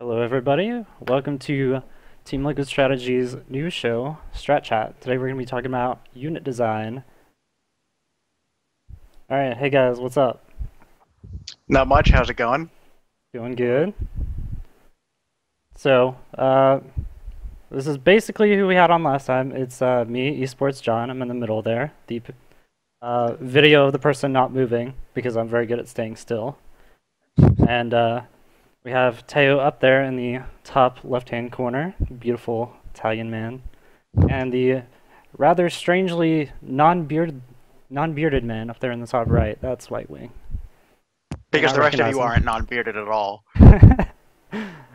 Hello, everybody. Welcome to Team Liquid Strategy's new show, Strat Chat. Today we're going to be talking about unit design. Alright, hey guys, what's up? Not much. How's it going? Doing good? So, this is basically who we had on last time. It's me, Esports John. I'm in the middle there. The video of the person not moving, because I'm very good at staying still. And we have Teo up there in the top left-hand corner. Beautiful Italian man. And the rather strangely non-bearded man up there in the top right. That's White Wing. Because Not the rest of recognize you him. aren't non-bearded at all.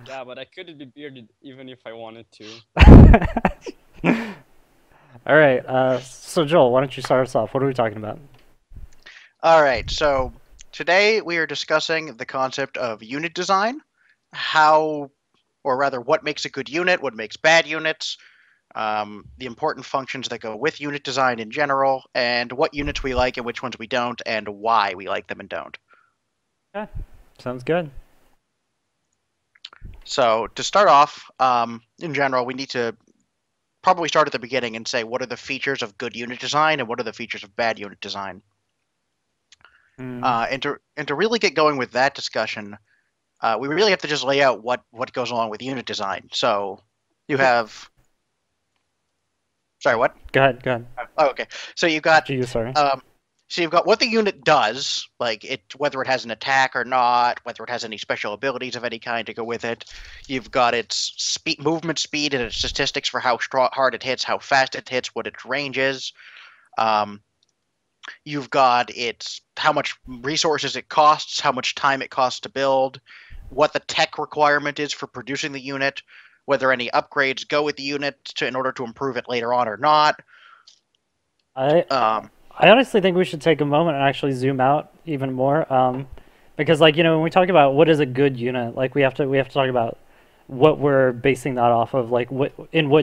Yeah, but I couldn't be bearded even if I wanted to. All right. So Joel, why don't you start us off? What are we talking about? All right. So today we are discussing the concept of unit design, how, or rather, what makes a good unit, what makes bad units, the important functions that go with unit design in general, and what units we like and which ones we don't, and why we like them and don't. Okay, sounds good. So to start off, in general, we need to probably start at the beginning and say what are the features of good unit design and what are the features of bad unit design. And to really get going with that discussion, we really have to just lay out what goes along with unit design. So you have, sorry, what? Go ahead. Go ahead. Oh, okay. So you've got, After you, sorry. so you've got what the unit does, like whether it has an attack or not, whether it has any special abilities of any kind to go with it. You've got its movement speed and its statistics for how hard it hits, how fast it hits, what its range is. You've got its how much resources it costs, how much time it costs to build, what the tech requirement is for producing the unit, whether any upgrades go with the unit in order to improve it later on or not. I Um, I honestly think we should take a moment and actually zoom out even more. Because like when we talk about what is a good unit, like we have to talk about what we're basing that off of, like what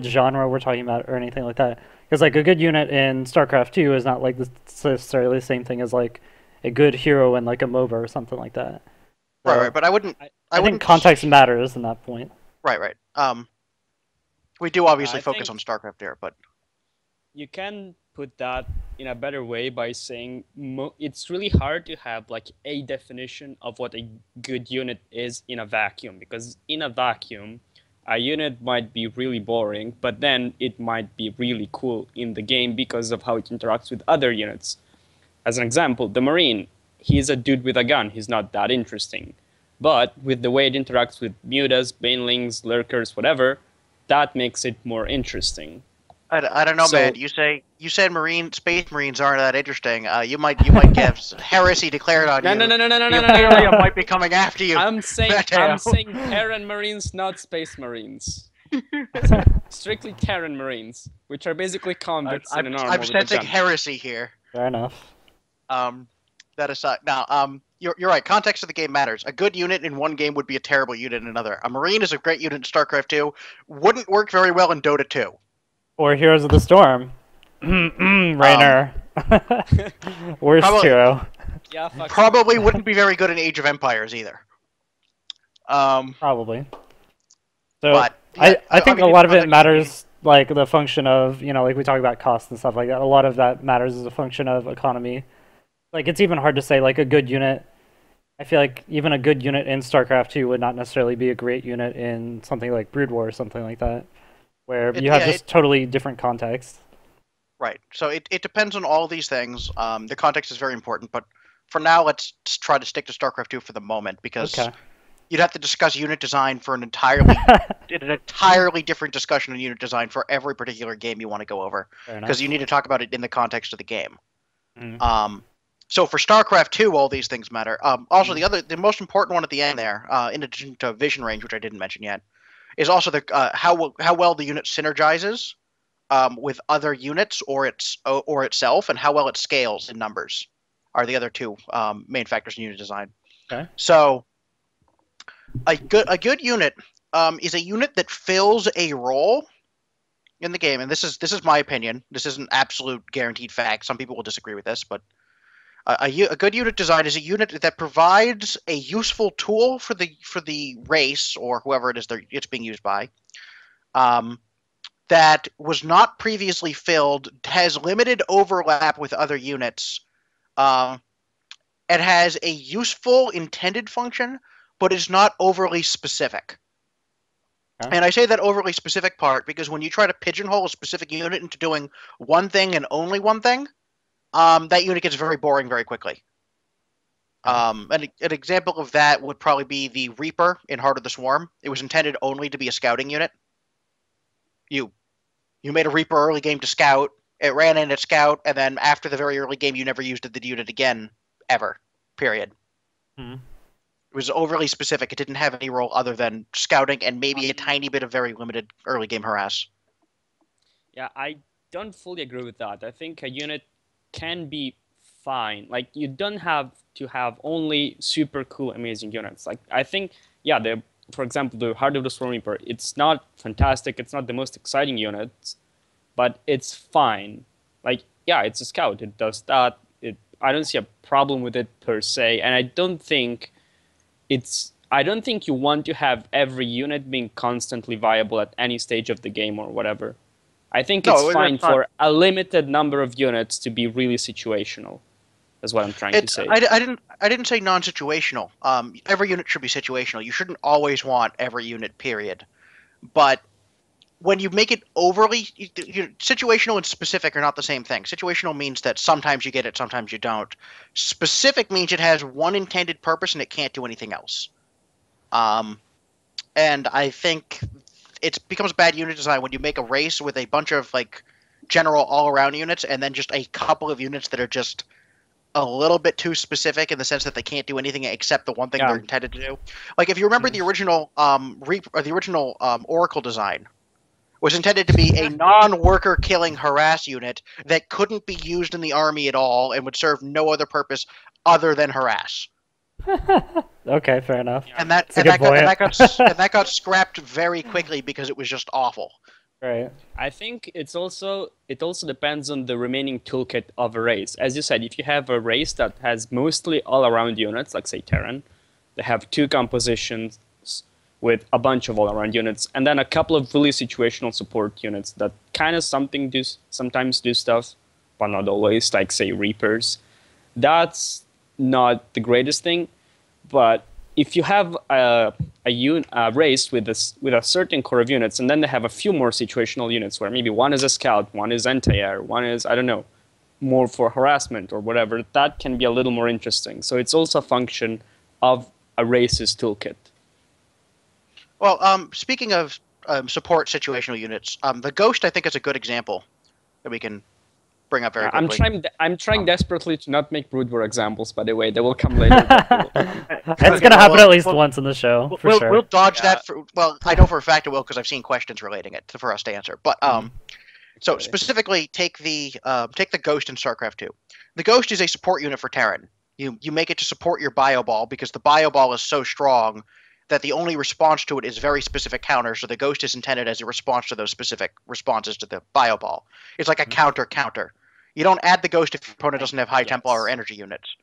genre we're talking about or anything like that. Because like a good unit in Starcraft II is not like necessarily the same thing as like a good hero in like a MOBA or something like that. right, So right, but I wouldn't. I, I I think wouldn't. context matters in that point. Right, right. We do obviously I focus think on StarCraft there, but you can put that in a better way by saying it's really hard to have like a definition of what a good unit is in a vacuum, because in a vacuum, a unit might be really boring, but then it might be really cool in the game because of how it interacts with other units. As an example, the Marine, he's a dude with a gun. He's not that interesting. But with the way it interacts with mutas, banelings, lurkers, whatever, that makes it more interesting. I don't know, man. So You said space marines aren't that interesting. You might get heresy declared on no no you. no no no no The no no Imperium no. might be coming after you. I'm saying Matteo. Terran Marines, not Space Marines. Strictly Terran Marines, which are basically convicts in an armor I'm with a sensing gun. heresy here. Fair enough. Um, that aside, now you're right. Context of the game matters. A good unit in one game would be a terrible unit in another. A Marine is a great unit in StarCraft 2. Wouldn't work very well in Dota 2. Or Heroes of the Storm. Rainer. Worst Probably, hero. Yeah, fuck. probably wouldn't be very good in Age of Empires either. Probably. So But I, yeah, I think a mean, lot of it context- matters, like the function of, like we talk about cost and stuff like that. A lot of that matters as a function of economy. Like it's even hard to say like a good unit. I feel like even a good unit in StarCraft 2 would not necessarily be a great unit in something like Brood War or something like that, where you have yeah, just totally different context. Right. So it depends on all these things. The context is very important, but for now, let's just try to stick to StarCraft 2 for the moment because Okay. you'd have to discuss unit design for an entirely different discussion on unit design for every particular game you want to go over Fair enough. because you need to talk about it in the context of the game. Mm. So for StarCraft 2, all these things matter. Also, the most important one at the end there, in addition to vision range, which I didn't mention yet, is also the how well the unit synergizes with other units or itself, and how well it scales in numbers are the other two main factors in unit design. Okay. So a good unit is a unit that fills a role in the game, and this is my opinion. This isn't absolute guaranteed fact. Some people will disagree with this, but A good unit design is a unit that provides a useful tool for the race or whoever it is it's being used by, that was not previously filled, has limited overlap with other units, it has a useful intended function, but is not overly specific. Okay. And I say that overly specific part because when you try to pigeonhole a specific unit into doing one thing and only one thing, that unit gets very boring very quickly. An example of that would probably be the Reaper in Heart of the Swarm. It was intended only to be a scouting unit. You made a Reaper early game to scout. It ran in at scout, and then after the very early game, you never used the unit again, ever. Period. Hmm. It was overly specific. It didn't have any role other than scouting and maybe a tiny bit of very limited early game harass. Yeah, I don't fully agree with that. I think a unit can be fine. Like, you don't have to have only super cool, amazing units. Like, I think, yeah, for example, the Heart of the Storm Reaper, it's not fantastic, it's not the most exciting unit, but it's fine. Like, yeah, it's a scout, it does that. I don't see a problem with it per se, and I don't think you want to have every unit being constantly viable at any stage of the game or whatever. I think it's fine for a limited number of units to be really situational. That's what I'm trying to say. I didn't say non-situational. Every unit should be situational. You shouldn't always want every unit, period. But when you make it overly situational and specific are not the same thing. Situational means that sometimes you get it, sometimes you don't. Specific means it has one intended purpose and it can't do anything else. And I think it becomes bad unit design when you make a race with a bunch of like general all-around units and then just a couple of units that are just a little bit too specific in the sense that they can't do anything except the one thing they're intended to do. Like if you remember the original Oracle design was intended to be a non-worker killing harass unit that couldn't be used in the army at all and would serve no other purpose other than harass. Okay, fair enough. And that got scrapped very quickly because it was just awful. Right. I think it also depends on the remaining toolkit of a race. As you said, if you have a race that has mostly all-around units, like say Terran, they have 2 compositions with a bunch of all-around units, and then a couple of really situational support units that kind of sometimes do stuff, but not always, like say Reapers. That's not the greatest thing, but if you have a race with a certain core of units, and then they have a few more situational units where maybe one is a scout, one is anti-air, one is, I don't know, more for harassment or whatever, that can be a little more interesting. So it's also a function of a race's toolkit. Well, speaking of support situational units, the Ghost I think is a good example that we can bring up very quickly. I'm trying desperately to not make Brood War examples, by the way. They will come later. It's going to happen at least once in the show, for sure. We'll dodge that. Well, I know for a fact it will because I've seen questions relating it for us to answer. But so specifically, take the Ghost in Starcraft II. The Ghost is a support unit for Terran. You make it to support your Bio Ball because the Bio Ball is so strong that the only response to it is very specific counters, so the Ghost is intended as a response to those specific responses to the Bio Ball. It's like a counter. You don't add the Ghost if your opponent doesn't have high Templar or energy units.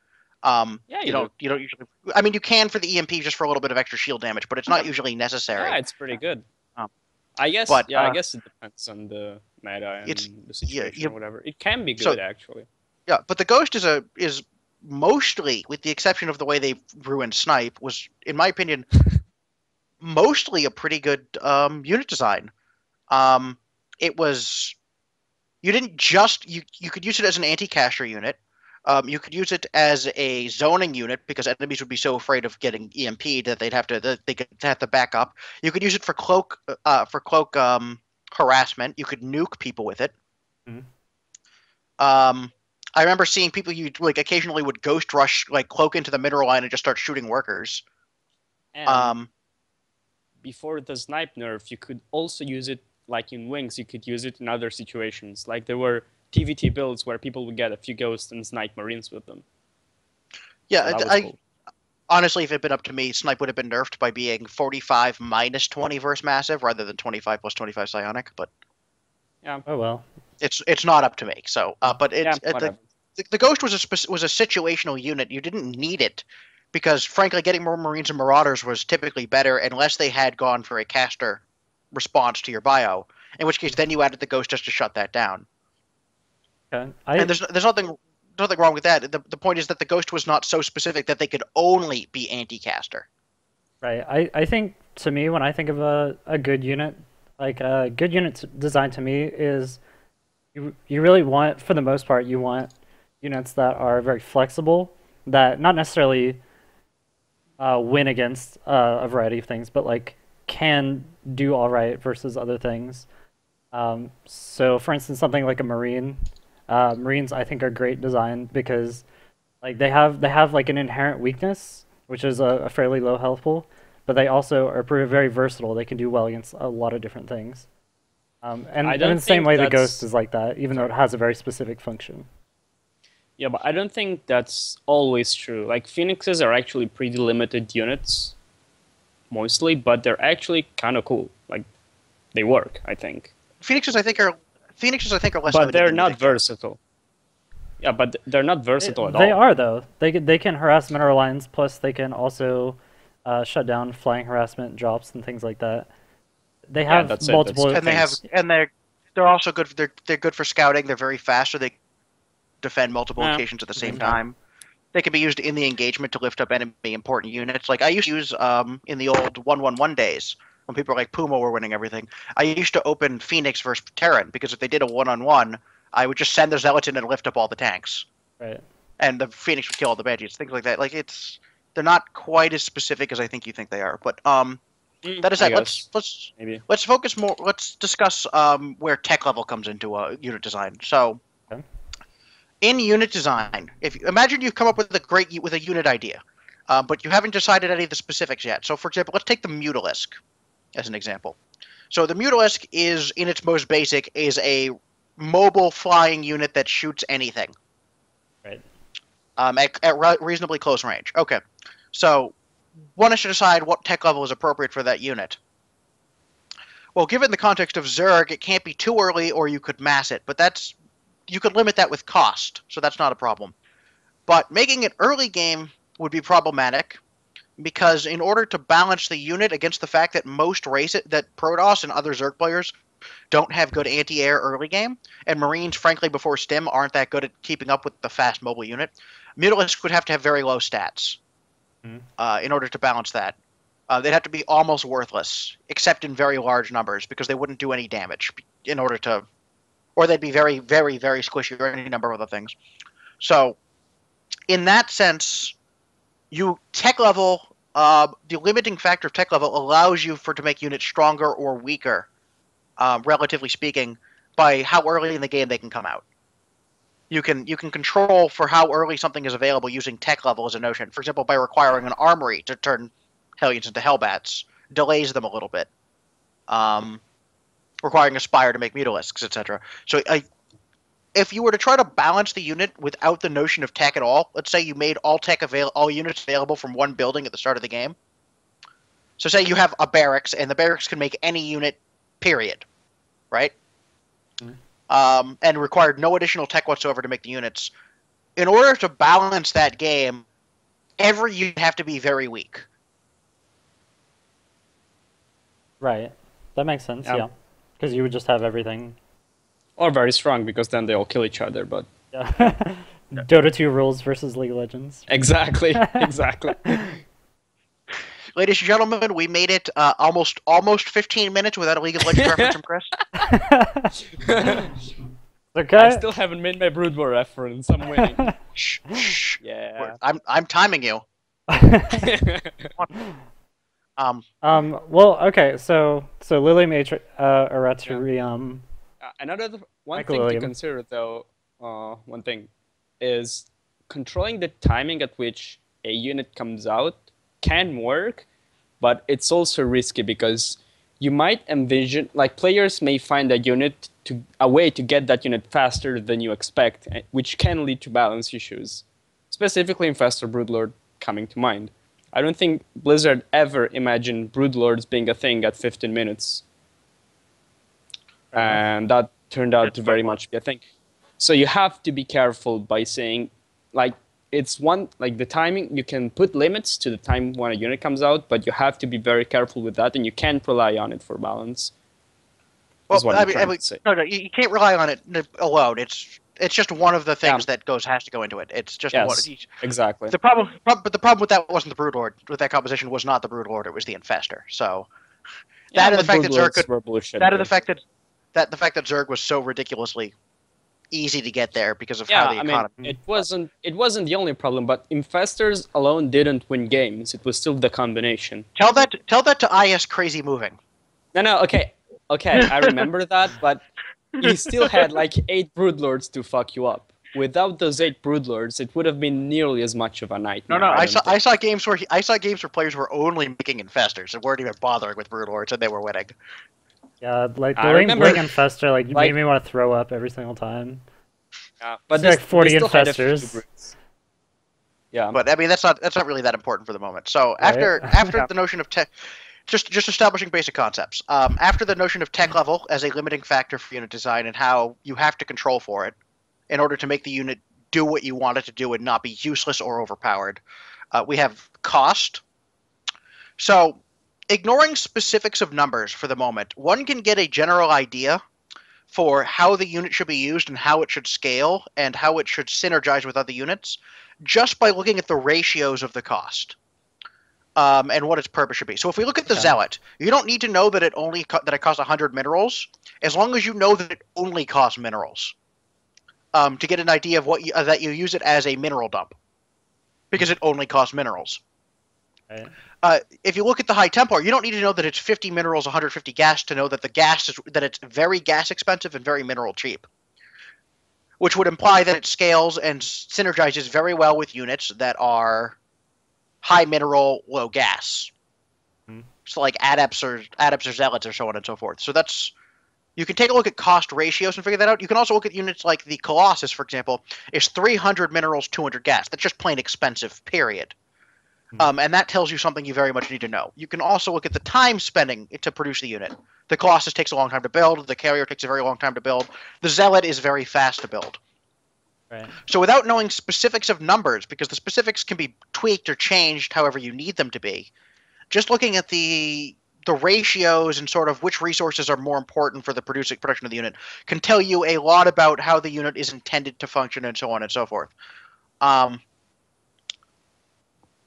You don't usually. I mean, you can for the EMP just for a little bit of extra shield damage, but it's not usually necessary. Yeah, it's pretty good. I guess. I guess it depends on the meta and the situation or whatever. It can be good actually. Yeah, but the Ghost is mostly, with the exception of the way they ruined Snipe, was, in my opinion, mostly a pretty good unit design. It was, you didn't just, you could use it as an anti-caster unit. You could use it as a zoning unit because enemies would be so afraid of getting EMP'd that they'd have to back up. You could use it for cloak harassment. You could nuke people with it. Mm-hmm. I remember seeing people occasionally would ghost rush cloak into the mineral line and just start shooting workers. And before the snipe nerf, you could also use it like in Wings. You could use it in other situations. Like there were TVT builds where people would get a few ghosts and snipe Marines with them. Yeah, so cool. Honestly, if it had been up to me, Snipe would have been nerfed by being 45 minus 20 versus massive rather than 25 plus 25 psionic. But yeah, oh well. It's not up to me. So, but the Ghost was was a situational unit. You didn't need it because, frankly, getting more Marines and Marauders was typically better unless they had gone for a caster response to your bio. In which case, then you added the Ghost just to shut that down. Okay. And there's nothing wrong with that. The point is that the Ghost was not so specific that they could only be anti-caster. Right. I think, to me, when I think of a good unit, like a good unit design to me is you really want, for the most part, you want units that are very flexible, that not necessarily win against a variety of things, but like can do all right versus other things. So, for instance, something like a Marine. Marines, I think, are great design because like they have like an inherent weakness, which is a fairly low health pool, but they also are very versatile. They can do well against a lot of different things. And in the same way, the Ghost is like that, even though it has a very specific function. Yeah, but I don't think that's always true. Like, Phoenixes are actually pretty limited units, mostly, but they're actually kind of cool. Like, they work, I think. Phoenixes, I think, are less. But they're not versatile. Yeah, but they're not versatile at all. They are, though. They can harass mineral lines, plus they can also shut down flying harassment drops and things like that. They have multiple things. They're also good. They're good for scouting. They're very fast, so they defend multiple locations at the same time. They can be used in the engagement to lift up enemy important units. Like I used to use in the old 1-1-1 days when people like Puma were winning everything. I used to open Phoenix versus Terran because if they did a 1-on-1, I would just send the Zealots in and lift up all the tanks. Right. And the Phoenix would kill all the badges, things like that. Like they're not quite as specific as I think you think they are. But that is that. Let's focus more. Let's discuss where tech level comes into unit design. So, in unit design, imagine you've come up with a unit idea, but you haven't decided any of the specifics yet. So, for example, let's take the Mutalisk as an example. So, the Mutalisk is, in its most basic, is a mobile flying unit that shoots anything. Right. At reasonably close range. Okay. So, one has to decide what tech level is appropriate for that unit. Well, given the context of Zerg, it can't be too early or you could mass it, but you could limit that with cost, so that's not a problem. But making it early game would be problematic because in order to balance the unit against the fact that that Protoss and other Zerg players don't have good anti-air early game, and Marines, frankly, before Stim aren't that good at keeping up with the fast mobile unit, Mutalisk would have to have very low stats in order to balance that. They'd have to be almost worthless, except in very large numbers, because they wouldn't do any damage or they'd be very, very, very squishy or any number of other things. So, in that sense, the limiting factor of tech level allows you to make units stronger or weaker, relatively speaking, by how early in the game they can come out. You can control for how early something is available using tech level as a notion. For example, by requiring an armory to turn Hellions into Hellbats, delays them a little bit. Requiring a Spire to make Mutalisks, etc. So if you were to try to balance the unit without the notion of tech at all, let's say you made all units available from one building at the start of the game. So say you have a barracks, and the barracks can make any unit, period. Right? And required no additional tech whatsoever to make the units. In order to balance that game, every unit have to be very weak. Right. That makes sense, yeah. Because you would just have everything. Or very strong, because then they all kill each other, but... Yeah. Dota 2 rules versus League of Legends. Exactly, exactly. Ladies and gentlemen, we made it almost 15 minutes without a League of Legends reference from Chris. Okay. I still haven't made my Brood War reference. I'm winning. Shh. Yeah. I'm timing you. Well, okay. So Lily Matrix, Eretrium. One thing to consider, though, one thing is controlling the timing at which a unit comes out can work, but it's also risky because you might envision, like, players may find a way to get that unit faster than you expect, which can lead to balance issues, specifically in faster Broodlord coming to mind. I don't think Blizzard ever imagined Broodlords being a thing at 15 minutes. And that turned out to very much be a thing. So you have to be careful by saying, like, the timing, you can put limits to the time when a unit comes out, but you have to be very careful with that, and you can't rely on it for balance. Is what I'm trying to say. No, you can't rely on it alone. It's just one of the things that has to go into it. It's just one. Exactly. But the problem with that wasn't the Broodlord. With that composition was not the Broodlord. It was the Infestor. So that and the fact that Zerg the fact that Zerg was so ridiculously easy to get there because of how the economy. I mean, it wasn't the only problem, but Infestors alone didn't win games. It was still the combination. Tell that to IS Crazy Moving. No, okay, I remember that, but you still had like 8 Broodlords to fuck you up. Without those 8 Broodlords, it would have been nearly as much of a nightmare. No, I saw games where players were only making Infestors and weren't even bothering with Broodlords, and they were winning. Yeah, like the Link Infestor made me want to throw up every single time. Yeah, but like 40 Infestors. Yeah, but I mean that's not really that important for the moment. So after the notion of tech, just establishing basic concepts. After the notion of tech level as a limiting factor for unit design and how you have to control for it in order to make the unit do what you want it to do and not be useless or overpowered, we have cost. So, ignoring specifics of numbers for the moment, one can get a general idea for how the unit should be used and how it should scale and how it should synergize with other units just by looking at the ratios of the cost and what its purpose should be. So if we look at the Zealot, you don't need to know that it costs 100 minerals as long as you know that it only costs minerals to get an idea of that you use it as a mineral dump because it only costs minerals. Right. If you look at the High Templar, you don't need to know that it's 50 minerals, 150 gas to know that it's very gas expensive and very mineral cheap, which would imply that it scales and synergizes very well with units that are high mineral, low gas. So like Adepts or Zealots or so on and so forth. So you can take a look at cost ratios and figure that out. You can also look at units like the Colossus, for example, is 300 minerals, 200 gas. That's just plain expensive, period. And that tells you something you very much need to know. You can also look at the time spending to produce the unit. The Colossus takes a long time to build. The Carrier takes a very long time to build. The Zealot is very fast to build. Right. So without knowing specifics of numbers, because the specifics can be tweaked or changed however you need them to be, just looking at the ratios and sort of which resources are more important for the production of the unit can tell you a lot about how the unit is intended to function and so on and so forth.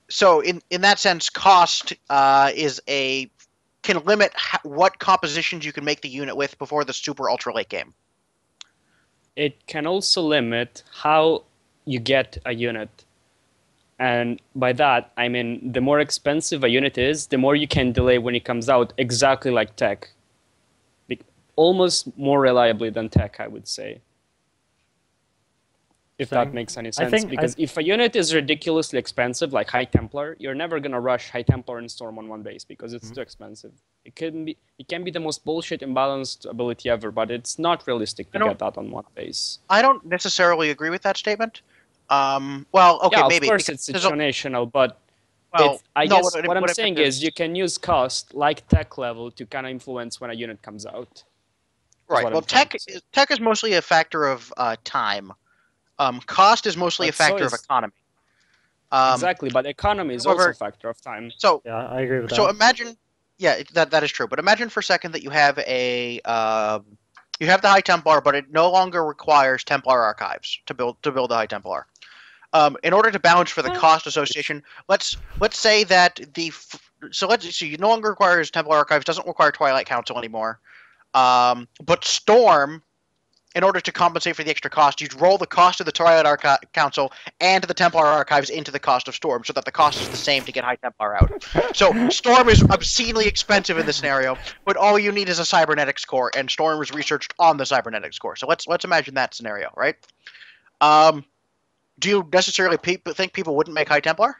So in that sense, cost can limit what compositions you can make the unit with before the super ultra late game. It can also limit how you get a unit. And by that, I mean, the more expensive a unit is, the more you can delay when it comes out, exactly like tech. Almost more reliably than tech, I would say. If that makes any sense. Because if a unit is ridiculously expensive, like High Templar, you're never going to rush High Templar and Storm on one base because it's too expensive. It can be the most bullshit imbalanced ability ever, but it's not realistic to get that on one base. I don't necessarily agree with that statement. Well, okay, yeah, maybe. Of course it's situational, but I guess what I'm saying is you can use cost like tech level to kind of influence when a unit comes out. Right. Well, tech is mostly a factor of time. Cost is mostly a factor of economy. Exactly, but economy is also a factor of time. So yeah, I agree with that. So imagine, that is true. But imagine for a second that you have the High Templar, but it no longer requires Templar archives to build the High Templar. In order to balance for the cost association, let's say that you no longer requires Templar archives, doesn't require Twilight Council anymore. But Storm, in order to compensate for the extra cost, you'd roll the cost of the Twilight Council and the Templar Archives into the cost of Storm, so that the cost is the same to get High Templar out. So Storm is obscenely expensive in this scenario, but all you need is a Cybernetics core, and Storm is researched on the Cybernetics core. So let's imagine that scenario, right? Do you necessarily think people wouldn't make High Templar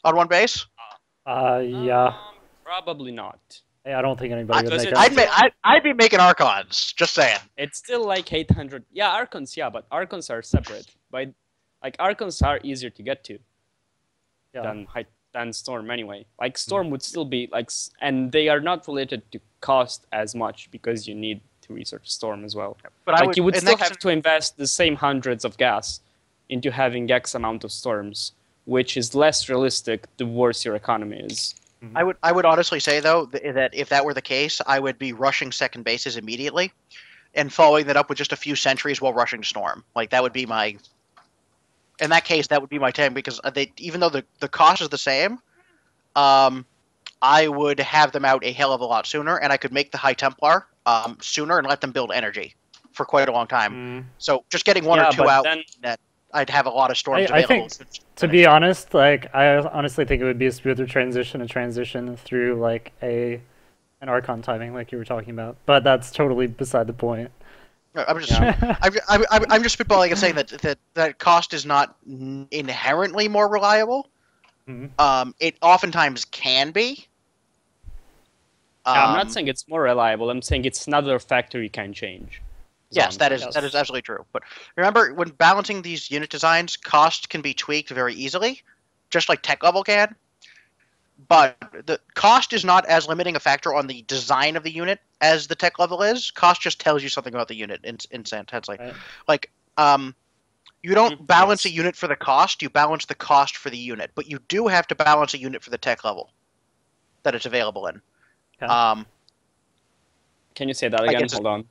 on one base? Yeah. Probably not. Hey, I don't think anybody would make it. I'd be making Archons, just saying. It's still like 800. Yeah, Archons, yeah, but Archons are separate. Archons are easier to get to than Storm anyway. Like, Storm would still be, and they are not related to cost as much because you need to research Storm as well. But like you would in still that have to invest the same hundreds of gas into having X amount of storms, which is less realistic the worse your economy is. I would honestly say though that if that were the case, I would be rushing second bases immediately, and following that up with just a few sentries while rushing Storm. Like that would be my. In that case, that would be my time because even though the cost is the same, I would have them out a hell of a lot sooner, and I could make the High Templar sooner and let them build energy for quite a long time. So just getting one or two out, that I'd have a lot of storms available. I think, to be honest, like I honestly think it would be a smoother transition through like an Archon timing, like you were talking about. But that's totally beside the point. I'm just, I'm just spitballing and saying that cost is not inherently more reliable. It oftentimes can be. I'm not saying it's more reliable. I'm saying it's another factor you can change. Yes, that is absolutely true. But remember, when balancing these unit designs, cost can be tweaked very easily, just like tech level can. But the cost is not as limiting a factor on the design of the unit as the tech level is. Cost just tells you something about the unit intensely. Right. Like, you don't balance a unit for the cost, you balance the cost for the unit. But you do have to balance a unit for the tech level that it's available in. Okay. Can you say that again? Hold on.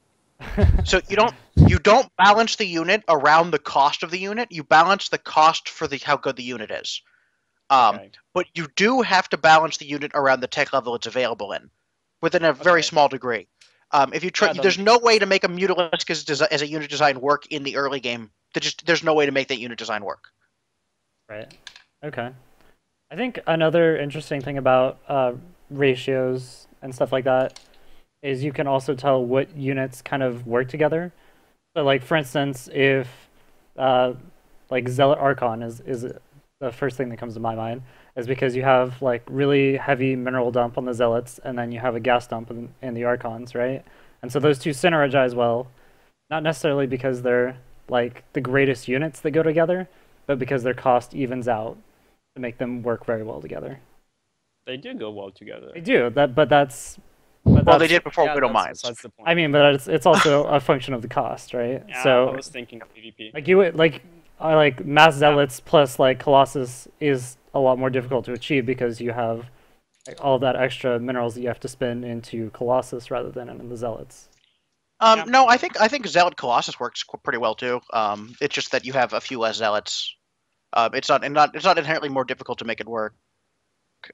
So you don't balance the unit around the cost of the unit. You balance the cost for how good the unit is. But you do have to balance the unit around the tech level it's available in, within a very small degree. If you try, there's no way to make a Mutalisk as a unit design work in the early game. There's no way to make that unit design work. Right. Okay. I think another interesting thing about ratios and stuff like that is you can also tell what units kind of work together. So, like for instance, if like Zealot Archon is the first thing that comes to my mind, is because you have like really heavy mineral dump on the Zealots, and then you have a gas dump in the Archons, right? And so those two synergize well, not necessarily because they're like the greatest units that go together, but because their cost evens out to make them work very well together. They do go well together. They do, but that's... well, they did before Widow Mines. That's the point. I mean, but it's also a function of the cost, right? Yeah, so I was thinking of PvP. Like you would like mass Zealots plus like Colossus is a lot more difficult to achieve because you have like, all of that extra minerals that you have to spend into Colossus rather than in the Zealots. No, I think Zealot Colossus works pretty well too. It's just that you have a few less Zealots. It's not inherently more difficult to make it work.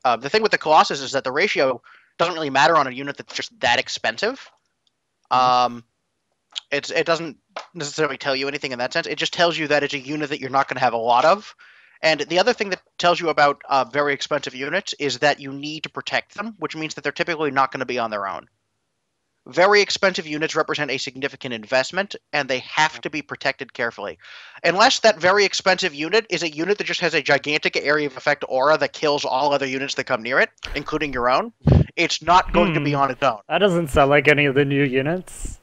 The thing with the Colossus is that the ratio doesn't really matter on a unit that's just that expensive. It doesn't necessarily tell you anything in that sense. It just tells you that it's a unit that you're not going to have a lot of. And the other thing that tells you about very expensive units is that you need to protect them, which means that they're typically not going to be on their own. Very expensive units represent a significant investment, and they have to be protected carefully. Unless that very expensive unit is a unit that just has a gigantic area of effect aura that kills all other units that come near it, including your own, it's not going to be on its own. That doesn't sound like any of the new units.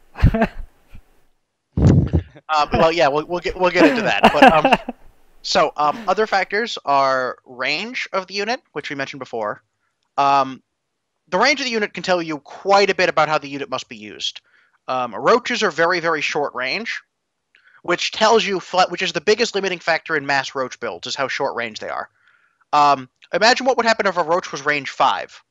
Well, yeah, we'll get into that. But so other factors are range of the unit, which we mentioned before. The range of the unit can tell you quite a bit about how the unit must be used. Roaches are very, very short range, which tells you which is the biggest limiting factor in mass roach builds, is how short range they are. Imagine what would happen if a roach was range 5.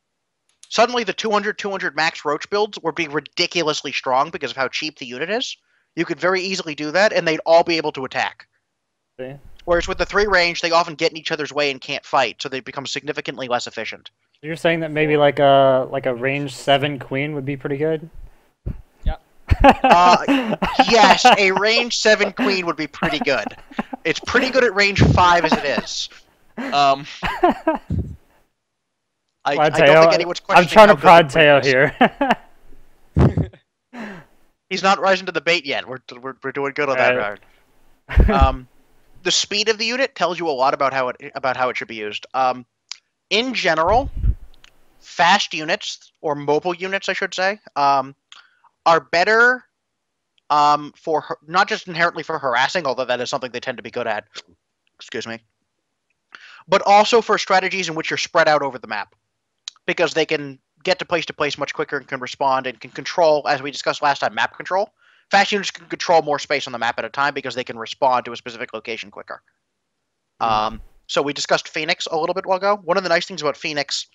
Suddenly, the 200 max roach builds would be ridiculously strong because of how cheap the unit is. You could very easily do that, and they'd all be able to attack. Okay. Whereas with the 3 range, they often get in each other's way and can't fight, so they become significantly less efficient. You're saying that maybe like a range 7 queen would be pretty good? Yeah. Yes, a range 7 queen would be pretty good. It's pretty good at range 5 as it is. I don't think anyone's questioning. I'm trying to prod Teo here. He's not rising to the bait yet. We're doing good on that round. The speed of the unit tells you a lot about how it should be used. In general, fast units, or mobile units, I should say, are better for not just inherently for harassing, although that is something they tend to be good at. Excuse me. But also for strategies in which you're spread out over the map, because they can get to place much quicker and can respond and can control, as we discussed last time, map control. Fast units can control more space on the map at a time because they can respond to a specific location quicker. So we discussed Phoenix a little bit while ago. One of the nice things about Phoenix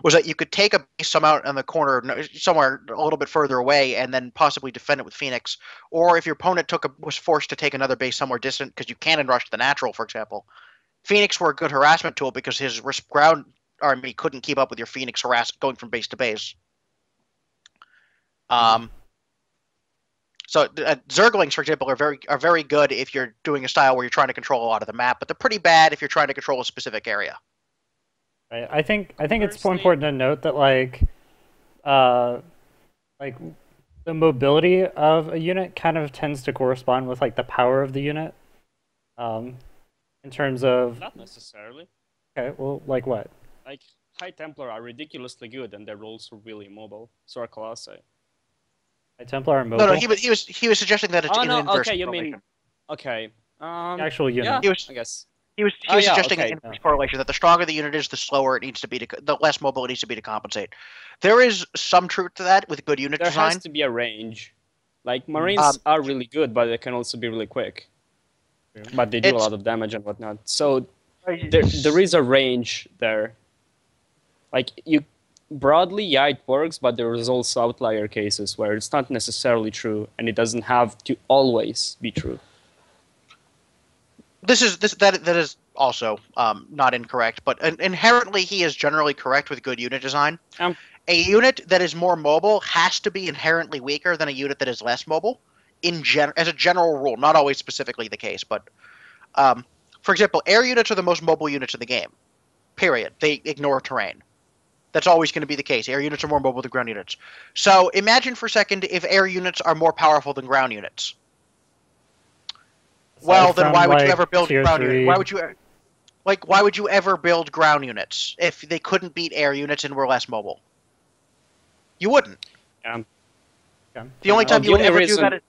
was that you could take a base somewhere in the corner, somewhere a little bit further away, and then possibly defend it with Phoenix. Or if your opponent was forced to take another base somewhere distant, because you cannon rush the natural, for example, Phoenix were a good harassment tool because his ground army couldn't keep up with your Phoenix going from base to base. So Zerglings, for example, are very good if you're doing a style where you're trying to control a lot of the map, but they're pretty bad if you're trying to control a specific area. Right. I think it's important to note that like the mobility of a unit kind of tends to correspond with like the power of the unit. In terms of Not necessarily. Okay, well, like what? Like High Templar are ridiculously good, and their rolls are really mobile. So are Colossi. High Templar are mobile? No, he was suggesting that it's Oh in no, inverse okay, you correlation. mean okay. The actual unit. Yeah, I guess. He was Oh, yeah, suggesting okay. an inverse correlation, that the stronger the unit is, the slower it needs to be, the less mobile it needs to be to compensate. There is some truth to that with good unit design. There has to be a range. Like Marines are really good, but they can also be really quick. But they do a lot of damage and whatnot. So there is a range there. Like broadly, yeah, it works, but there is also outlier cases where it's not necessarily true, and it doesn't have to always be true. That is also not incorrect, but inherently he is generally correct with good unit design. A unit that is more mobile has to be inherently weaker than a unit that is less mobile, as a general rule. Not always specifically the case, but for example, air units are the most mobile units in the game. Period. They ignore terrain. That's always going to be the case. Air units are more mobile than ground units. So imagine for a second if air units are more powerful than ground units. Well, then why would you ever build ground units? Why would you ever build ground units if they couldn't beat air units and were less mobile? You wouldn't. Yeah. The only time you would ever do that is...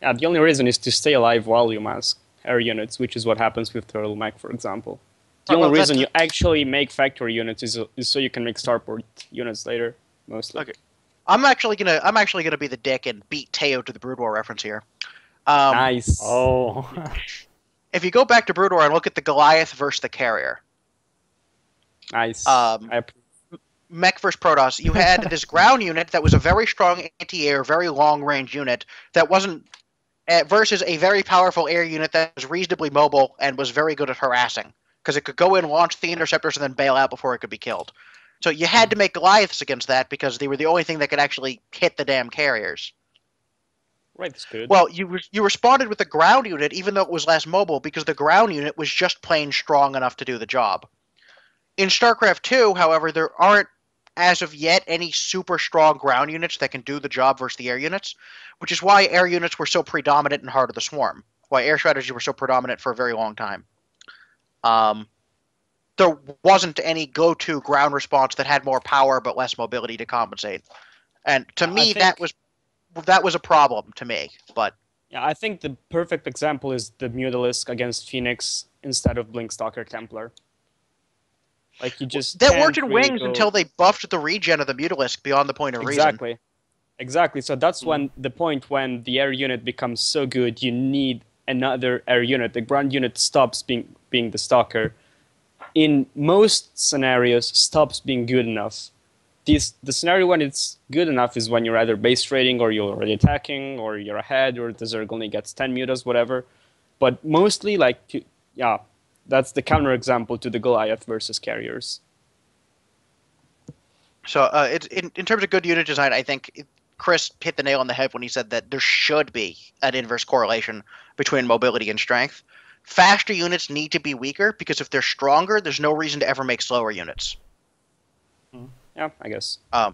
Yeah, the only reason is to stay alive while you mask air units, which is what happens with Turtle Mech, for example. The only reason you actually make factory units is so you can make starport units later, mostly. Okay. I'm actually gonna be the dick and beat Teo to the Brood War reference here. Nice. Oh. If you go back to Brood War and look at the Goliath versus the Carrier. Nice. Mech versus Protoss, you had this ground unit that was a very strong anti-air, very long-range unit that wasn't versus a very powerful air unit that was reasonably mobile and was very good at harassing, because it could go in, launch the interceptors, and then bail out before it could be killed. So you had to make Goliaths against that because they were the only thing that could actually hit the damn carriers. Right, that's good. Well, you responded with the ground unit, even though it was less mobile, because the ground unit was just plain strong enough to do the job. In StarCraft II, however, there aren't, as of yet, any super strong ground units that can do the job versus the air units, which is why air units were so predominant in Heart of the Swarm, why air strategy were so predominant for a very long time. There wasn't any go-to ground response that had more power but less mobility to compensate. And to me, that was a problem to me. But yeah, I think the perfect example is the Mutalisk against Phoenix instead of Blinkstalker Templar. Like you just that worked in Wings until they buffed the regen of the Mutalisk beyond the point of reason. Exactly. So that's when the point when the air unit becomes so good, you need another air unit. The ground unit stops being the stalker. In most scenarios, stops being good enough. The scenario when it's good enough is when you're either base trading or you're already attacking or you're ahead or the Zerg only gets 10 mutas, whatever. But mostly, that's the counterexample to the Goliath versus carriers. So in terms of good unit design, I think Chris hit the nail on the head when he said that there should be an inverse correlation between mobility and strength. Faster units need to be weaker because if they're stronger, there's no reason to ever make slower units. Yeah, I guess. I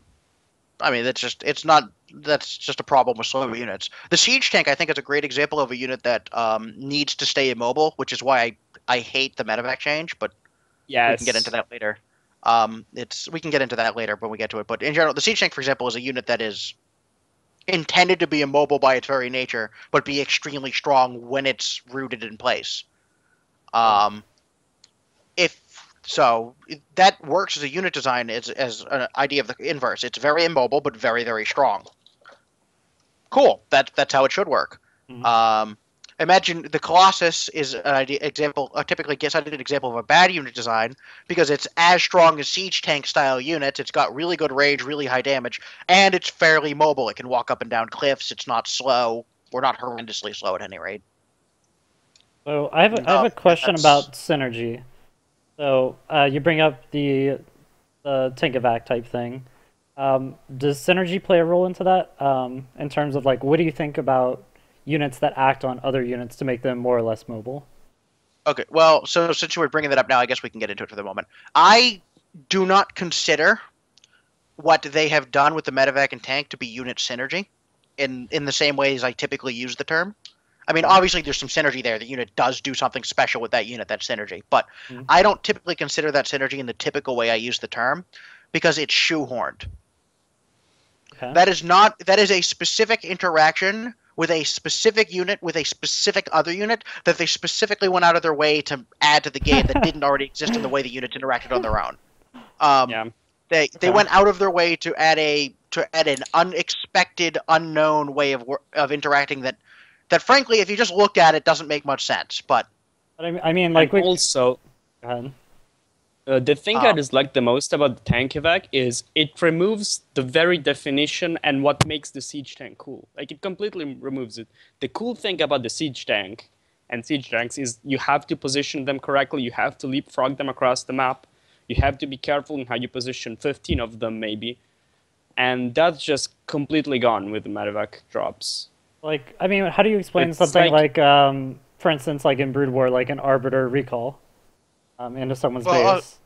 mean, that's just a problem with slower units. The siege tank, I think, is a great example of a unit that needs to stay immobile, which is why I hate the Medivac change. But yes, we can get into that later. We can get into that later when we get to it. But in general, the siege tank, for example, is a unit that is intended to be immobile by its very nature, but be extremely strong when it's rooted in place. If So that works as a unit design as an idea of the inverse. It's very immobile, but very, very strong. Cool. That's how it should work. Mhm. Imagine the Colossus is an example, typically cited example of a bad unit design because it's as strong as siege tank style units. It's got really good range, really high damage, and it's fairly mobile. It can walk up and down cliffs. It's not slow, or not horrendously slow at any rate. So I have a question about synergy. So you bring up the Tinkovac type thing. Does synergy play a role into that? In terms of like, what do you think about units that act on other units to make them more or less mobile? Okay, well, so since you were bringing that up now, I guess we can get into it for the moment. I do not consider what they have done with the Medivac and tank to be unit synergy in the same way as I typically use the term. I mean, obviously there's some synergy there. The unit does do something special with that unit, that's synergy. But I don't typically consider that synergy in the typical way I use the term because it's shoehorned. Okay. That is a specific interaction with a specific unit with a specific other unit that they specifically went out of their way to add to the game that didn't already exist in the way the units interacted on their own. Yeah. They went out of their way to add an unexpected, unknown way of interacting that frankly, if you just looked at it, doesn't make much sense. But I mean, like and also, go ahead. the thing I dislike the most about the tank evac is it removes the very definition and what makes the siege tank cool. Like, it completely removes it. The cool thing about the siege tank and siege tanks is you have to position them correctly, you have to leapfrog them across the map, you have to be careful in how you position 15 of them maybe, and that's just completely gone with the Medivac drops. Like, I mean, how do you explain It's something like- for instance, like in Brood War, like an Arbiter recall into someone's Well, base?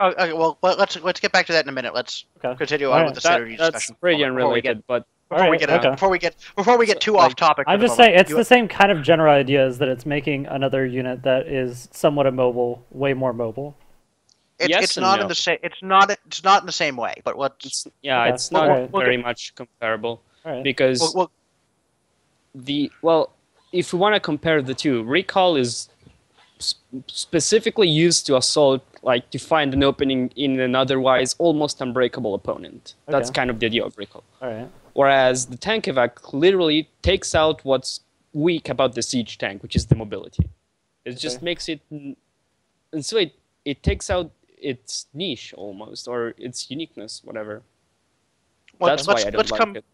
okay, well, let's get back to that in a minute. Let's continue on with the synergy That's discussion. pretty unrelated, but Before we get too off topic. I'm just saying it's the same kind of general idea, is that it's making another unit that is somewhat immobile, way more mobile. It's not in the same. It's not in the same way. But let's. It's not very much comparable because if we want to compare the two, recall is specifically used to assault, like to find an opening in an otherwise almost unbreakable opponent. That's kind of the idea of recall. Whereas the tank evac literally takes out what's weak about the siege tank, which is the mobility. It just makes it, and so it takes out its niche almost, or its uniqueness, whatever. Well, that's why I don't like it.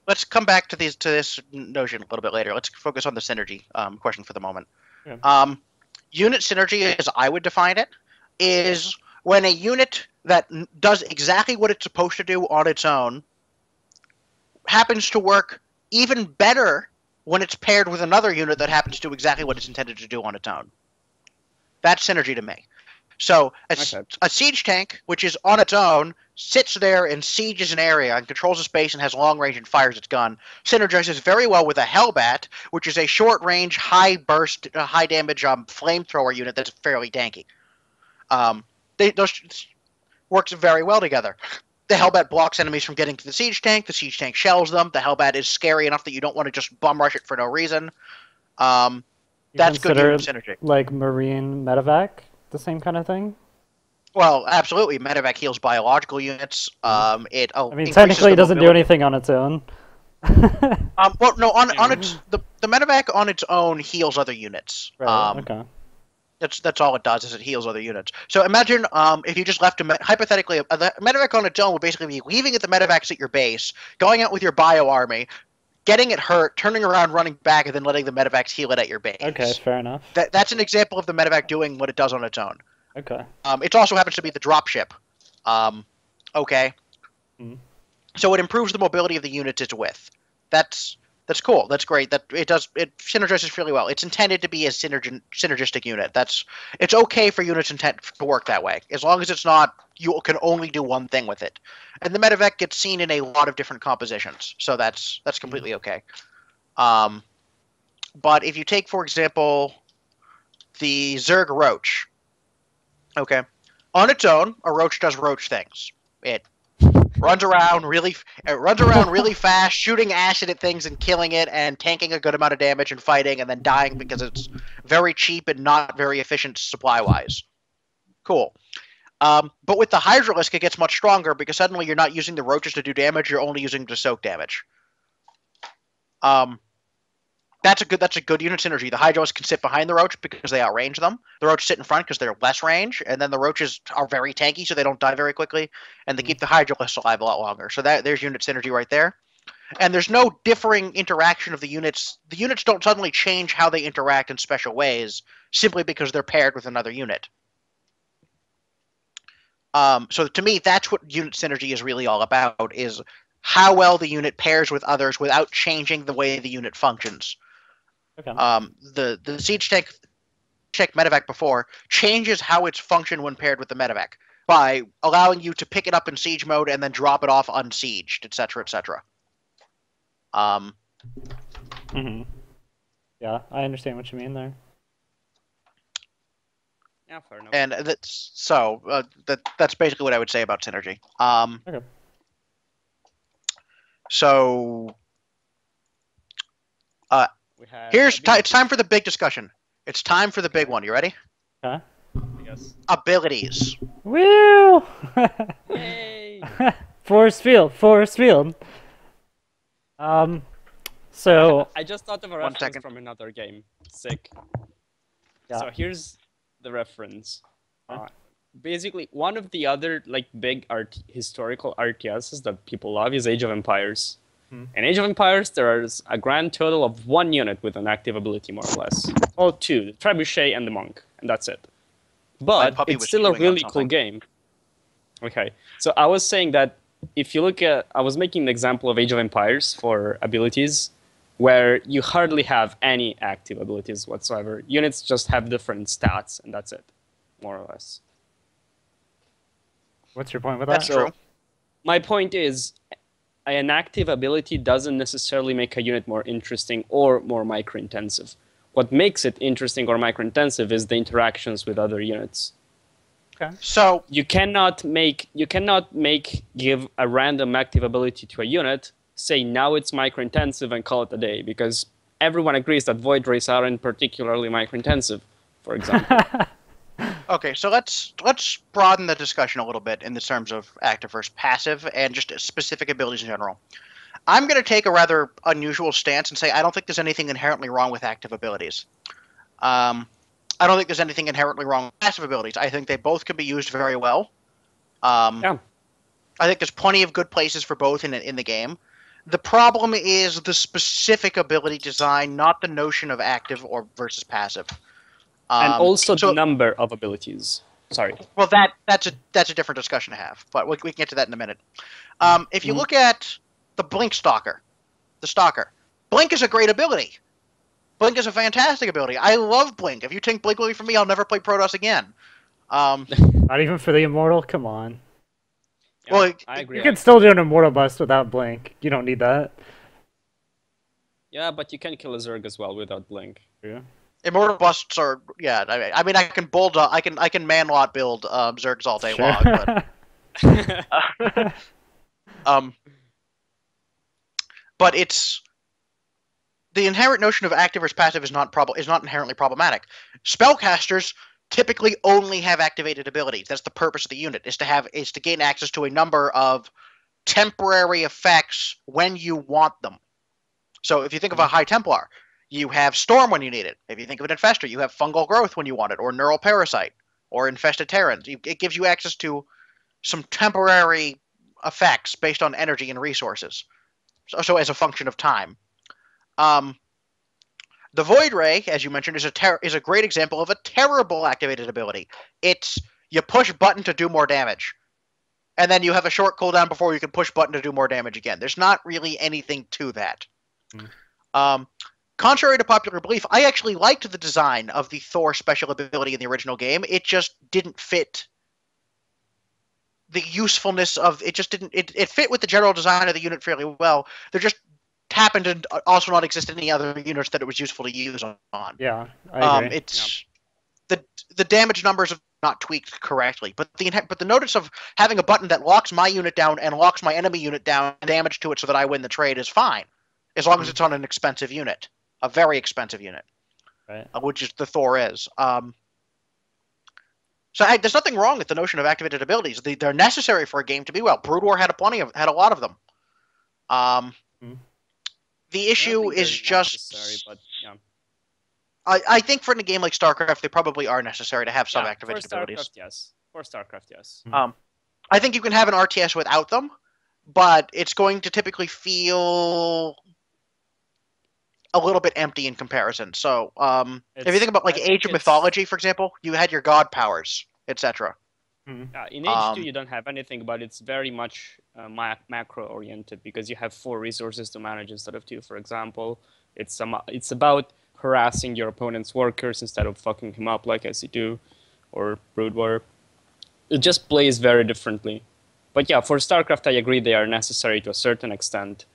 Let's come back to this notion a little bit later. Let's focus on the synergy question for the moment. Unit synergy, as I would define it, is when a unit that does exactly what it's supposed to do on its own happens to work even better when it's paired with another unit that happens to do exactly what it's intended to do on its own. That's synergy to me. So a siege tank, which is on its own, sits there and sieges an area and controls a space and has long range and fires its gun, synergizes very well with a Hellbat, which is a short range, high burst, high damage flamethrower unit that's fairly tanky. Those works very well together. The Hellbat blocks enemies from getting to the siege tank shells them. The Hellbat is scary enough that you don't want to just bum rush it for no reason. That's good unit synergy. Like Marine Medivac, the same kind of thing? Well, absolutely. Medivac heals biological units. I mean, technically it doesn't do anything on its own. Well, no, on its the Medivac on its own heals other units. Okay. That's all it does, is it heals other units. So imagine if you just left hypothetically, the Medivac on its own would basically be leaving at the Medivacs at your base, going out with your bio army, getting it hurt, turning around, running back, and then letting the Medivacs heal it at your base. Okay, fair enough. That's an example of the Medivac doing what it does on its own. Okay. It also happens to be the dropship. Okay. So it improves the mobility of the units it's with. That's cool. That's great. It synergizes really well. It's intended to be a synergistic unit. It's okay for units intent to work that way, as long as it's not you can only do one thing with it. And the Medivac gets seen in a lot of different compositions, so that's completely okay. But if you take, for example, the Zerg Roach, okay, on its own, a Roach does Roach things. It runs around really fast, shooting acid at things and killing it, and tanking a good amount of damage and fighting, and then dying because it's very cheap and not very efficient supply-wise. Cool. But with the Hydralisk, it gets much stronger because suddenly you're not using the roaches to do damage; you're only using to soak damage. That's a good unit synergy. The Hydralisk can sit behind the roach because they outrange them. The roaches sit in front because they're less range, and then the roaches are very tanky, so they don't die very quickly, and they keep the Hydralisk alive a lot longer. So there's unit synergy right there. And there's no differing interaction of the units. The units don't suddenly change how they interact in special ways simply because they're paired with another unit. So to me, that's what unit synergy is really all about, is how well the unit pairs with others without changing the way the unit functions. Okay. The Siege Tank Medivac before changes how it's function when paired with the Medivac by allowing you to pick it up in siege mode and then drop it off unsieged, etc., etc. Yeah, I understand what you mean there. Yeah, fair enough. And that's basically what I would say about synergy. Okay. So it's time for the big discussion. It's time for the big one. You ready? Okay. Yes. Abilities. Woo! Yay! Force field. So I just thought of a reference from another game. Sick. Yeah. So here's the reference. Basically, one of the other big historical RTSs that people love is Age of Empires. In Age of Empires, there is a grand total of 1 unit with an active ability, more or less. Well, 2, the Trebuchet and the Monk, and that's it. But it's still a really cool game. Okay, so I was saying that if you look at... I was making an example of Age of Empires for abilities, where you hardly have any active abilities whatsoever. Units just have different stats, and that's it, more or less. What's your point with that? That's true. My point is, an active ability doesn't necessarily make a unit more interesting or more micro-intensive. What makes it interesting or micro-intensive is the interactions with other units. Okay. So you cannot give a random active ability to a unit, say now it's micro-intensive and call it a day, because everyone agrees that Void Rays aren't particularly micro-intensive, for example. Okay, so let's broaden the discussion a little bit in the terms of active versus passive and just specific abilities in general. I'm going to take a rather unusual stance and say I don't think there's anything inherently wrong with active abilities. I don't think there's anything inherently wrong with passive abilities. I think they both can be used very well. Yeah. I think there's plenty of good places for both in the game. The problem is the specific ability design, not the notion of active or versus passive. And also the number of abilities. Sorry. Well, that's a different discussion to have, but we can get to that in a minute. If you look at the Blink Stalker, Blink is a great ability. Blink is a fantastic ability. I love Blink. If you take Blink away from me, I'll never play Protoss again. Not even for the Immortal? Come on. Yeah, well, I agree. You can still do an Immortal bust without Blink. You don't need that. Yeah, but you can kill a Zerg as well without Blink. Yeah. Immortal busts are I mean I can manlot build Zergs all day long, but it's the inherent notion of active versus passive is not inherently problematic. Spellcasters typically only have activated abilities. That's the purpose of the unit, is to gain access to a number of temporary effects when you want them. So if you think of a High Templar, you have Storm when you need it. If you think of an Infestor, you have Fungal Growth when you want it, or Neural Parasite, or Infested Terrans. It gives you access to some temporary effects based on energy and resources. So as a function of time. The Void Ray, as you mentioned, is a great example of a terrible activated ability. It's you push button to do more damage, and then you have a short cooldown before you can push button to do more damage again. There's not really anything to that. Contrary to popular belief, I actually liked the design of the Thor special ability in the original game. It just didn't fit the usefulness of it. Just didn't. It fit with the general design of the unit fairly well. There just happened to also not exist any other units that it was useful to use on. Yeah, I agree. The damage numbers have not tweaked correctly, but the notice of having a button that locks my unit down and locks my enemy unit down, damage to it so that I win the trade is fine, as long as it's on an expensive unit, a very expensive unit, right. Which is the Thor is. So there's nothing wrong with the notion of activated abilities. They're necessary for a game to be well. Brood War had a lot of them. The issue is just necessary, but yeah. I think for a game like StarCraft, they probably are necessary to have some activated abilities. For StarCraft, yes. I think you can have an RTS without them, but it's going to typically feel a little bit empty in comparison. So, if you think about like Age of Mythology, for example, you had your god powers, etc. Yeah, in Age 2 you don't have anything, but it's very much macro-oriented because you have 4 resources to manage instead of 2, for example. It's about harassing your opponent's workers instead of fucking him up like SC2 or Brood War. It just plays very differently. But yeah, for StarCraft, I agree they are necessary to a certain extent.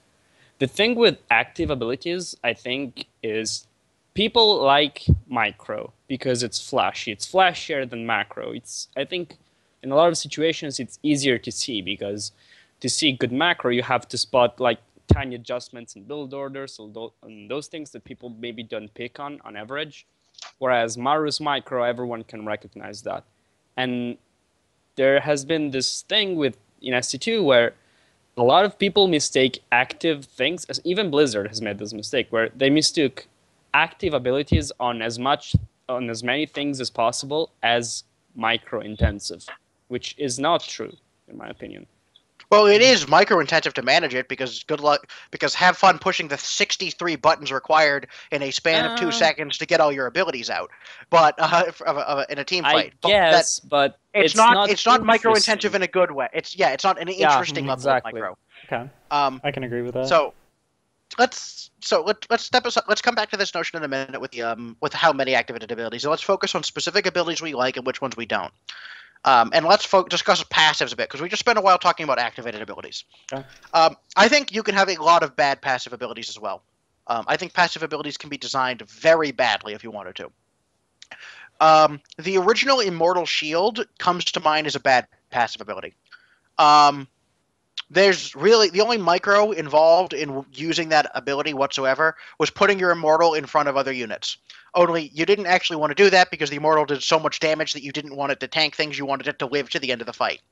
The thing with active abilities, I think, is people like micro because it's flashy. It's flashier than macro. I think in a lot of situations, it's easier to see because to see good macro, you have to spot like tiny adjustments in build orders and those things that people maybe don't pick on average. Whereas Maru's micro, everyone can recognize that. And there has been this thing in SC2 where a lot of people mistake active things, as even Blizzard has made this mistake, where they mistook active abilities on as many things as possible as micro-intensive, which is not true, in my opinion. Well, it is micro-intensive to manage it because have fun pushing the 63 buttons required in a span of 2 seconds to get all your abilities out. But in a team fight, but it's not micro-intensive in a good way. It's not an interesting level of micro. Okay. I can agree with that. So let's come back to this notion in a minute with how many activated abilities. So let's focus on specific abilities we like and which ones we don't. And let's discuss passives a bit, because we just spent a while talking about activated abilities. Okay. I think you can have a lot of bad passive abilities as well. I think passive abilities can be designed very badly if you wanted to. The original Immortal Shield comes to mind as a bad passive ability. There's really the only micro involved in using that ability whatsoever was putting your Immortal in front of other units. Only you didn't actually want to do that because the Immortal did so much damage that you didn't want it to tank things. You wanted it to live to the end of the fight.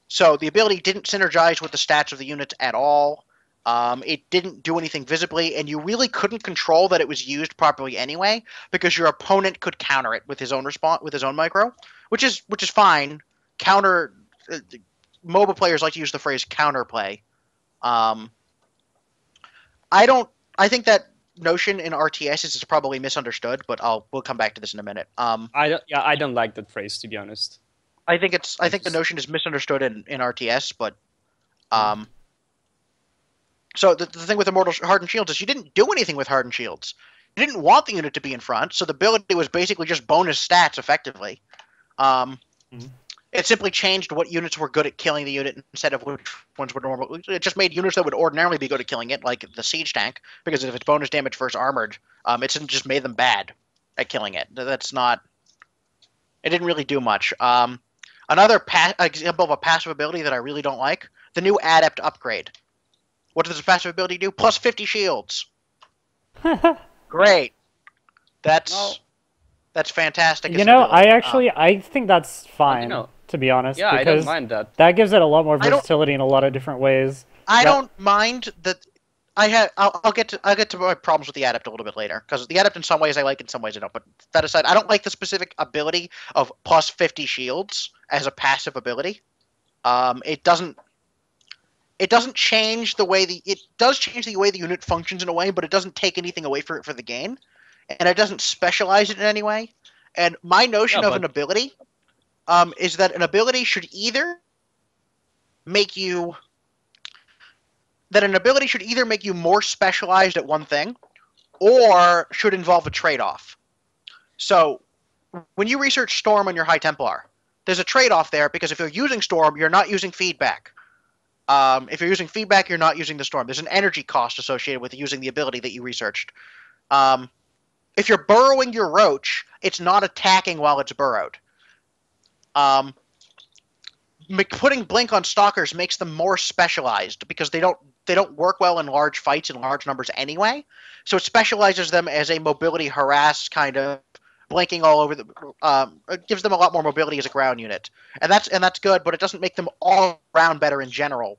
So the ability didn't synergize with the stats of the units at all. It didn't do anything visibly, and you really couldn't control that it was used properly anyway because your opponent could counter it with his own micro, which is fine. MOBA players like to use the phrase counterplay. I think that notion in RTS is probably misunderstood, but we'll come back to this in a minute. I don't like that phrase, to be honest. I think the notion is misunderstood in RTS, but so the thing with Immortal Hardened Shields is you didn't do anything with Hardened Shields. You didn't want the unit to be in front, so the ability was basically just bonus stats effectively. It simply changed what units were good at killing the unit instead of which ones were normal. It just made units that would ordinarily be good at killing it, like the siege tank, because if it's bonus damage versus armored, it just made them bad at killing it. It didn't really do much. Another example of a passive ability that I really don't like, the new Adept upgrade. What does the passive ability do? Plus 50 shields. Great. That's fantastic. I think that's fine. To be honest, yeah, because I don't mind that. That gives it a lot more versatility in a lot of different ways. I don't mind that. I'll get to my problems with the Adept a little bit later, because the Adept in some ways I like, in some ways I don't. But that aside, I don't like the specific ability of plus 50 shields as a passive ability. It doesn't change the way it does change the way the unit functions in a way, but it doesn't take anything away for the game, and it doesn't specialize it in any way. And my notion of an ability. Is that an ability should either make you more specialized at one thing, or should involve a trade-off. So, when you research Storm on your High Templar, there's a trade-off there, because if you're using Storm, you're not using feedback. If you're using feedback, you're not using the Storm. There's an energy cost associated with using the ability that you researched. If you're burrowing your Roach, it's not attacking while it's burrowed. Putting Blink on Stalkers makes them more specialized because they don't work well in large fights in large numbers anyway. So it specializes them as a mobility harass kind of blanking all over the. It gives them a lot more mobility as a ground unit, and that's good. But it doesn't make them all around better in general.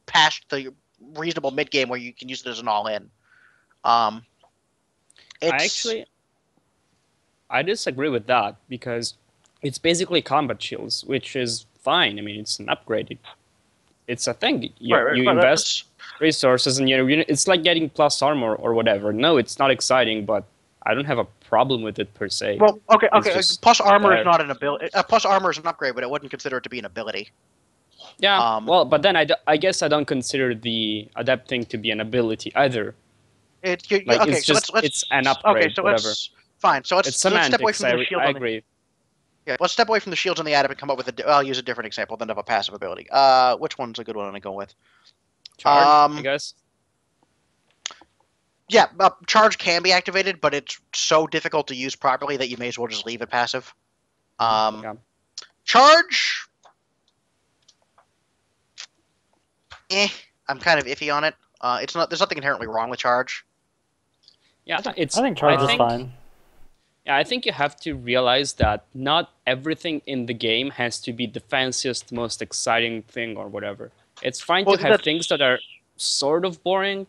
Past the reasonable mid game where you can use it as an all in. I disagree with that because it's basically combat shields, which is fine. I mean, it's an upgrade. It's a thing. You invest resources and it's like getting plus armor or whatever. No, it's not exciting, but I don't have a problem with it per se. Well, okay. Plus armor is not an ability. Plus armor is an upgrade, but I wouldn't consider it to be an ability. Yeah. Well, but then I guess I don't consider the Adept thing to be an ability either. It's an upgrade. Okay, so whatever. Fine. So let's step away from the shield. I agree. Yeah, let's step away from the shields and the Adept and come up with I'll use a different example than of a passive ability. Which one's a good one to go with? Charge, I guess. Yeah, charge can be activated, but it's so difficult to use properly that you may as well just leave it passive. Charge. I'm kind of iffy on it. It's not. There's nothing inherently wrong with charge. Yeah, I think charge is fine. Yeah, I think you have to realize that not everything in the game has to be the fanciest, most exciting thing or whatever. It's fine to have things that are sort of boring,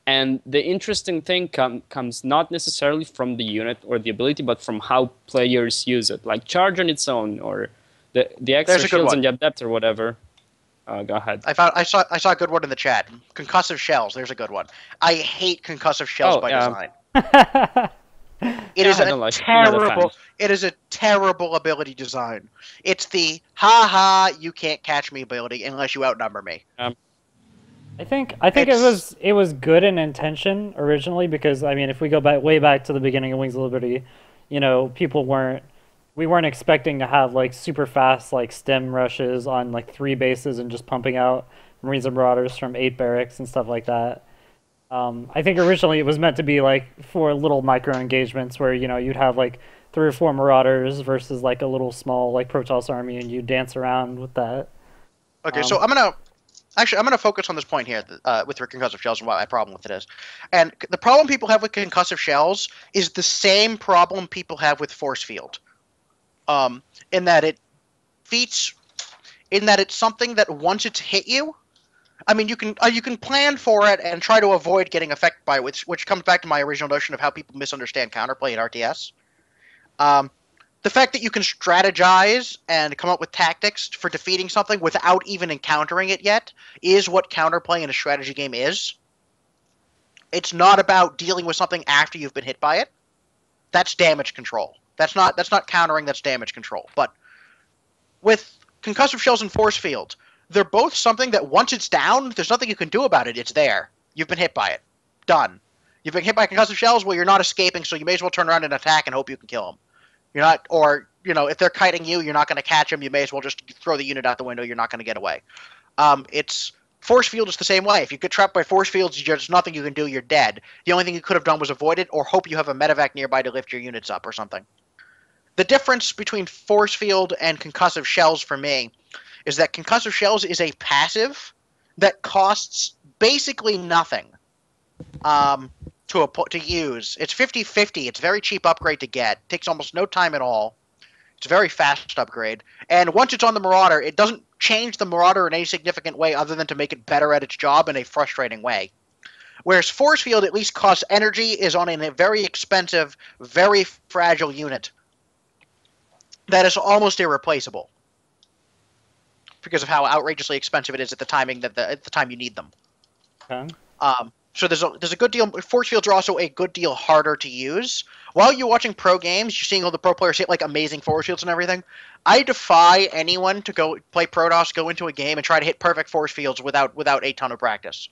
and the interesting thing comes not necessarily from the unit or the ability, but from how players use it. Like charge on its own, or the extra shields and the Adept or whatever. Go ahead. I saw a good one in the chat. Concussive shells. There's a good one. I hate concussive shells by design. It is a terrible ability design. It's the you can't catch me ability unless you outnumber me. I think it was good in intention originally because I mean if we go way back to the beginning of Wings of Liberty, you know, we weren't expecting to have like super fast like stem rushes on like 3 bases and just pumping out Marines and Marauders from 8 barracks and stuff like that. I think originally it was meant to be like for little micro engagements where you know you'd have like 3 or 4 Marauders versus like a little small like Protoss army and you dance around with that. Okay, so I'm gonna focus on this point here with your concussive shells and what my problem with it is. And the problem people have with concussive shells is the same problem people have with force field. In that it's something that once it's hit you. I mean, you can plan for it and try to avoid getting affected by it, which comes back to my original notion of how people misunderstand counterplay in RTS. The fact that you can strategize and come up with tactics for defeating something without even encountering it yet is what counterplay in a strategy game is. It's not about dealing with something after you've been hit by it. That's damage control. That's not countering, that's damage control. But with concussive shells and force field, they're both something that once it's down, there's nothing you can do about it. It's there. You've been hit by it. Done. You've been hit by concussive shells, well, you're not escaping, so you may as well turn around and attack and hope you can kill them. You're not, or, you know, if they're kiting you, you're not going to catch them, you may as well just throw the unit out the window, you're not going to get away. It's force field is the same way. If you get trapped by force fields, there's nothing you can do, you're dead. The only thing you could have done was avoid it, or hope you have a Medivac nearby to lift your units up or something. The difference between force field and concussive shells for me is that concussive shells is a passive that costs basically nothing to use. It's 50-50. It's a very cheap upgrade to get. It takes almost no time at all. It's a very fast upgrade. And once it's on the Marauder, it doesn't change the Marauder in any significant way other than to make it better at its job in a frustrating way. Whereas force field at least costs energy, is on a very expensive, very fragile unit that is almost irreplaceable because of how outrageously expensive it is at the timing at the time you need them. Okay. So there's a good deal. Force fields are also a good deal harder to use. While you're watching pro games, you're seeing all the pro players hit like amazing force fields and everything. I defy anyone to go play Protoss, go into a game, and try to hit perfect force fields without a ton of practice.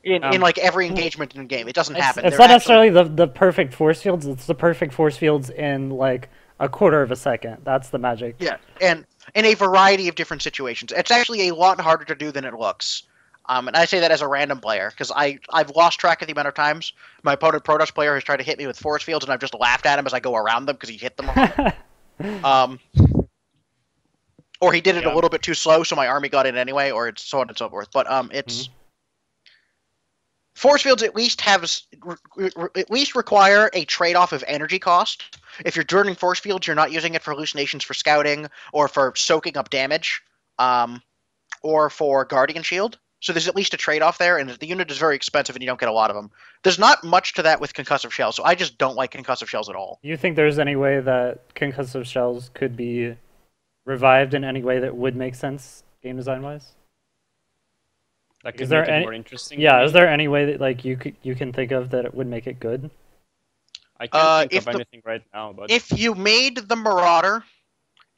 In like every engagement in a game, it doesn't happen. It's not necessarily the perfect force fields. It's the perfect force fields in like a quarter of a second. That's the magic. Yeah, and in a variety of different situations. It's actually a lot harder to do than it looks. And I say that as a random player, because I've lost track of the amount of times my opponent Protoss player has tried to hit me with force fields, and I've just laughed at him as I go around them because he hit them wrong. Or he did it a little bit too slow, so my army got in anyway, or it's so on and so forth. But it's... Force fields at least at least require a trade-off of energy cost. If you're turning force fields, you're not using it for hallucinations for scouting or for soaking up damage, or for guardian shield. So there's at least a trade-off there, and the unit is very expensive, and you don't get a lot of them. There's not much to that with concussive shells, so I just don't like concussive shells at all. You think there's any way that concussive shells could be revived in any way that would make sense game design-wise? That could Is there make it any- more interesting. Yeah, is there any way that like you can think of that it would make it good? I can't think if of the- anything right now, but If you made the Marauder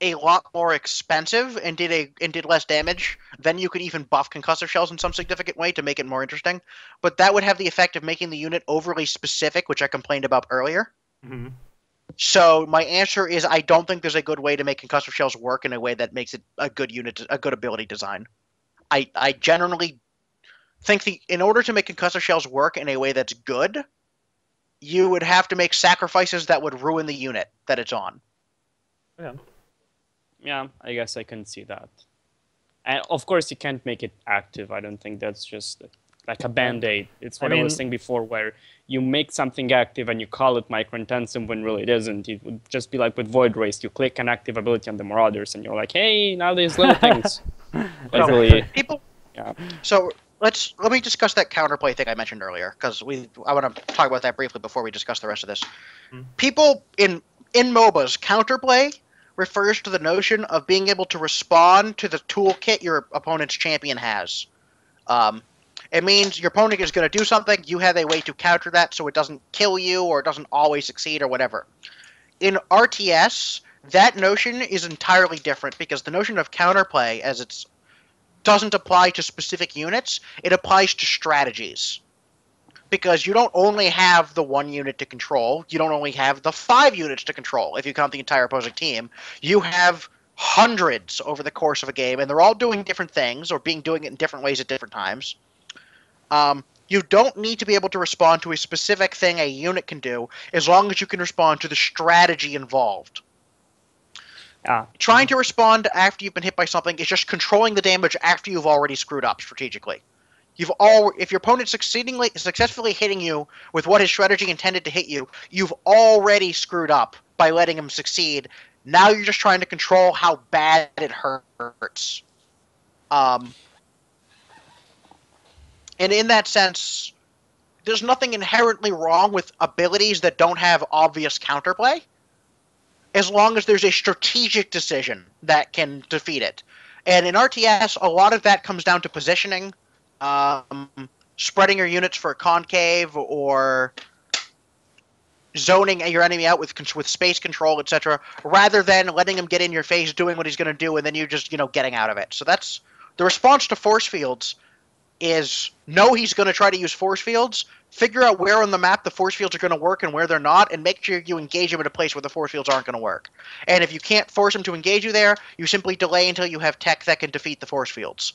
a lot more expensive and did less damage, then you could even buff concussive shells in some significant way to make it more interesting. But that would have the effect of making the unit overly specific, which I complained about earlier. Mm-hmm. So my answer is I don't think there's a good way to make concussive shells work in a way that makes it a good unit, a good ability design. I generally think in order to make concussive shells work in a way that's good, you would have to make sacrifices that would ruin the unit that it's on. Yeah. yeah, I guess I can see that. And of course, you can't make it active. I don't think that's just like a band-aid. It's what I was saying before, where you make something active and you call it micro-intensive when really it isn't. It would just be like with Void Race. You click an active ability on the Marauders and you're like, hey, now there's little things. But really, People. yeah. So let me discuss that counterplay thing I mentioned earlier, because I want to talk about that briefly before we discuss the rest of this. People in MOBAs, counterplay refers to the notion of being able to respond to the toolkit your opponent's champion has. It means your opponent is going to do something, you have a way to counter that so it doesn't kill you or it doesn't always succeed or whatever. In RTS, that notion is entirely different, because the notion of counterplay, as it's doesn't apply to specific units, it applies to strategies. Because you don't only have the 1 unit to control, you don't only have the 5 units to control, if you count the entire opposing team. You have hundreds over the course of a game, and they're all doing different things, or doing it in different ways at different times. You don't need to be able to respond to a specific thing a unit can do, as long as you can respond to the strategy involved. Trying to respond after you've been hit by something is just controlling the damage after you've already screwed up strategically. If your opponent's successfully hitting you with what his strategy intended to hit you, you've already screwed up by letting him succeed. Now you're just trying to control how bad it hurts. And in that sense, there's nothing inherently wrong with abilities that don't have obvious counterplay, as long as there's a strategic decision that can defeat it. And in RTS, a lot of that comes down to positioning, spreading your units for a concave, or zoning your enemy out with space control, etc., rather than letting him get in your face, doing what he's going to do, and then you just, getting out of it. So that's the response to force fields. Is know he's going to try to use force fields, figure out where on the map the force fields are going to work and where they're not, and make sure you engage him in a place where the force fields aren't going to work. And if you can't force him to engage you there, you simply delay until you have tech that can defeat the force fields.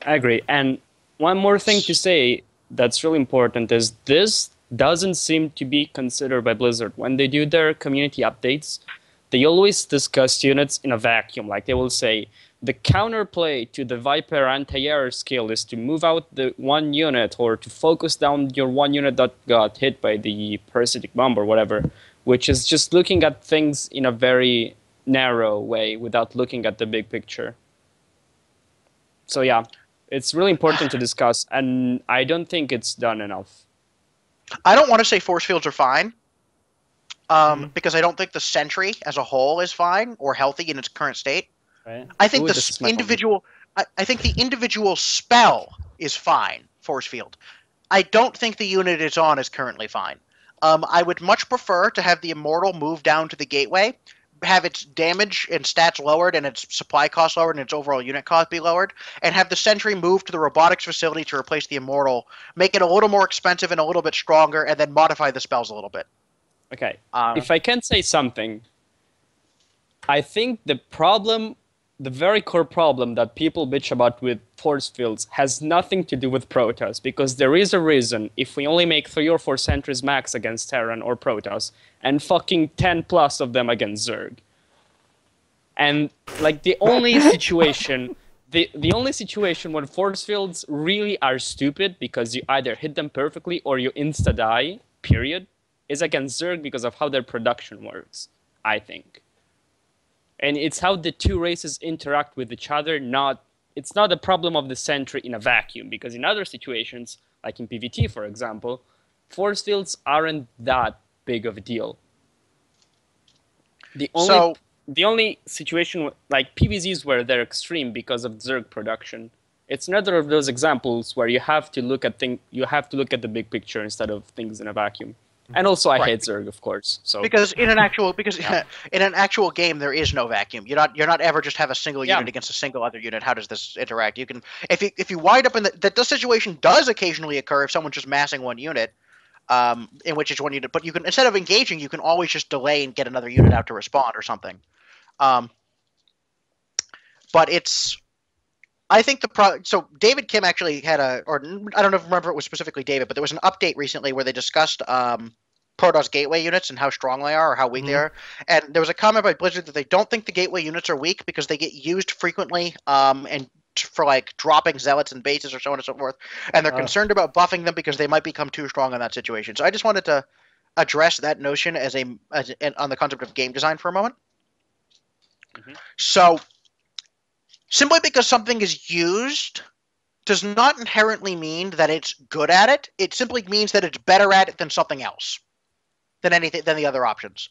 I agree. And one more thing to say that's really important is this doesn't seem to be considered by Blizzard. When they do their community updates, they always discuss units in a vacuum. Like they will say, the counterplay to the Viper anti-air skill is to move out the 1 unit or to focus down your 1 unit that got hit by the parasitic bomb or whatever, which is just looking at things in a very narrow way without looking at the big picture. So yeah, it's really important to discuss, and I don't think it's done enough. I don't want to say force fields are fine, because I don't think the Sentry as a whole is fine or healthy in its current state. Right. I think I think the individual spell is fine, force field. I don't think the unit it's on is currently fine. I would much prefer to have the Immortal move down to the gateway, have its damage and stats lowered and its supply cost lowered and its overall unit cost be lowered, and have the Sentry move to the robotics facility to replace the Immortal, make it a little more expensive and a little bit stronger, and then modify the spells a little bit. Okay, if I can say something, I think the very core problem that people bitch about with force fields has nothing to do with Protoss, because there is a reason if we only make 3 or 4 sentries max against Terran or Protoss, and fucking 10 plus of them against Zerg. And like the only situation The only situation when force fields really are stupid because you either hit them perfectly or you insta-die, period, is against Zerg because of how their production works, I think. And it's how the two races interact with each other, it's not a problem of the Sentry in a vacuum, because in other situations, like in PvT, for example, force fields aren't that big of a deal. The only situation, like PvZs, where they're extreme because of Zerg production, it's another of those examples where you have to look at the big picture instead of things in a vacuum. And also, I hate Zerg, of course. So because in an actual game there is no vacuum. You're not ever just have a single unit against a single other unit. How does this interact? You can if you wind up in that situation does occasionally occur if someone's just massing one unit, in which is one unit. But you can, instead of engaging, you can always just delay and get another unit out to respond or something. But it's, I think so David Kim actually had I don't remember if it was specifically David, but there was an update recently where they discussed Protoss gateway units and how strong they are or how weak they are. And there was a comment by Blizzard that they don't think the gateway units are weak because they get used frequently and for like dropping zealots and bases or so on and so forth. And they're concerned about buffing them because they might become too strong in that situation. So I just wanted to address that notion on the concept of game design for a moment. So simply because something is used does not inherently mean that it's good at it. It simply means that it's better at it than something else, than the other options.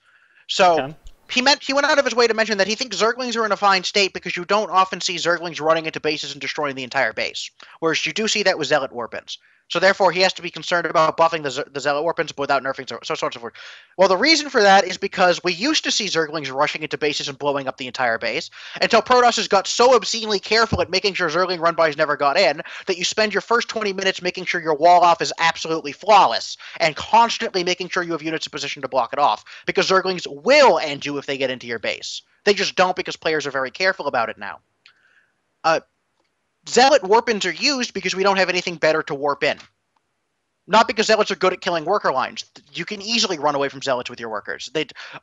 So he went out of his way to mention that he thinks Zerglings are in a fine state because you don't often see Zerglings running into bases and destroying the entire base, whereas you do see that with Zealot Warpins. So therefore, he has to be concerned about buffing the Zealot Warpins without nerfing so on and so forth. Well, the reason for that is because we used to see Zerglings rushing into bases and blowing up the entire base until Protoss got so obscenely careful at making sure Zergling run-bys never got in that you spend your first 20 minutes making sure your wall off is absolutely flawless and constantly making sure you have units in position to block it off, because Zerglings will end you if they get into your base. They just don't, because players are very careful about it now. Zealot Warpins are used because we don't have anything better to warp in. Not because Zealots are good at killing worker lines. You can easily run away from Zealots with your workers.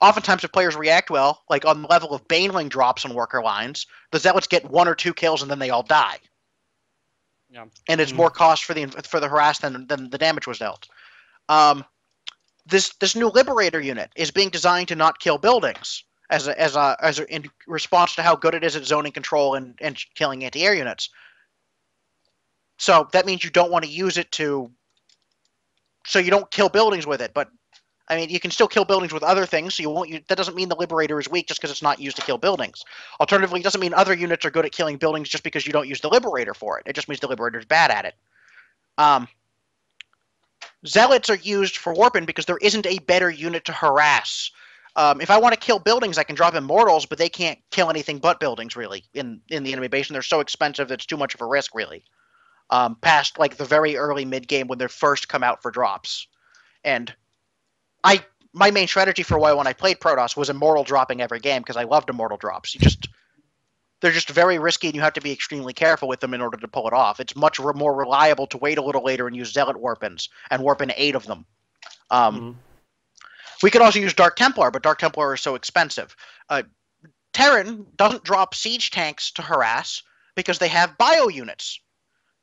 Oftentimes, if players react well, like on the level of Baneling drops on worker lines, the Zealots get 1 or 2 kills and then they all die. Yeah. And it's more cost for the harass than the damage was dealt. This new Liberator unit is being designed to not kill buildings in response to how good it is at zoning control and killing anti-air units. So that means you don't want to use it so you don't kill buildings with it. But I mean, you can still kill buildings with other things. So that doesn't mean the Liberator is weak just because it's not used to kill buildings. Alternatively, it doesn't mean other units are good at killing buildings just because you don't use the Liberator for it. It just means the Liberator is bad at it. Zealots are used for warping because there isn't a better unit to harass. If I want to kill buildings, I can drop Immortals, but they can't kill anything but buildings, really, in the enemy base, and they're so expensive that it's too much of a risk, really. Past like the very early mid game when they first come out for drops, and my main strategy for when I played Protoss was Immortal dropping every game because I loved Immortal drops. They're just very risky, and you have to be extremely careful with them in order to pull it off. It's much more reliable to wait a little later and use Zealot Warpins and warp in 8 of them. We could also use Dark Templar, but Dark Templar is so expensive. Terran doesn't drop siege tanks to harass because they have bio units.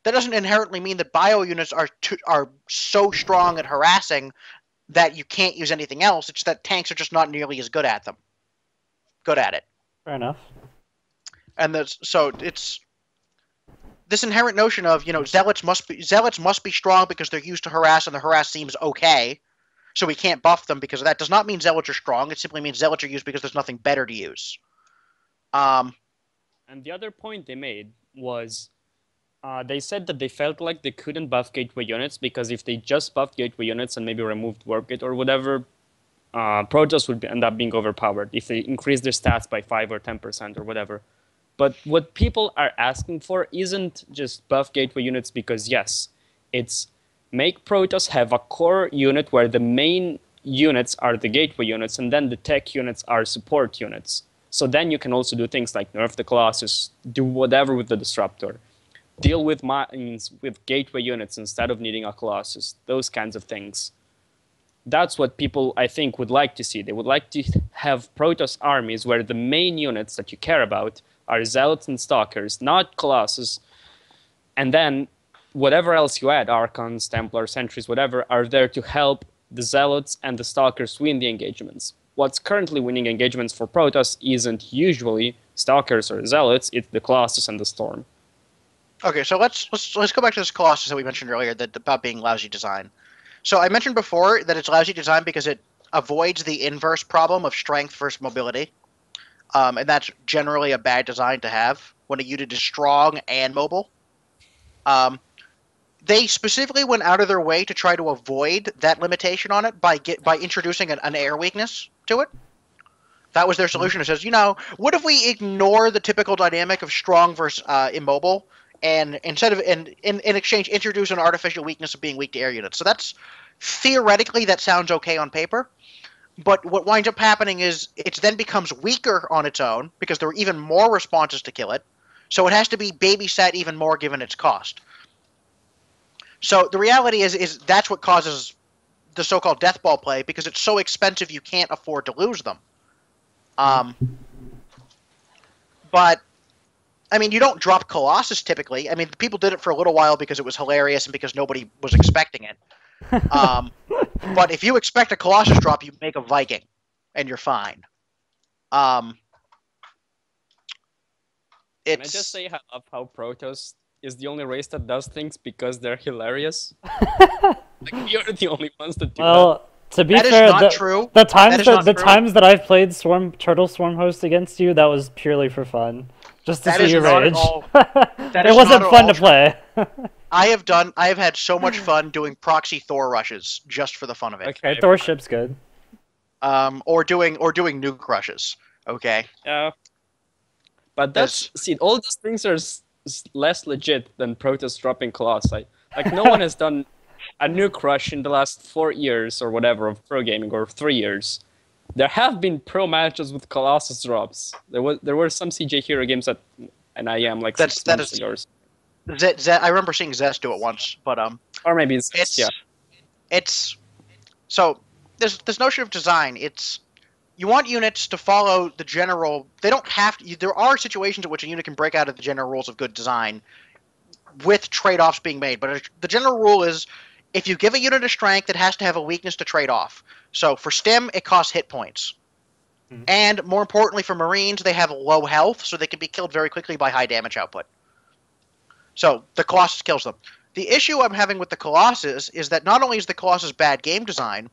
That doesn't inherently mean that bio units are so strong at harassing that you can't use anything else. It's that tanks are just not nearly as good at it. Fair enough. And so it's this inherent notion of, Zealots must be strong because they're used to harass, and the harass seems okay, so we can't buff them because of that. Does not mean Zealots are strong. It simply means Zealots are used because there's nothing better to use. And the other point they made was, they said that they felt like they couldn't buff gateway units because if they just buffed gateway units and maybe removed warp gate or whatever, Protoss would end up being overpowered if they increase their stats by 5 or 10% or whatever. But what people are asking for isn't just buff gateway units because, yes, it's make Protoss have a core unit where the main units are the gateway units and then the tech units are support units. So then you can also do things like nerf the Colossus, do whatever with the Disruptor, deal with mines with gateway units instead of needing a Colossus, those kinds of things. That's what people, I think, would like to see. They would like to have Protoss armies where the main units that you care about are Zealots and Stalkers, not Colossus. And then whatever else you add, Archons, Templars, Sentries, whatever, are there to help the Zealots and the Stalkers win the engagements. What's currently winning engagements for Protoss isn't usually Stalkers or Zealots, it's the Colossus and the Storm. Okay, so let's go back to this Colossus that we mentioned earlier about being lousy design. So I mentioned before that it's lousy design because it avoids the inverse problem of strength versus mobility, and that's generally a bad design to have when a unit is strong and mobile. They specifically went out of their way to try to avoid that limitation on it by introducing an air weakness to it. That was their solution. It says, what if we ignore the typical dynamic of strong versus immobile, and instead of in exchange introduce an artificial weakness of being weak to air units? So that's theoretically that sounds okay on paper, but what winds up happening is it then becomes weaker on its own because there are even more responses to kill it. So it has to be babysat even more given its cost. So the reality is that's what causes the so-called death ball play, because it's so expensive you can't afford to lose them. But I mean, you don't drop Colossus typically. I mean, people did it for a little while because it was hilarious and because nobody was expecting it. But if you expect a Colossus drop, you make a Viking, and you're fine. Can I just say I love how Protoss is the only race that does things because they're hilarious? Like, you're the only ones that do that. Well, to be fair, the times that I've played Turtle Swarm Host against you, that was purely for fun. Just to see you rage. It wasn't fun to play. I have had so much fun doing proxy Thor rushes just for the fun of it. Okay, Thor ship's good. Or doing nuke rushes. Okay. Yeah. But all those things are less legit than Protoss dropping Colossi. Like, no one has done a nuke rush in the last 4 years or whatever of pro gaming, or 3 years. There have been pro matches with Colossus drops. There were some CJ Hero games at NIM like 6 months ago. I remember seeing Zest do it once, but or maybe Zest, yeah. It's so this notion of design. It's you want units to follow the general. They don't have to. There are situations in which a unit can break out of the general rules of good design, with trade-offs being made. But the general rule is, if you give a unit a strength, it has to have a weakness to trade off. So for Stim, it costs hit points. Mm-hmm. And more importantly, for Marines, they have low health, so they can be killed very quickly by high damage output. So the Colossus kills them. The issue I'm having with the Colossus is that not only is the Colossus bad game design,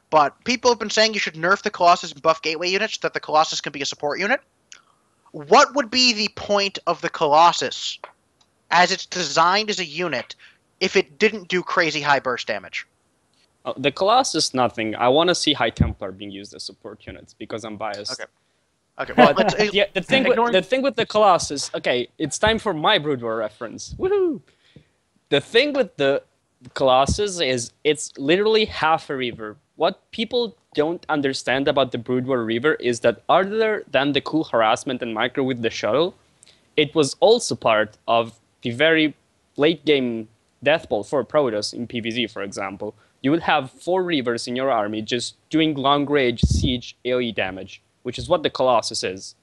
but people have been saying you should nerf the Colossus and buff gateway units so that the Colossus can be a support unit. What would be the point of the Colossus, as it's designed as a unit, if it didn't do crazy high burst damage? Oh, the Colossus, nothing. I want to see High Templar being used as support units because I'm biased. Okay. Well, the thing with the Colossus. Okay, it's time for my Brood War reference. Woohoo! The thing with the Colossus is it's literally half a Reaver. What people don't understand about the Brood War Reaver is that other than the cool harassment and micro with the shuttle, it was also part of the very late game death ball for Protoss in PvZ, for example. You would have 4 Reavers in your army just doing long-range siege AoE damage, which is what the Colossus is.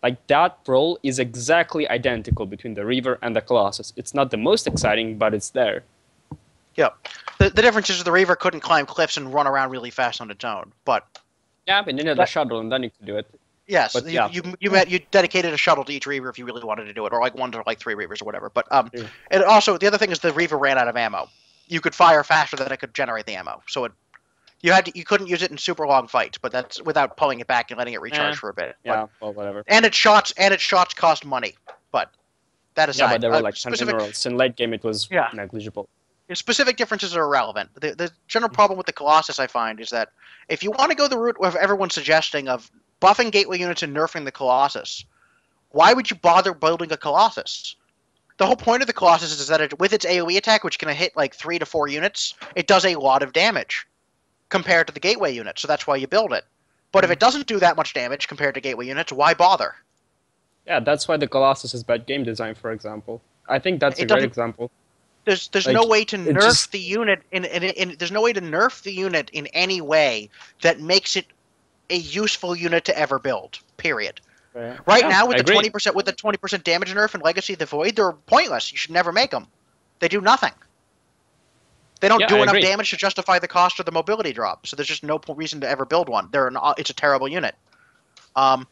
Like, that role is exactly identical between the Reaver and the Colossus. It's not the most exciting, but it's there. Yeah. The difference is the Reaver couldn't climb cliffs and run around really fast on its own, but... Yeah, but you need a shuttle, and then you could do it. Yes, but, you dedicated a shuttle to each Reaver if you really wanted to do it, or like 1 to like 3 Reavers or whatever. But and also the other thing is the Reaver ran out of ammo. You could fire faster than it could generate the ammo, so you couldn't use it in super long fights, but that's without pulling it back and letting it recharge for a bit. Yeah, well, whatever. And its shots cost money, but that aside, yeah, but they were like $10. In late game, it was negligible. Specific differences are irrelevant. The general problem with the Colossus, I find, is that if you want to go the route of everyone's suggesting of buffing gateway units and nerfing the Colossus, why would you bother building a Colossus? The whole point of the Colossus is that with its AoE attack, which can hit like 3 to 4 units, it does a lot of damage compared to the gateway unit, so that's why you build it. But if it doesn't do that much damage compared to gateway units, why bother? Yeah, that's why the Colossus is bad game design, for example. I think that's a great example. There's like, no way to nerf the unit there's no way to nerf the unit in any way that makes it a useful unit to ever build. Period. Right Yeah, now, with I the agree. 20% damage nerf and Legacy of the Void, they're pointless. You should never make them. They do nothing. They don't Yeah, do I enough agree. damage to justify the cost of the mobility drop. So there's just no reason to ever build one. It's a terrible unit. And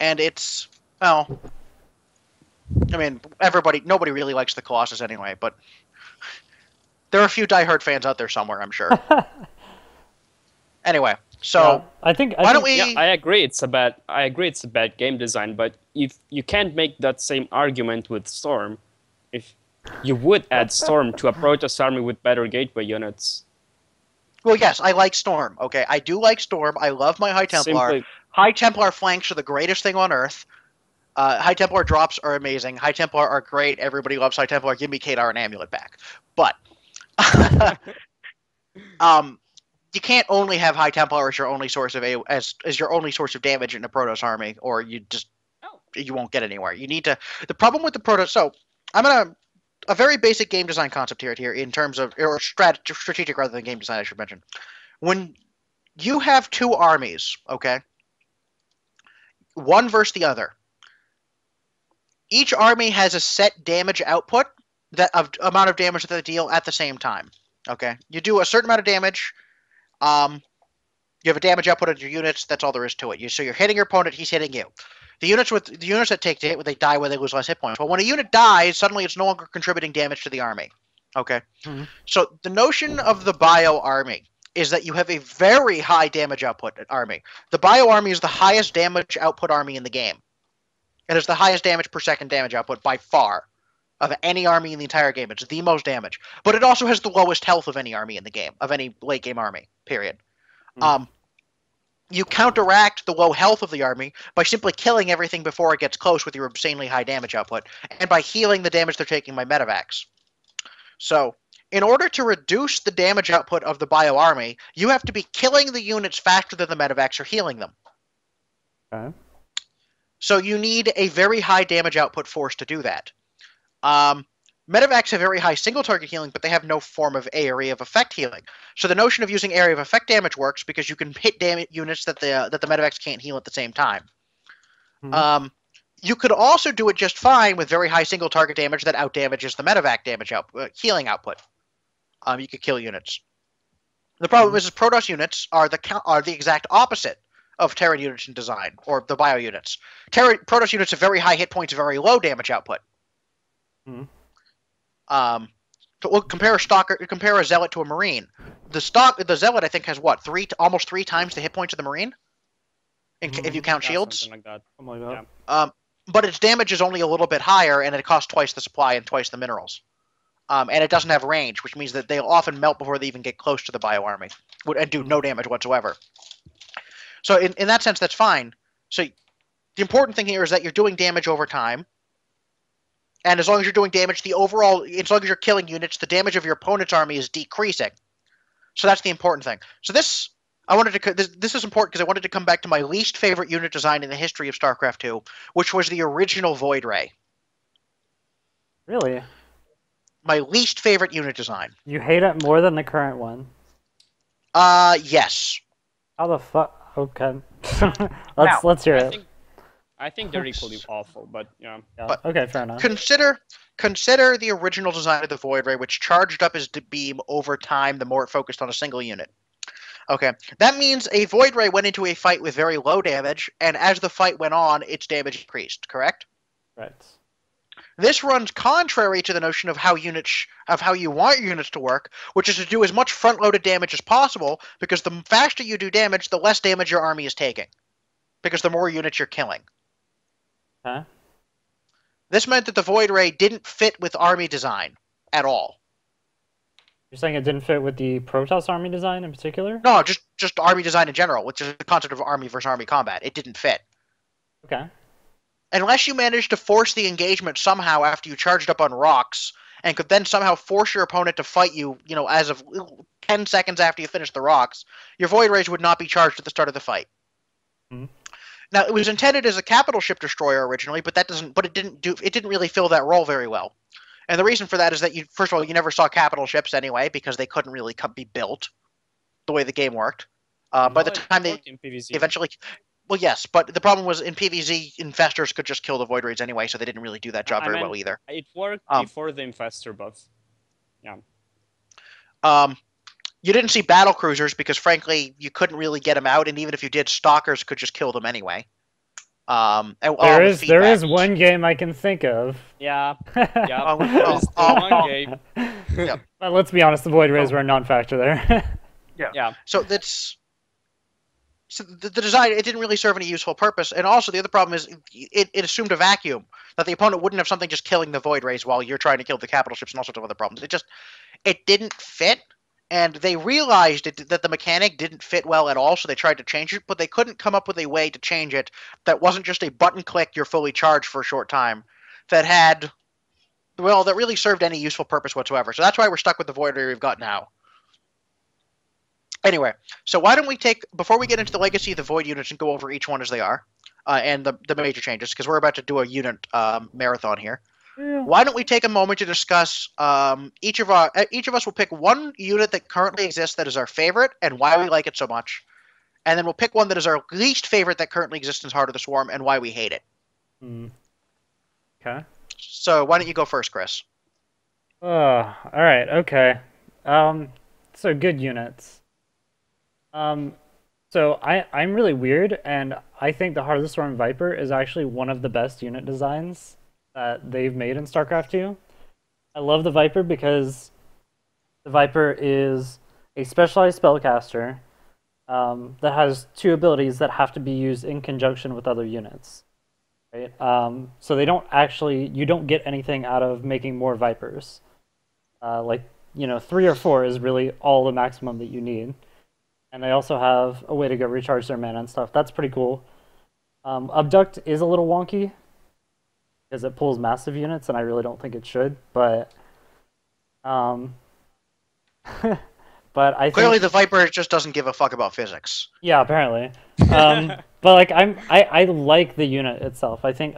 it's, well, I mean, nobody really likes the Colossus anyway, but there are a few diehard fans out there somewhere, I'm sure. Anyway, so I think why don't we? Yeah, I agree. It's a bad game design, but if you can't make that same argument with Storm, if you would add Storm to a Protoss army with better gateway units. Well, yes, I like Storm. Okay, I do like Storm. I love my High Templar. Simply, High Templar flanks are the greatest thing on Earth. High Templar drops are amazing. High Templar are great. Everybody loves High Templar. Give me Kadar and Amulet back. But you can't only have High Templar as your only source of as your only source of damage in a Protoss army, or you won't get anywhere. You need to. The problem with the Protoss. So I'm gonna a very basic game design concept here in terms of strategic rather than game design. I should mention when you have two armies, okay, one versus the other. Each army has a set damage output amount of damage that they deal at the same time. Okay, you do a certain amount of damage. You have a damage output on your units. That's all there is to it. So you're hitting your opponent. He's hitting you. The units that take the hit, they die when they lose less hit points. Well, when a unit dies, suddenly it's no longer contributing damage to the army. Okay, So the notion of the bio army is that you have a very high damage output army. The bio army is the highest damage output army in the game. It has the highest damage per second damage output by far of any army in the entire game. It's the most damage. But it also has the lowest health of any army in the game, of any late game army, period. You counteract the low health of the army by simply killing everything before it gets close with your insanely high damage output, and by healing the damage they're taking by Medivacs. So, in order to reduce the damage output of the bio army, you have to be killing the units faster than the Medivacs are healing them. Okay. So you need a very high damage output force to do that. Medivacs have very high single target healing, but they have no form of area of effect healing. So the notion of using area of effect damage works because you can hit units that the Medivacs can't heal at the same time. You could also do it just fine with very high single target damage that outdamages the Medivac damage healing output. You could kill units. The problem is Protoss units are the exact opposite of Terran units in design, or the bio units. Protoss units have very high hit points, very low damage output. Compare a Zealot to a Marine. The Zealot, I think, has what, almost 3 times the hit points of the Marine, if you count shields. Something like that. Something like that. Yeah. But its damage is only a little bit higher, and it costs twice the supply and twice the minerals. And it doesn't have range, which means that they'll often melt before they even get close to the bio army, and do no damage whatsoever. So in that sense, that's fine. So the important thing here is that you're doing damage over time. And as long as you're doing damage, as long as you're killing units, the damage of your opponent's army is decreasing. So that's the important thing. So this is important because I wanted to come back to my least favorite unit design in the history of StarCraft II, which was the original Void Ray. Really? My least favorite unit design. You hate it more than the current one? Yes. How the fuck? Okay. let's hear it. I think they're equally awful, but yeah. But okay, fair enough. Consider the original design of the Void Ray, which charged up his beam over time the more it focused on a single unit. Okay, that means a Void Ray went into a fight with very low damage, and as the fight went on, its damage increased, correct? Right. This runs contrary to the notion of how you want your units to work, which is to do as much front-loaded damage as possible, because the faster you do damage, the less damage your army is taking, because the more units you're killing. Huh? This meant that the Void Ray didn't fit with army design at all. You're saying it didn't fit with the Protoss army design in particular? No, just army design in general, which is the concept of army versus army combat. It didn't fit. Okay. Unless you managed to force the engagement somehow after you charged up on rocks, and could then somehow force your opponent to fight you, as of 10 seconds after you finish the rocks, your Void Rays would not be charged at the start of the fight. Now, it was intended as a capital ship destroyer originally, but it didn't really fill that role very well. And the reason for that is that first of all, you never saw capital ships anyway, because they couldn't really be built the way the game worked. By the time they eventually, Well, yes, but the problem was in PvZ, infestors could just kill the Void Raids anyway, so they didn't really do that job very well either. It worked Um, before the infestor buff. Yeah. You didn't see battle cruisers because, frankly, you couldn't really get them out, and even if you did, stalkers could just kill them anyway. There is one game I can think of. Yeah. Oh, There's the one game. Yeah. But let's be honest, the Void Rays were a non-factor there. Yeah. So the design, it didn't really serve any useful purpose, and also the other problem is it assumed a vacuum that the opponent wouldn't have something just killing the Void Rays while you're trying to kill the capital ships and all sorts of other problems. It didn't fit, and they realized that the mechanic didn't fit well at all, so they tried to change it, but they couldn't come up with a way to change it that wasn't just a button click, you're fully charged for a short time, that really served any useful purpose whatsoever. So that's why we're stuck with the Void Ray we've got now. Anyway, so why don't we before we get into the legacy of the Void units and go over each one as they are, and the major changes, because we're about to do a unit marathon here. Yeah. Why don't we take a moment to discuss? Each of us will pick one unit that currently exists that is our favorite and why we like it so much, and then we'll pick one that is our least favorite that currently exists in Heart of the Swarm and why we hate it. Okay. So why don't you go first, Chris? All right. Okay. So good units. So I'm really weird, and I think the Heart of the Storm Viper is actually one of the best unit designs that they've made in StarCraft II. I love the Viper because the Viper is a specialized spellcaster that has two abilities that have to be used in conjunction with other units. Right? So you don't get anything out of making more Vipers. 3 or 4 is really all the maximum that you need. And they also have a way to go recharge their mana and stuff. That's pretty cool. Abduct is a little wonky because it pulls massive units, and I really don't think it should. But, but I clearly the Viper just doesn't give a fuck about physics. Yeah, apparently. But like I like the unit itself. I think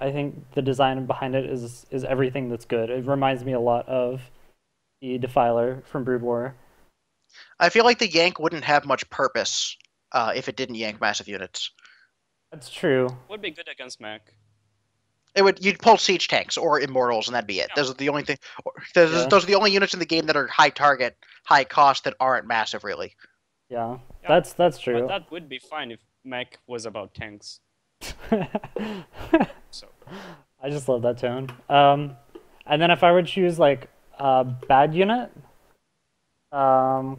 the design behind it is everything that's good. It reminds me a lot of the Defiler from Brood War. I feel like the yank wouldn't have much purpose if it didn't yank massive units. That's true. Would be good against mech. You'd pull siege tanks or immortals, and that'd be it. Yeah. Those are the only thing. Those are the only units in the game that are high target, high cost that aren't massive, really. Yeah. That's true. But that would be fine if mech was about tanks. So. I just love that tone. And then if I were to choose like a bad unit. Trying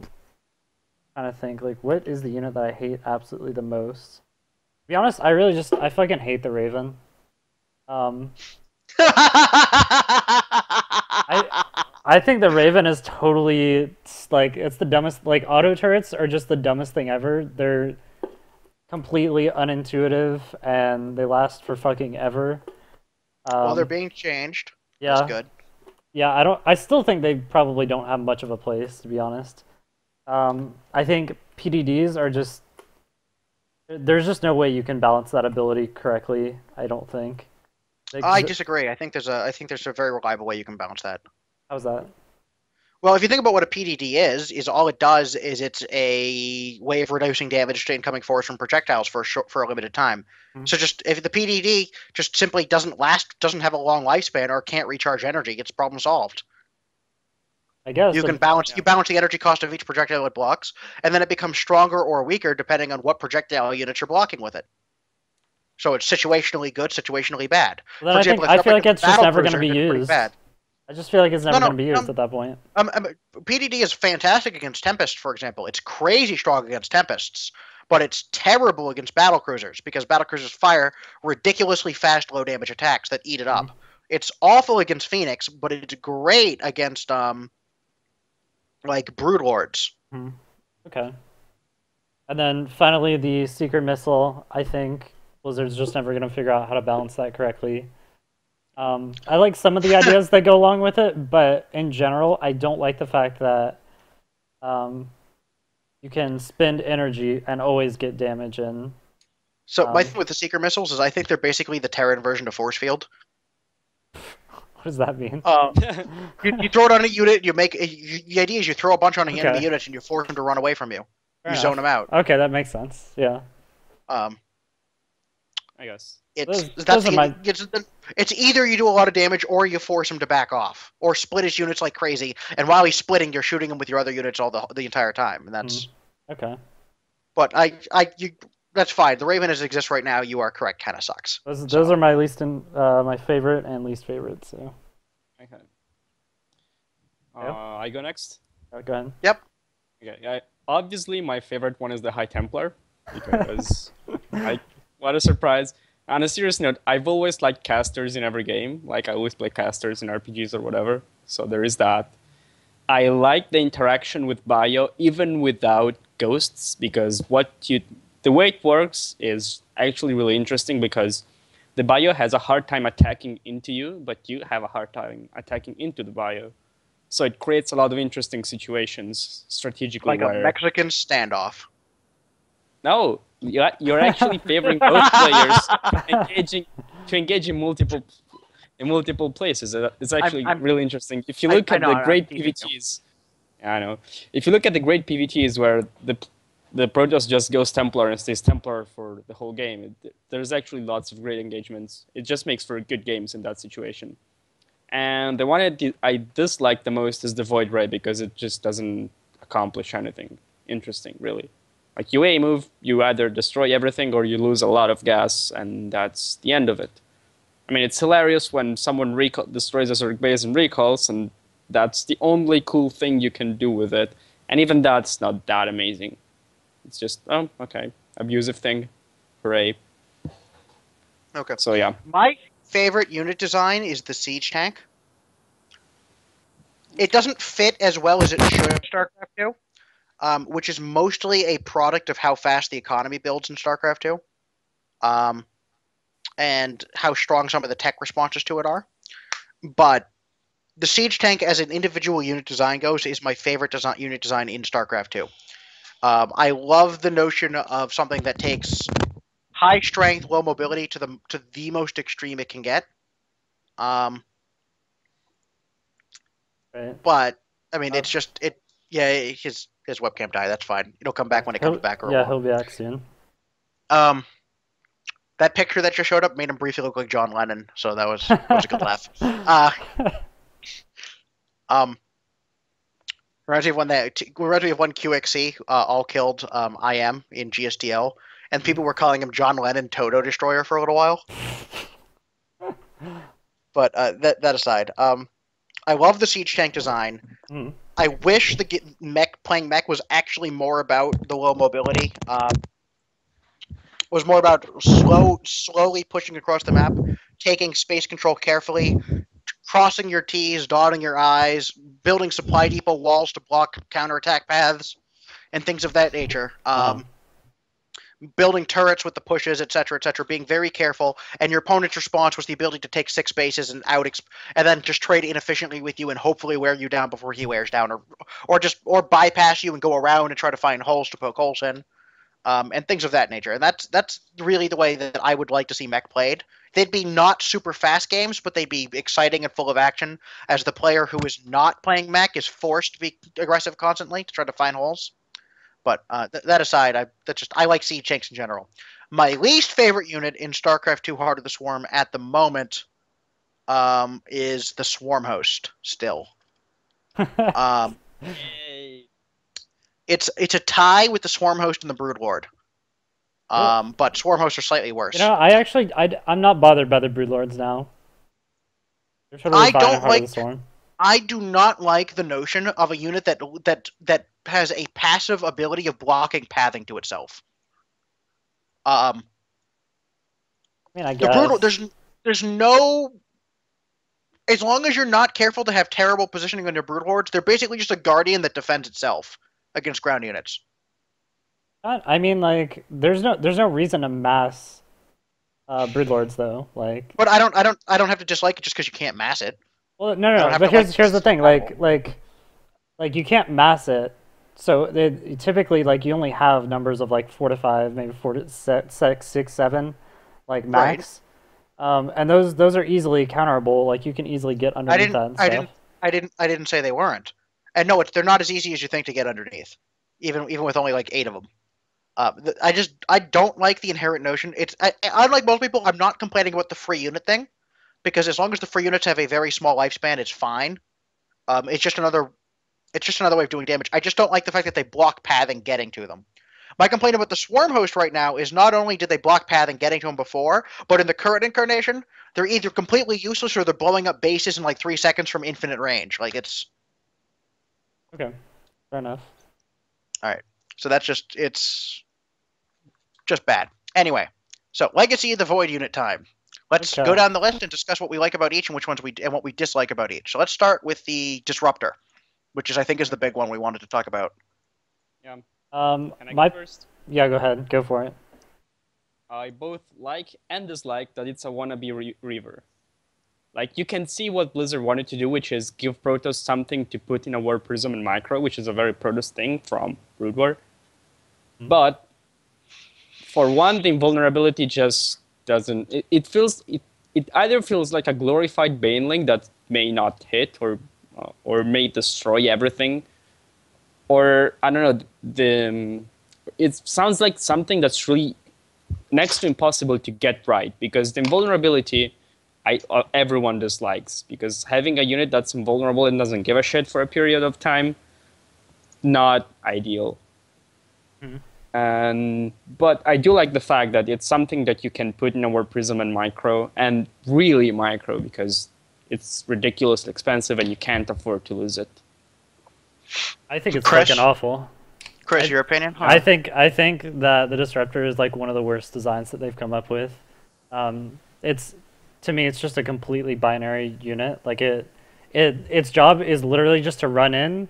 to think, like, what is the unit that I hate absolutely the most? To be honest, I fucking hate the Raven. I think the Raven is totally, like, it's the dumbest, like, auto turrets are just the dumbest thing ever. They're completely unintuitive, and they last for fucking ever. Well, they're being changed. Yeah. That's good. Yeah, I still think they probably don't have much of a place, to be honest. I think PDDs are just... There's just no way you can balance that ability correctly, I don't think. I disagree. I think there's a very reliable way you can balance that. How's that? Well, if you think about what a PDD is all it does is it's a way of reducing damage to incoming force from projectiles for a limited time. Mm-hmm. So just if the PDD just simply doesn't have a long lifespan or can't recharge energy, it's problem solved. I guess you balance the energy cost of each projectile it blocks, and then it becomes stronger or weaker depending on what projectile units you're blocking with it. So it's situationally good, situationally bad. Well, I feel like it's just never going to be used. I just feel like it's never going to be used at that point. PDD is fantastic against Tempests, for example. It's crazy strong against Tempests, but it's terrible against battlecruisers because battlecruisers fire ridiculously fast, low-damage attacks that eat it up. Mm-hmm. It's awful against Phoenix, but it's great against, like, Broodlords. Mm-hmm. Okay. And then, finally, the Secret Missile, I think Blizzard's just never going to figure out how to balance that correctly. I like some of the ideas that go along with it, but in general, I don't like the fact that you can spend energy and always get damage in. So my thing with the Seeker Missiles is I think they're basically the Terran version of Force Field. What does that mean? You throw it on a unit, the idea is you throw a bunch on a enemy unit and you force them to run away from you. You zone them out. Okay, that makes sense, yeah. I guess. It's either you do a lot of damage or you force him to back off or split his units like crazy. And while he's splitting, you're shooting him with your other units all the entire time. And that's okay. But that's fine. The Raven as it exists right now, you are correct. Kind of sucks. Those are my my favorite and least favorite. So. Okay. I go next. Go ahead. Yep. Okay. Obviously, my favorite one is the High Templar because what a surprise. On a serious note, I've always liked casters in every game. Like, I always play casters in RPGs or whatever. So there is that. I like the interaction with Bio, even without ghosts, because the way it works is actually really interesting because the Bio has a hard time attacking into you, but you have a hard time attacking into the Bio. So it creates a lot of interesting situations strategically. Like a Mexican standoff. No, you're actually favoring both players to engage in multiple places. It's actually really interesting. If you look at the great PvTs, I know. If you look at the great PvTs where the Protoss just goes Templar and stays Templar for the whole game, there's actually lots of great engagements. It just makes for good games in that situation. And the one I dislike the most is the Void Ray because it just doesn't accomplish anything interesting, really. Like, you A move, you either destroy everything or you lose a lot of gas, and that's the end of it. I mean, it's hilarious when someone destroys a Zerg base and recalls, and that's the only cool thing you can do with it. And even that's not that amazing. It's just, oh, okay, abusive thing. Hooray. Okay. So, yeah. My favorite unit design is the Siege Tank. It doesn't fit as well as it should in StarCraft 2. Which is mostly a product of how fast the economy builds in StarCraft 2, and how strong some of the tech responses to it are. But the Siege Tank, as an individual unit design goes, is my favorite unit design in StarCraft 2. I love the notion of something that takes high strength, low mobility to the most extreme it can get. Right. But I mean, it's just it. Yeah, his webcam died. That's fine. It'll come back when it comes back. He'll be back soon. That picture that just showed up made him briefly look like John Lennon, so that was a good laugh. Reminds me of one QXC all killed IM in GSTL, and people were calling him John Lennon Toto Destroyer for a little while. But that aside, I love the Siege Tank design. I wish playing mech was actually more about the low mobility. Was more about slowly pushing across the map, taking space control carefully, crossing your T's, dotting your I's, building supply depot walls to block counterattack paths, and things of that nature. Building turrets with the pushes, etc., being very careful, and your opponent's response was the ability to take 6 bases and and then just trade inefficiently with you and hopefully wear you down before he wears down, or bypass you and go around and try to find holes to poke holes in, and things of that nature. And that's really the way that I would like to see mech played. They'd be not super fast games, but they'd be exciting and full of action, as the player who is not playing mech is forced to be aggressive constantly to try to find holes. But that aside, I like Siege Tanks in general. My least favorite unit in StarCraft II Heart of the Swarm at the moment is the Swarm Host still. It's a tie with the Swarm Host and the Broodlord. But Swarm Hosts are slightly worse. I'm not bothered by the Broodlords now. They're totally fine in Heart of the Swarm. I do not like the notion of a unit that has a passive ability of blocking pathing to itself. I mean, I guess. There's no. As long as you're not careful to have terrible positioning on your Broodlords, they're basically just a Guardian that defends itself against ground units. I mean, like, there's no reason to mass Broodlords though. Like. But I don't have to dislike it just because you can't mass it. Well, no. But here's the thing. Like you can't mass it. So typically, like, you only have numbers of like 4 to 5, maybe 4 to 6, 7, like max. Right. And those are easily counterable. Like, you can easily get underneath that and stuff. I didn't say they weren't. And no, they're not as easy as you think to get underneath, even with only like 8 of them. I don't like the inherent notion. Unlike most people, I'm not complaining about the free unit thing, because as long as the free units have a very small lifespan, it's fine. It's just another way of doing damage. I just don't like the fact that they block pathing getting to them. My complaint about the Swarm Host right now is not only did they block pathing getting to them before, but in the current incarnation, they're either completely useless or they're blowing up bases in like 3 seconds from infinite range. Like, it's... Okay, fair enough. Alright, so it's just bad. Anyway, so Legacy of the Void unit time. Let's go down the list and discuss what we like about each and which ones and what we dislike about each. So let's start with the Disruptor, which I think is the big one we wanted to talk about. Yeah. Can I go first? Yeah, go ahead. Go for it. I both like and dislike that it's a wannabe Reaver. Like, you can see what Blizzard wanted to do, which is give Protoss something to put in a War Prism and Micro, which is a very Protoss thing from Brood War. Mm-hmm. But for one, the invulnerability just doesn't... It either feels like a glorified Baneling that may not hit or may destroy everything, or, I don't know, it sounds like something that's really next to impossible to get right, because the invulnerability everyone dislikes, because having a unit that's invulnerable and doesn't give a shit for a period of time, not ideal. Mm-hmm. But I do like the fact that it's something that you can put in a War Prism and Micro, and really Micro, because it's ridiculously expensive and you can't afford to lose it. I think it's fucking awful. Chris, your opinion? I think that the Disruptor is like one of the worst designs that they've come up with. To me, it's just a completely binary unit. Like its job is literally just to run in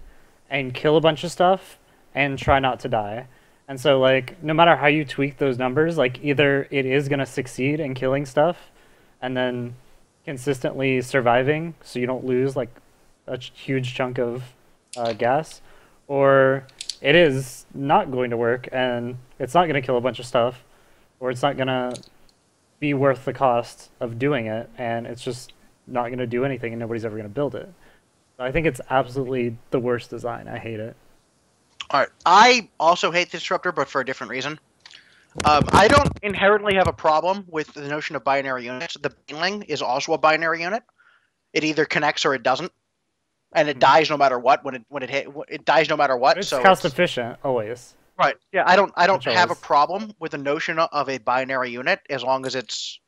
and kill a bunch of stuff and try not to die. And so, like, no matter how you tweak those numbers, like, either it is gonna succeed in killing stuff and then consistently surviving, so you don't lose like a huge chunk of gas, or it is not going to work and it's not going to kill a bunch of stuff, or it's not going to be worth the cost of doing it, and it's just not going to do anything and nobody's ever going to build it. So I think it's absolutely the worst design. I hate it. Alright, I also hate the Disruptor, but for a different reason. I don't inherently have a problem with the notion of binary units. The Baneling is also a binary unit. It either connects or it doesn't. And it dies no matter what. It dies no matter what. It's cost efficient always. Right. Yeah. I don't have a problem with the notion of a binary unit as long as it's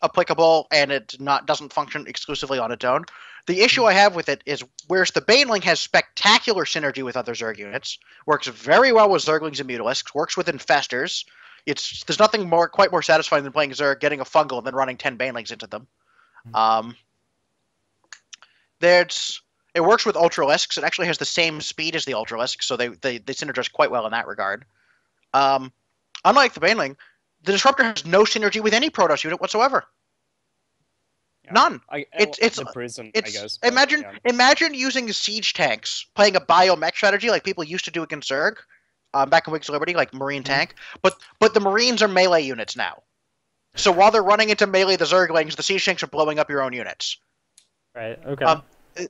applicable and it doesn't function exclusively on its own. The issue I have with it is, whereas the Baneling has spectacular synergy with other Zerg units, works very well with Zerglings and Mutalisks, works with Infestors. There's nothing quite more satisfying than playing Zerg, getting a fungal, and then running 10 Banelings into them. It works with Ultralisks. It actually has the same speed as the Ultralisks, so they synergize quite well in that regard. Unlike the Baneling, the Disruptor has no synergy with any Protoss unit whatsoever. Yeah. None. It's the Prism, I guess. Imagine using siege tanks, playing a biomech strategy like people used to do against Zerg, back in Wings of Liberty, like Marine tank. But the Marines are melee units now. So while they're running into melee the Zerglings, the siege tanks are blowing up your own units. Right. Okay.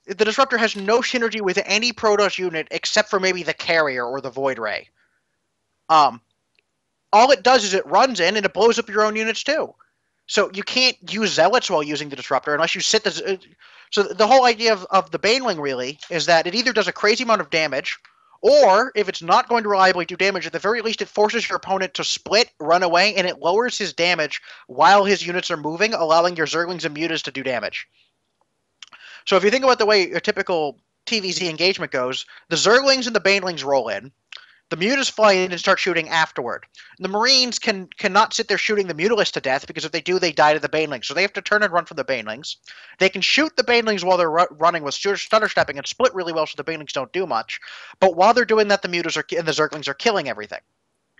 The Disruptor has no synergy with any Protoss unit except for maybe the Carrier or the Void Ray. All it does is it runs in and it blows up your own units too. So you can't use Zealots while using the Disruptor unless you sit the... So the whole idea of the Baneling really is that it either does a crazy amount of damage, or if it's not going to reliably do damage, at the very least it forces your opponent to split, run away, and it lowers his damage while his units are moving, allowing your Zerglings and Mutas to do damage. So if you think about the way a typical TVZ engagement goes, the Zerglings and the Banelings roll in, the Mutas fly in and start shooting afterward. The Marines cannot sit there shooting the Mutalists to death, because if they do, they die to the Banelings. So they have to turn and run from the Banelings. They can shoot the Banelings while they're running with stutter stepping and split really well, so the Banelings don't do much. But while they're doing that, the Mutas and the Zerglings are killing everything.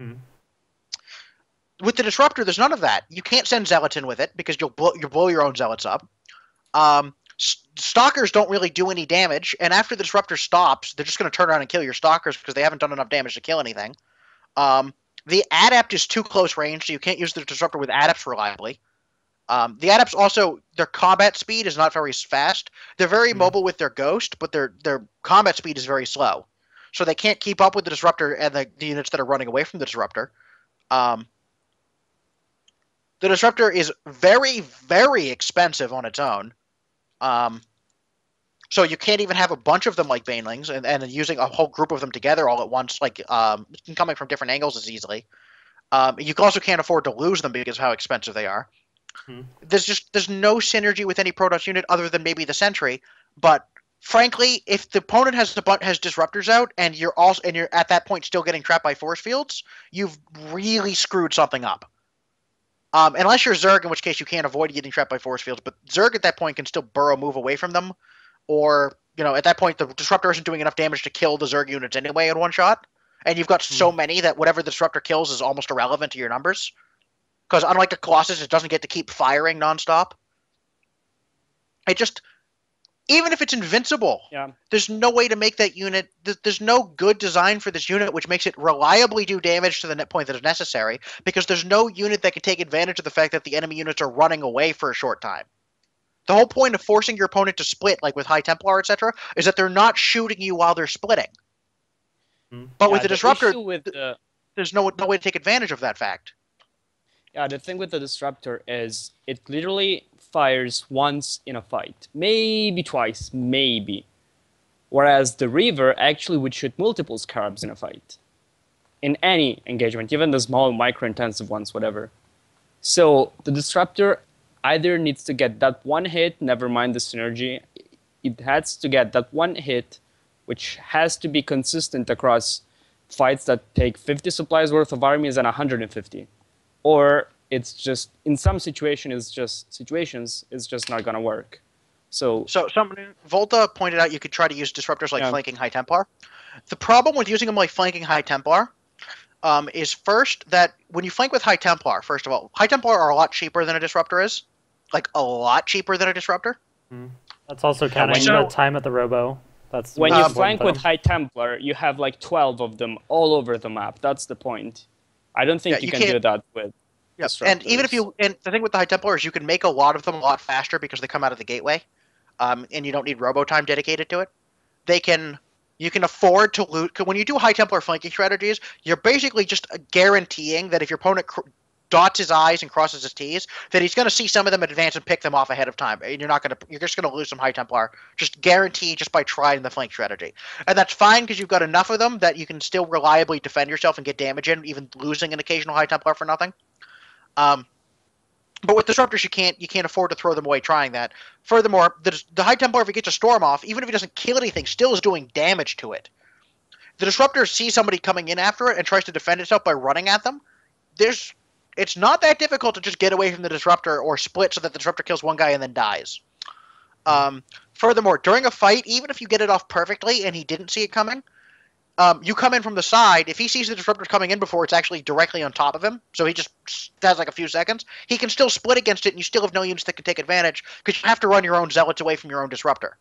Mm-hmm. With the Disruptor, there's none of that. You can't send Zealots in with it, because you'll blow your own Zealots up. Stalkers don't really do any damage, and after the Disruptor stops, they're just going to turn around and kill your Stalkers because they haven't done enough damage to kill anything. The Adept is too close range, so you can't use the Disruptor with Adepts reliably. The Adepts also, their combat speed is not very fast. They're very mobile with their Ghost, but their combat speed is very slow. so they can't keep up with the Disruptor and the units that are running away from the Disruptor. The Disruptor is very, very expensive on its own. So you can't even have a bunch of them like Banelings, and using a whole group of them together all at once, like coming from different angles as easily. You also can't afford to lose them because of how expensive they are. There's no synergy with any Protoss unit other than maybe the Sentry. But frankly, if the opponent has Disruptors out and you're at that point still getting trapped by force fields, you've really screwed something up. Unless you're Zerg, in which case you can't avoid getting trapped by force fields. But Zerg at that point can still burrow move away from them. Or, at that point, the Disruptor isn't doing enough damage to kill the Zerg units anyway in one shot. And you've got so many that whatever the Disruptor kills is almost irrelevant to your numbers. Because unlike a Colossus, it doesn't get to keep firing nonstop. Even if it's invincible, there's no way to make that unit... There's no good design for this unit which makes it reliably do damage to the net point that is necessary. Because there's no unit that can take advantage of the fact that the enemy units are running away for a short time. The whole point of forcing your opponent to split, like with High Templar, etc., is that they're not shooting you while they're splitting. But with the Disruptor, there's no way to take advantage of that fact. Yeah, the thing with the Disruptor is it literally fires once in a fight. Maybe twice, maybe. Whereas the Reaver actually would shoot multiple Scarabs in a fight. In any engagement, even the small micro-intensive ones, whatever. So the Disruptor either needs to get that one hit, never mind the synergy. It has to get that one hit, which has to be consistent across fights that take 50 supplies worth of armies and 150. Or it's just, in some situations, it's just not going to work. So Volta pointed out you could try to use Disruptors like flanking High Templar. The problem with using them like flanking High Templar is first that when you flank with High Templar, first of all, High Templar are a lot cheaper than a Disruptor is. Like, a lot cheaper than a Disruptor. That's also counting the time at the Robo. That's when you flank with High Templar, you have like 12 of them all over the map. That's the point. I don't think you can do that with Disruptors. And even and the thing with the High Templar is you can make a lot of them a lot faster because they come out of the gateway. And you don't need Robo time dedicated to it. You can afford to lose. When you do High Templar flanking strategies, you're basically just guaranteeing that if your opponent dots his I's and crosses his T's, that he's going to see some of them advance and pick them off ahead of time. And you're just going to lose some High Templar, just guaranteed just by trying the flank strategy. And that's fine because you've got enough of them that you can still reliably defend yourself and get damage in, even losing an occasional High Templar for nothing. But with Disruptors, you can't afford to throw them away trying that. Furthermore, the High Templar, if he gets a Storm off, even if he doesn't kill anything, still is doing damage to it. The Disruptor sees somebody coming in after it and tries to defend itself by running at them. It's not that difficult to just get away from the Disruptor or split so that the Disruptor kills one guy and then dies. Furthermore, during a fight, even if you get it off perfectly and he didn't see it coming, you come in from the side. If he sees the Disruptor coming in before it's actually directly on top of him, so he just has like a few seconds, he can still split against it and you still have no units that can take advantage because you have to run your own Zealots away from your own Disruptor.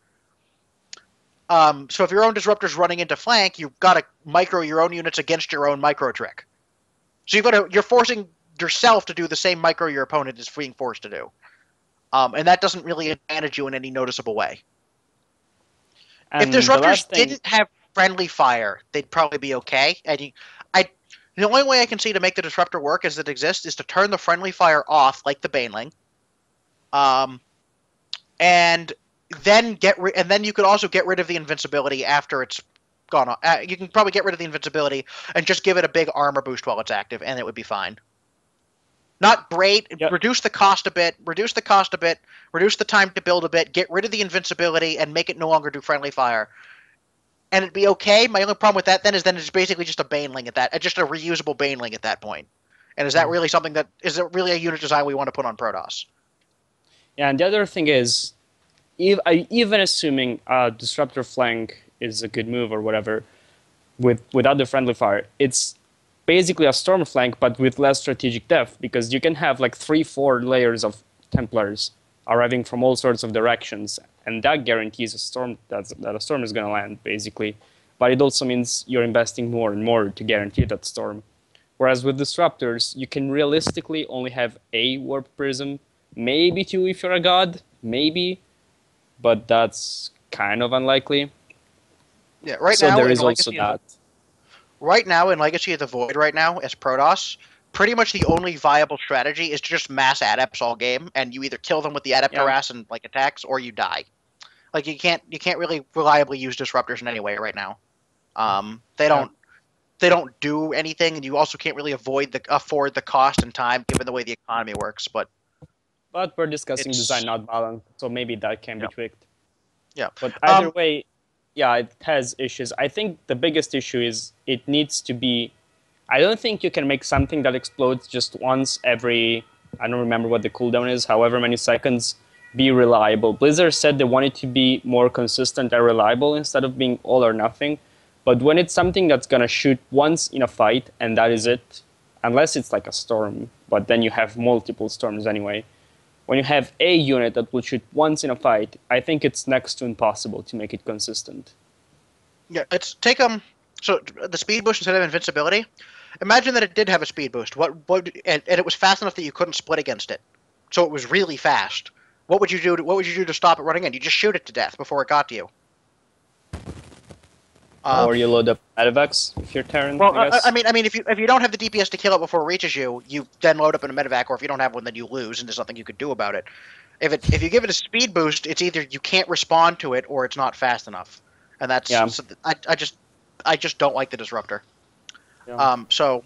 So if your own Disruptor's running into flank, you've got to micro your own units against your own micro trick. So you're forcing yourself to do the same micro your opponent is being forced to do. And that doesn't really advantage you in any noticeable way. And if Disruptors didn't have friendly fire, they'd probably be okay. And the only way I can see to make the Disruptor work as it exists is to turn the friendly fire off, like the Baneling. And then you could also get rid of the invincibility after it's gone on. You can probably get rid of the invincibility and just give it a big armor boost while it's active, and it would be fine. Not great. Yep. Reduce the cost a bit. Reduce the time to build a bit. Get rid of the invincibility and make it no longer do friendly fire. And it'd be okay. My only problem with that then it's basically just a Baneling just a reusable Baneling at that point. And is that really is it really a unit design we want to put on Protoss? Yeah, and the other thing is, even assuming Disruptor flank is a good move or whatever, without the friendly fire, it's basically a Storm flank, but with less strategic depth, because you can have like 3-4 layers of Templars arriving from all sorts of directions, and that guarantees a Storm that a Storm is going to land, basically. But it also means you're investing more and more to guarantee that Storm. Whereas with Disruptors, you can realistically only have a Warp Prism, maybe 2 if you're a god, maybe, but that's kind of unlikely. Yeah, right So now there in is also Legacy, that. right now in Legacy of the Void, right now as Protoss, pretty much the only viable strategy is to just mass adepts all game, and you either kill them with the adept Yeah. harass and like attacks, or you die. Like you can't really reliably use disruptors in any way right now. They don't do anything, and you also can't really afford the cost and time given the way the economy works. But we're discussing it's design not balance, so maybe that can be yeah, tweaked. yeah. But either way, yeah, it has issues. I think the biggest issue is it needs to be. I don't think you can make something that explodes just once every. I don't remember what the cooldown is. However many seconds, be reliable. Blizzard said they want it to be more consistent and reliable instead of being all or nothing. But when it's something that's gonna shoot once in a fight and that is it, unless it's like a storm, but then you have multiple storms anyway. When you have a unit that will shoot once in a fight, I think it's next to impossible to make it consistent. Yeah, it's take so the speed boost instead of invincibility. Imagine that it did have a speed boost. And it was fast enough that you couldn't split against it. So it was really fast. What would you do? What would you do to stop it running in? You just shoot it to death before it got to you. Or you load up Medivacs if you're Terran. Well, I guess. I mean, if you don't have the DPS to kill it before it reaches you, you then load up in a Medivac, or if you don't have one, then you lose, and there's nothing you could do about it. If you give it a speed boost, it's either you can't respond to it or it's not fast enough, and that's I just don't like the disruptor. Yeah. So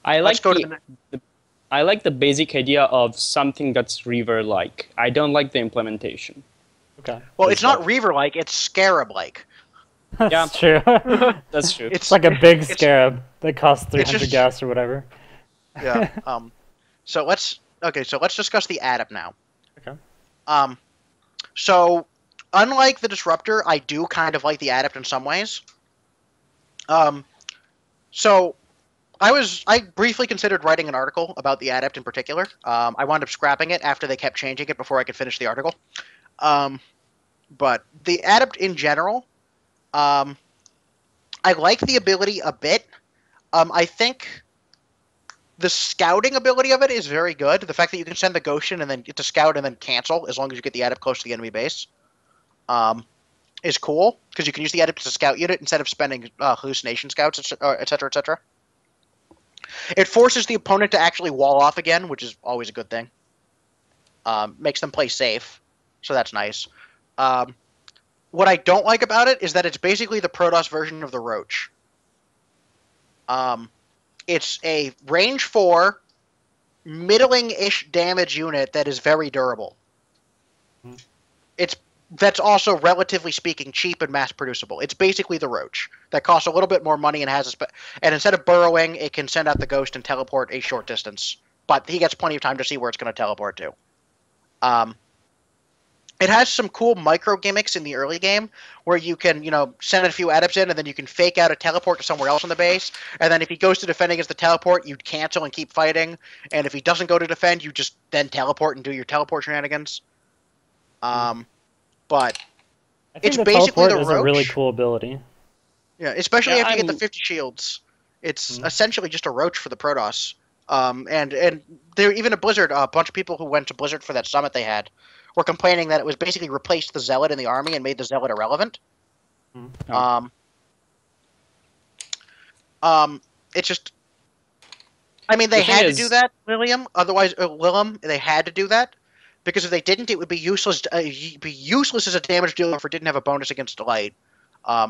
I like let's go to I like the basic idea of something that's Reaver-like. I don't like the implementation. Okay. Well, it's not Reaver-like; it's Scarab-like. That's true. That's true. It's like a big scarab that costs 300 gas or whatever. Yeah. So let's discuss the Adept now. Okay. So unlike the Disruptor, I do kind of like the Adept in some ways. So I briefly considered writing an article about the Adept in particular. I wound up scrapping it after they kept changing it before I could finish the article. But the Adept in general, I like the ability a bit. I think the scouting ability of it is very good. The fact that you can send the Goshen and then get to scout and then cancel as long as you get the Adept close to the enemy base is cool, because you can use the Adept as a scout unit instead of spending hallucination scouts, etc., etc. It forces the opponent to actually wall off again, which is always a good thing. Makes them play safe, so that's nice. What I don't like about it is that it's basically the Protoss version of the Roach. It's a range 4, middling-ish damage unit that is very durable. That's also, relatively speaking, cheap and mass-producible. It's basically the Roach that costs a little bit more money and has and instead of burrowing, it can send out the Ghost and teleport a short distance. But he gets plenty of time to see where it's going to teleport to. It has some cool micro gimmicks in the early game where you can, send a few adepts in and then you can fake out a teleport to somewhere else on the base. And then if he goes to defend against the teleport, you cancel and keep fighting. And if he doesn't go to defend, you just then teleport and do your teleport shenanigans. But I think it's the basically teleport the is Roach. a really cool ability. Yeah, especially after you get the 50 shields. It's essentially just a Roach for the Protoss. And there, even at Blizzard, a bunch of people who went to Blizzard for that summit they had were complaining that it was basically replaced the Zealot in the army and made the Zealot irrelevant. It's just, I mean, they had to do that, William. Otherwise, Willem, they had to do that because if they didn't, it would be useless. Be useless as a damage dealer if it didn't have a bonus against light.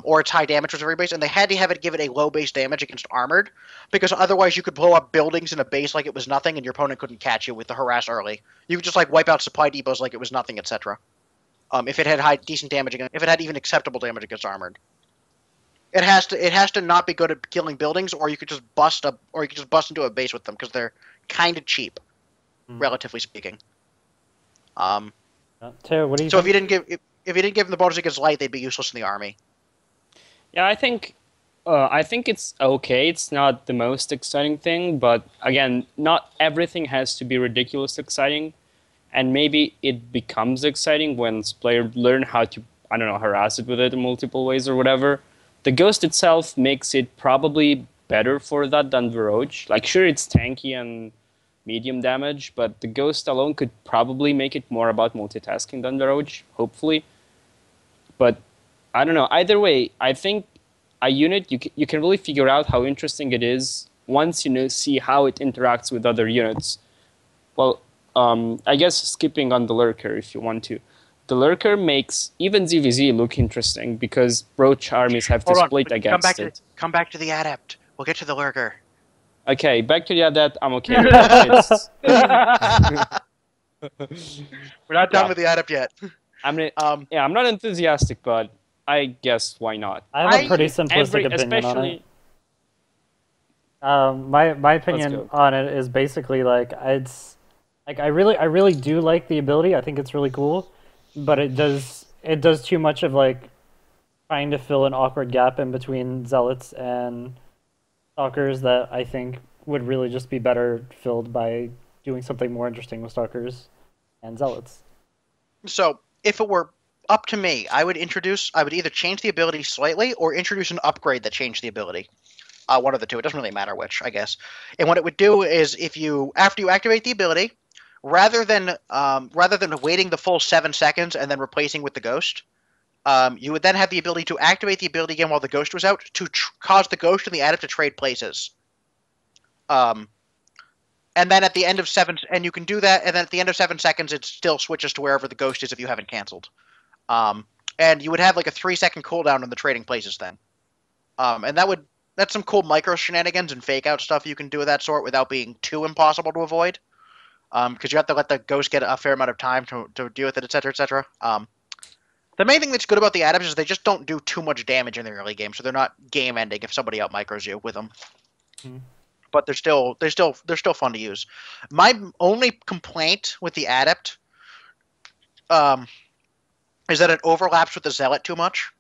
Or its high damage was every base, and they had to have it give it a low base damage against armored, because otherwise you could blow up buildings in a base like it was nothing, and your opponent couldn't catch you with the harass early. You could just wipe out supply depots like it was nothing, etc. If it had decent damage against, if it had even acceptable damage against armored, it has to not be good at killing buildings, or you could just bust into a base with them because they're kind of cheap, relatively speaking. Tara, what do you? So if you didn't give them the bonus against light, they'd be useless in the army. Yeah, I think it's okay. It's not the most exciting thing, but again, not everything has to be ridiculously exciting, and maybe it becomes exciting when players learn how to, I don't know, harass it with it in multiple ways or whatever. The Ghost itself makes it probably better for that than the Roach. Sure, it's tanky and medium damage, but the Ghost alone could probably make it more about multitasking than the Roach, hopefully. But I don't know. Either way, I think a unit you can really figure out how interesting it is once you see how it interacts with other units. Well, I guess skipping on the Lurker if you want to. The Lurker makes even ZVZ look interesting because Roach armies have to Hold on. split against it. Come back to the Adept. We'll get to the Lurker. Okay, back to the Adept. I'm okay with that. We're not done with the Adept yet. I'm not enthusiastic, but I guess why not? I have a pretty simplistic opinion on it. My opinion on it is basically like I really do like the ability. I think it's really cool, but it does too much of like trying to fill an awkward gap in between Zealots and Stalkers that I think would really just be better filled by doing something more interesting with Stalkers and Zealots. So, if it were up to me, I would either change the ability slightly or introduce an upgrade that changed the ability. One of the two. It doesn't really matter which, I guess. And what it would do is after you activate the ability, rather than waiting the full 7 seconds and then replacing with the ghost, you would then have the ability to activate the ability again while the ghost was out to cause the ghost and the adept to trade places. And then at the end of and you can do that, and then at the end of 7 seconds, it still switches to wherever the ghost is if you haven't canceled. And you would have like a 3-second cooldown on the trading places then. And that's some cool micro shenanigans and fake out stuff you can do of that sort without being too impossible to avoid. Because you have to let the ghost get a fair amount of time to deal with it, etc., etc. The main thing that's good about the Adepts is they just don't do too much damage in the early game, so they're not game ending if somebody out micros you with them. But they're still fun to use. My only complaint with the Adept is that it overlaps with the Zealot too much.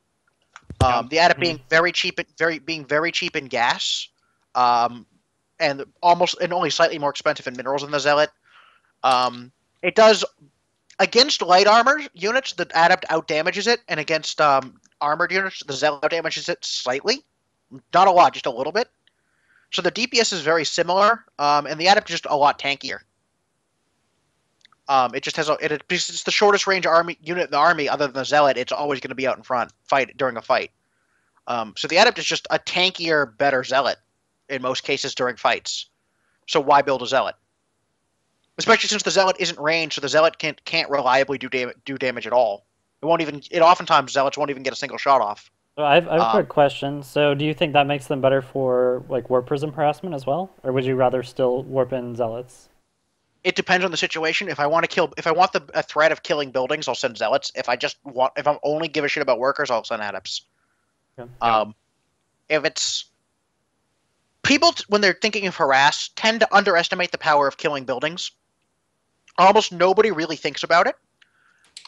The Adept being very cheap in gas, and only slightly more expensive in minerals than the Zealot. It does against light armor units, the Adept outdamages it, and against armored units, the Zealot outdamages it slightly, not a lot, just a little bit. So the DPS is very similar, and the Adept is just a lot tankier. It just has it's the shortest range unit in the army, other than the Zealot. It's always going to be out in front, during a fight. So the Adept is just a tankier, better Zealot in most cases during fights. So why build a Zealot? Especially since the Zealot isn't ranged, so the Zealot can't reliably do damage at all. Oftentimes Zealots won't even get a single shot off. So I have a quick question. So do you think that makes them better for like Warp Prism harassment as well, or would you rather still warp in Zealots? It depends on the situation. If I want a threat of killing buildings, I'll send Zealots. If I'm only give a shit about workers, I'll send Adepts. Okay. If it's people when they're thinking of harass tend to underestimate the power of killing buildings. Almost nobody really thinks about it.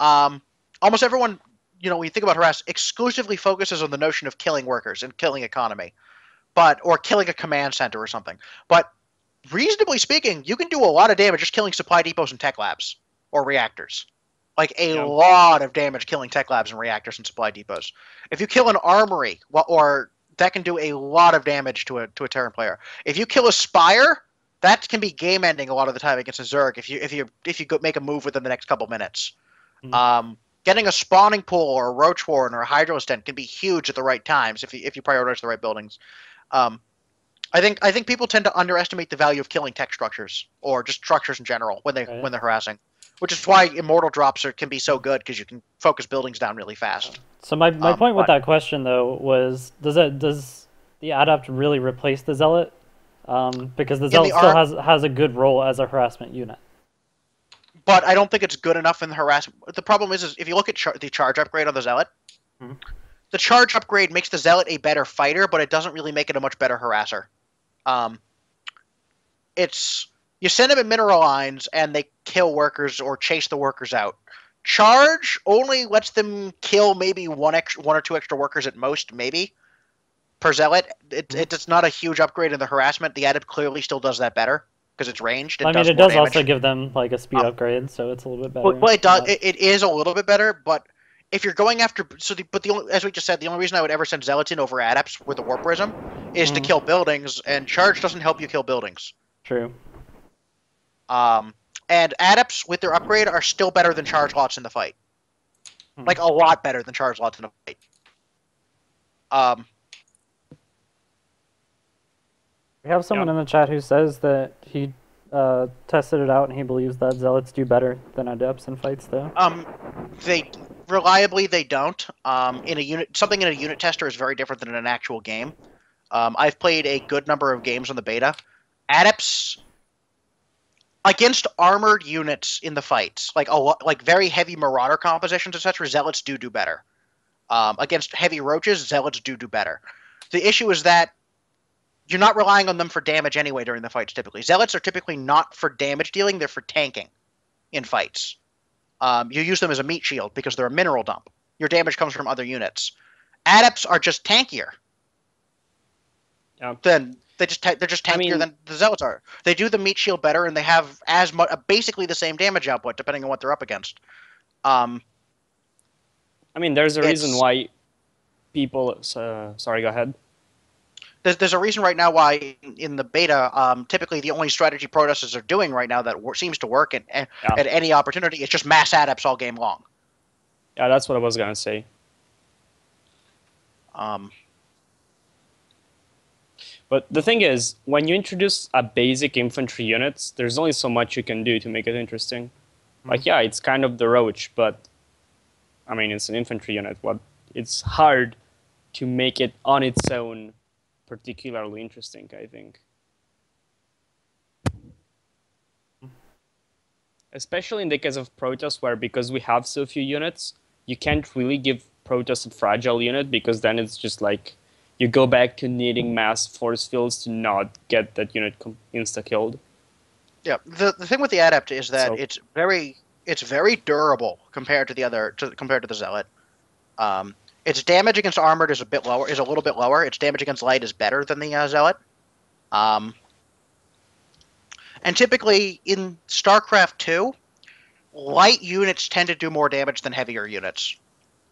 Almost everyone, when you think about harass, exclusively focuses on the notion of killing workers and killing economy, or killing a command center or something. But reasonably speaking, you can do a lot of damage just killing supply depots and tech labs or reactors. Like a lot of damage killing tech labs and reactors and supply depots. If you kill an armory, that can do a lot of damage to a Terran player. If you kill a spire, that can be game ending a lot of the time against a Zerg if you make a move within the next couple minutes. Getting a spawning pool or a roach warren or a hydro stent can be huge at the right times if you prioritize the right buildings. I think people tend to underestimate the value of killing tech structures or just structures in general when they're harassing, which is why immortal drops can be so good because you can focus buildings down really fast. So my point with that question though was does the Adept really replace the Zealot? Because the Zealot still has a good role as a harassment unit. But I don't think it's good enough in the harassment. The problem is if you look at the charge upgrade on the Zealot, the charge upgrade makes the Zealot a better fighter, but it doesn't really make it a much better harasser. You send them in mineral lines and they kill workers or chase the workers out. Charge only lets them kill maybe one or two extra workers at most, maybe per Zealot. It's not a huge upgrade in the harassment. The Adept clearly still does that better because it's ranged. It does also give them like a speed upgrade, so it's a little bit better. Well, it does. It is a little bit better, but if you're going after, as we just said, the only reason I would ever send Zealots in over Adepts with the Warp Prism is to kill buildings, and Charge doesn't help you kill buildings. True. And Adepts with their upgrade are still better than Charge lots in the fight. Like a lot better than Charge lots in the fight. Um, We have someone in the chat who says that he tested it out and he believes that Zealots do better than Adepts in fights, though. they reliably they don't. Something in a unit tester is very different than in an actual game. I've played a good number of games on the beta. Adepts against armored units in the fights, like very heavy Marauder compositions, etc. Zealots do better. Against heavy roaches, Zealots do better. The issue is that you're not relying on them for damage anyway during the fights. Typically, Zealots are typically not for damage dealing; they're for tanking in fights. You use them as a meat shield because they're a mineral dump. Your damage comes from other units. Adepts are just tankier. Yeah. Then they're just tankier than the Zealots are. They do the meat shield better, and they have as much, basically the same damage output depending on what they're up against. I mean, there's a reason why people. Sorry, go ahead. There's a reason right now why in the beta, typically the only strategy protesters are doing right now that seems to work at any opportunity is just mass adepts all game long. Yeah, that's what I was gonna say. But the thing is, when you introduce a basic infantry unit, there's only so much you can do to make it interesting. Like, yeah, it's kind of the roach, but I mean, it's an infantry unit. It's hard to make it on its own particularly interesting, I think. Especially in the case of Protoss, where because we have so few units, you can't really give Protoss a fragile unit, because then it's just like you go back to needing mass force fields to not get that unit insta-killed. Yeah, the thing with the Adept is that it's very durable compared to the Zealot. Its damage against armored is a little bit lower. Its damage against light is better than the Zealot. And typically in Starcraft II, light units tend to do more damage than heavier units.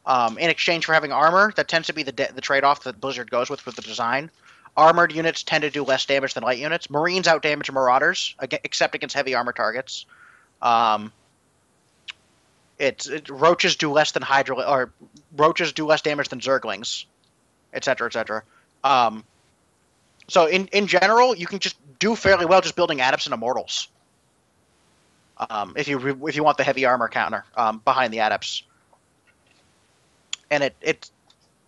In exchange for having armor, that tends to be the trade-off that Blizzard goes with the design. Armored units tend to do less damage than light units. Marines outdamage Marauders, except against heavy armor targets. Roaches do less than roaches do less damage than Zerglings, etc., etc. So in general, you can just do fairly well just building Adepts and Immortals. If you want the heavy armor counter behind the Adepts, and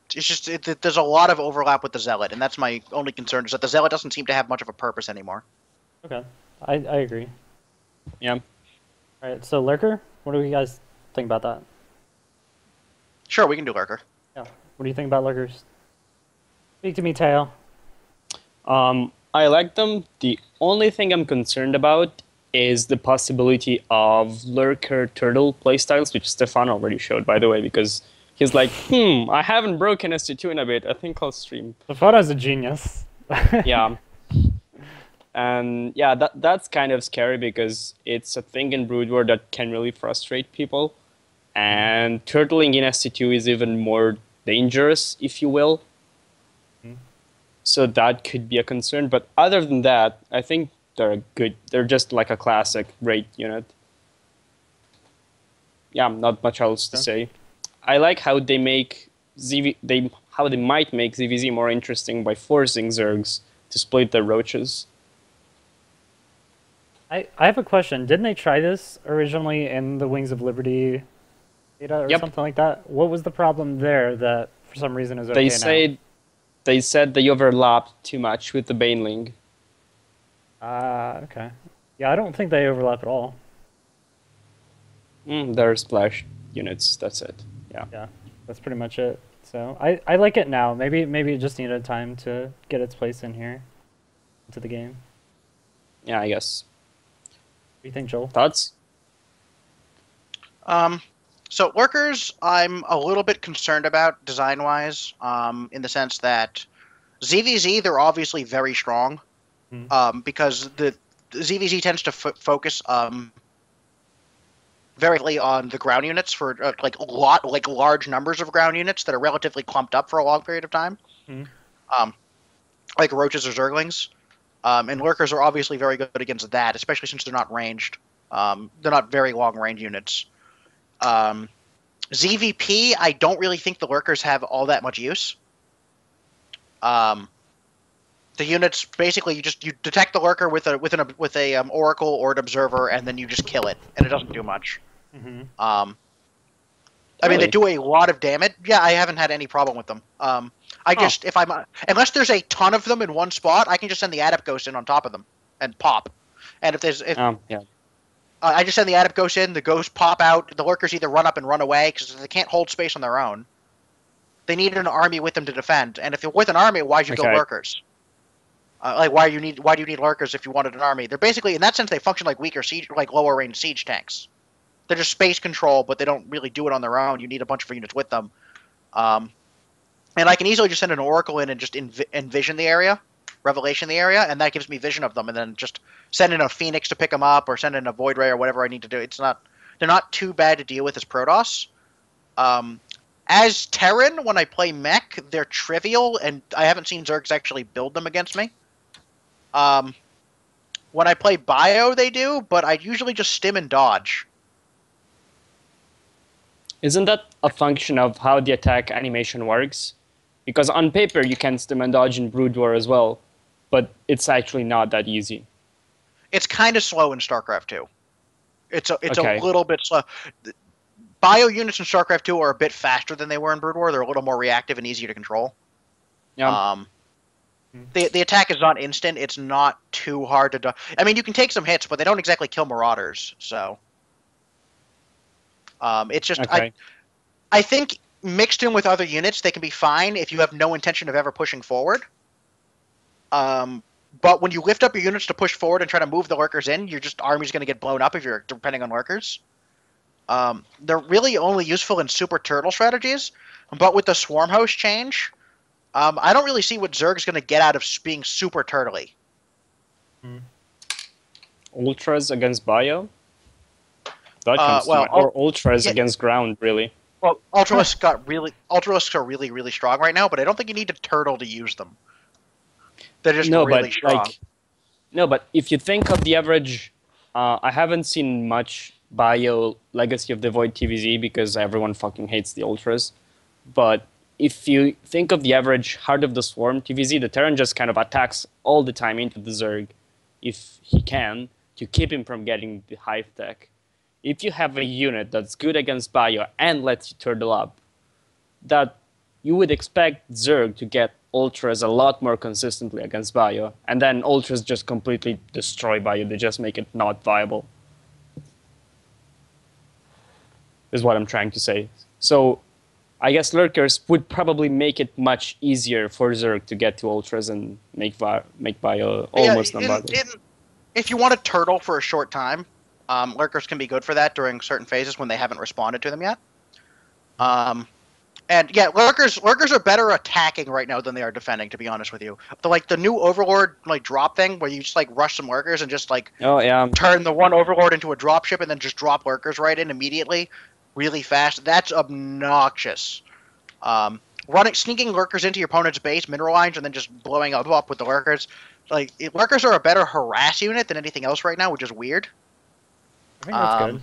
there's a lot of overlap with the Zealot, and that's my only concern, is that the Zealot doesn't seem to have much of a purpose anymore. Okay, I agree. Yeah. All right, so Lurker, what do you guys think about that? Sure, we can do Lurker. Yeah. What do you think about Lurkers? Speak to me, Teo. I like them. The only thing I'm concerned about is the possibility of Lurker turtle playstyles, which Stefan already showed, by the way, because he's like, I haven't broken ST2 in a bit. I think I'll stream. Stefano's a genius. Yeah. And yeah, that's kind of scary, because it's a thing in Brood War that can really frustrate people. And turtling in ST2 is even more dangerous, if you will. So that could be a concern. But other than that, I think they're good. They're just like a classic raid unit. Yeah, not much else to say. I like how they make how they might make ZVZ more interesting by forcing Zergs to split their roaches. I have a question. Didn't they try this originally in the Wings of Liberty beta or something like that? What was the problem there that for some reason is okay now? They said they overlapped too much with the Baneling. Okay. Yeah, I don't think they overlap at all. They're splash units, that's it. Yeah. Yeah, that's pretty much it. So I like it now. Maybe it just needed time to get its place in here, into the game. Yeah, I guess. What do you think, Joel? Thoughts? So Lurkers, I'm a little bit concerned about design-wise, in the sense that ZVZ, they're obviously very strong, because the ZVZ tends to focus very heavily on the ground units for large numbers of ground units that are relatively clumped up for a long period of time, like roaches or Zerglings. And Lurkers are obviously very good against that, especially since they're not ranged. They're not very long range units. ZVP, I don't really think the Lurkers have all that much use. The units basically you detect the lurker with a oracle or an observer, and then you just kill it, and it doesn't do much. Mm-hmm. I mean, they Really? do a lot of damage. Yeah, I haven't had any problem with them. I just if I'm unless there's a ton of them in one spot, I can just send the Adept Ghost in on top of them and pop. And Yeah. I just send the Adept Ghost in, the ghosts pop out, the lurkers either run up and run away because they can't hold space on their own. They need an army with them to defend, and if you're with an army, why'd you build Okay. lurkers? Why do you need lurkers if you wanted an army? They're basically, in that sense, they function like weaker siege, like lower range siege tanks. They're just space control, but they don't really do it on their own. You need a bunch of units with them. And I can easily just send an oracle in and just envision the area, revelation the area, and that gives me vision of them, and then just send in a phoenix to pick them up, or send in a void ray or whatever I need to do. They're not too bad to deal with as Protoss. As Terran, when I play mech, they're trivial, and I haven't seen Zergs actually build them against me. When I play Bio, they do, but I usually just stim and dodge. Isn't that a function of how the attack animation works? Because on paper, you can stim and dodge in Brood War as well, but it's actually not that easy. It's kind of slow in StarCraft II. It's Okay. a little bit slow. Bio units in StarCraft II are a bit faster than they were in Brood War. They're a little more reactive and easier to control. Yeah. The attack is not instant. It's not too hard to do. I mean, you can take some hits, but they don't exactly kill Marauders. So, it's just Okay. I think mixed in with other units, they can be fine if you have no intention of ever pushing forward. But when you lift up your units to push forward and try to move the lurkers in, your army's going to get blown up if you're depending on lurkers. They're really only useful in super turtle strategies, but with the swarm host change, I don't really see what Zerg's going to get out of being super turtly. Ultras against Bio? That comes to mind. Or Ultras against ground, really. Well, Ultralisks are really, really strong right now, but I don't think you need to turtle to use them. They're just really strong. No, but if you think of the average, I haven't seen much Bio Legacy of the Void TVZ because everyone fucking hates the Ultras. But if you think of the average Heart of the Swarm TVZ, the Terran just kind of attacks all the time into the Zerg, if he can, to keep him from getting the Hive Tech. If you have a unit that's good against Bio and lets you turtle up, that you would expect Zerg to get Ultras a lot more consistently against Bio, and then Ultras just completely destroy Bio. They just make it not viable. Is what I'm trying to say. So I guess Lurkers would probably make it much easier for Zerg to get to Ultras and make Bio almost non-viable. If you want to turtle for a short time, Lurkers can be good for that during certain phases when they haven't responded to them yet. And yeah, Lurkers are better attacking right now than they are defending, to be honest with you. The new Overlord drop thing where you just rush some Lurkers and just turn the one Overlord into a dropship and then just drop Lurkers right in immediately, really fast. That's obnoxious. Sneaking Lurkers into your opponent's base, mineral lines, and then just blowing up with the Lurkers. Lurkers are a better harass unit than anything else right now, which is weird. I think that's good.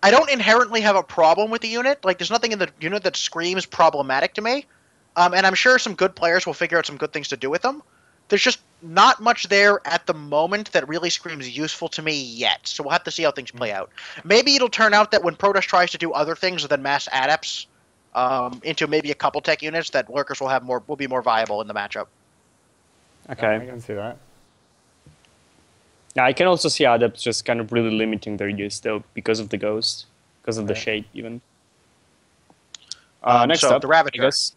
I don't inherently have a problem with the unit. There's nothing in the unit that screams problematic to me. And I'm sure some good players will figure out some good things to do with them. There's just not much there at the moment that really screams useful to me yet. So we'll have to see how things play out. Maybe it'll turn out that when Protoss tries to do other things than mass adepts into maybe a couple tech units, that Lurkers will be more viable in the matchup. Okay. I can see that. Yeah, I can also see Adepts just kind of really limiting their use, though, because of the Ghost, because of the Shade, even. Next up, the Ravager. I guess.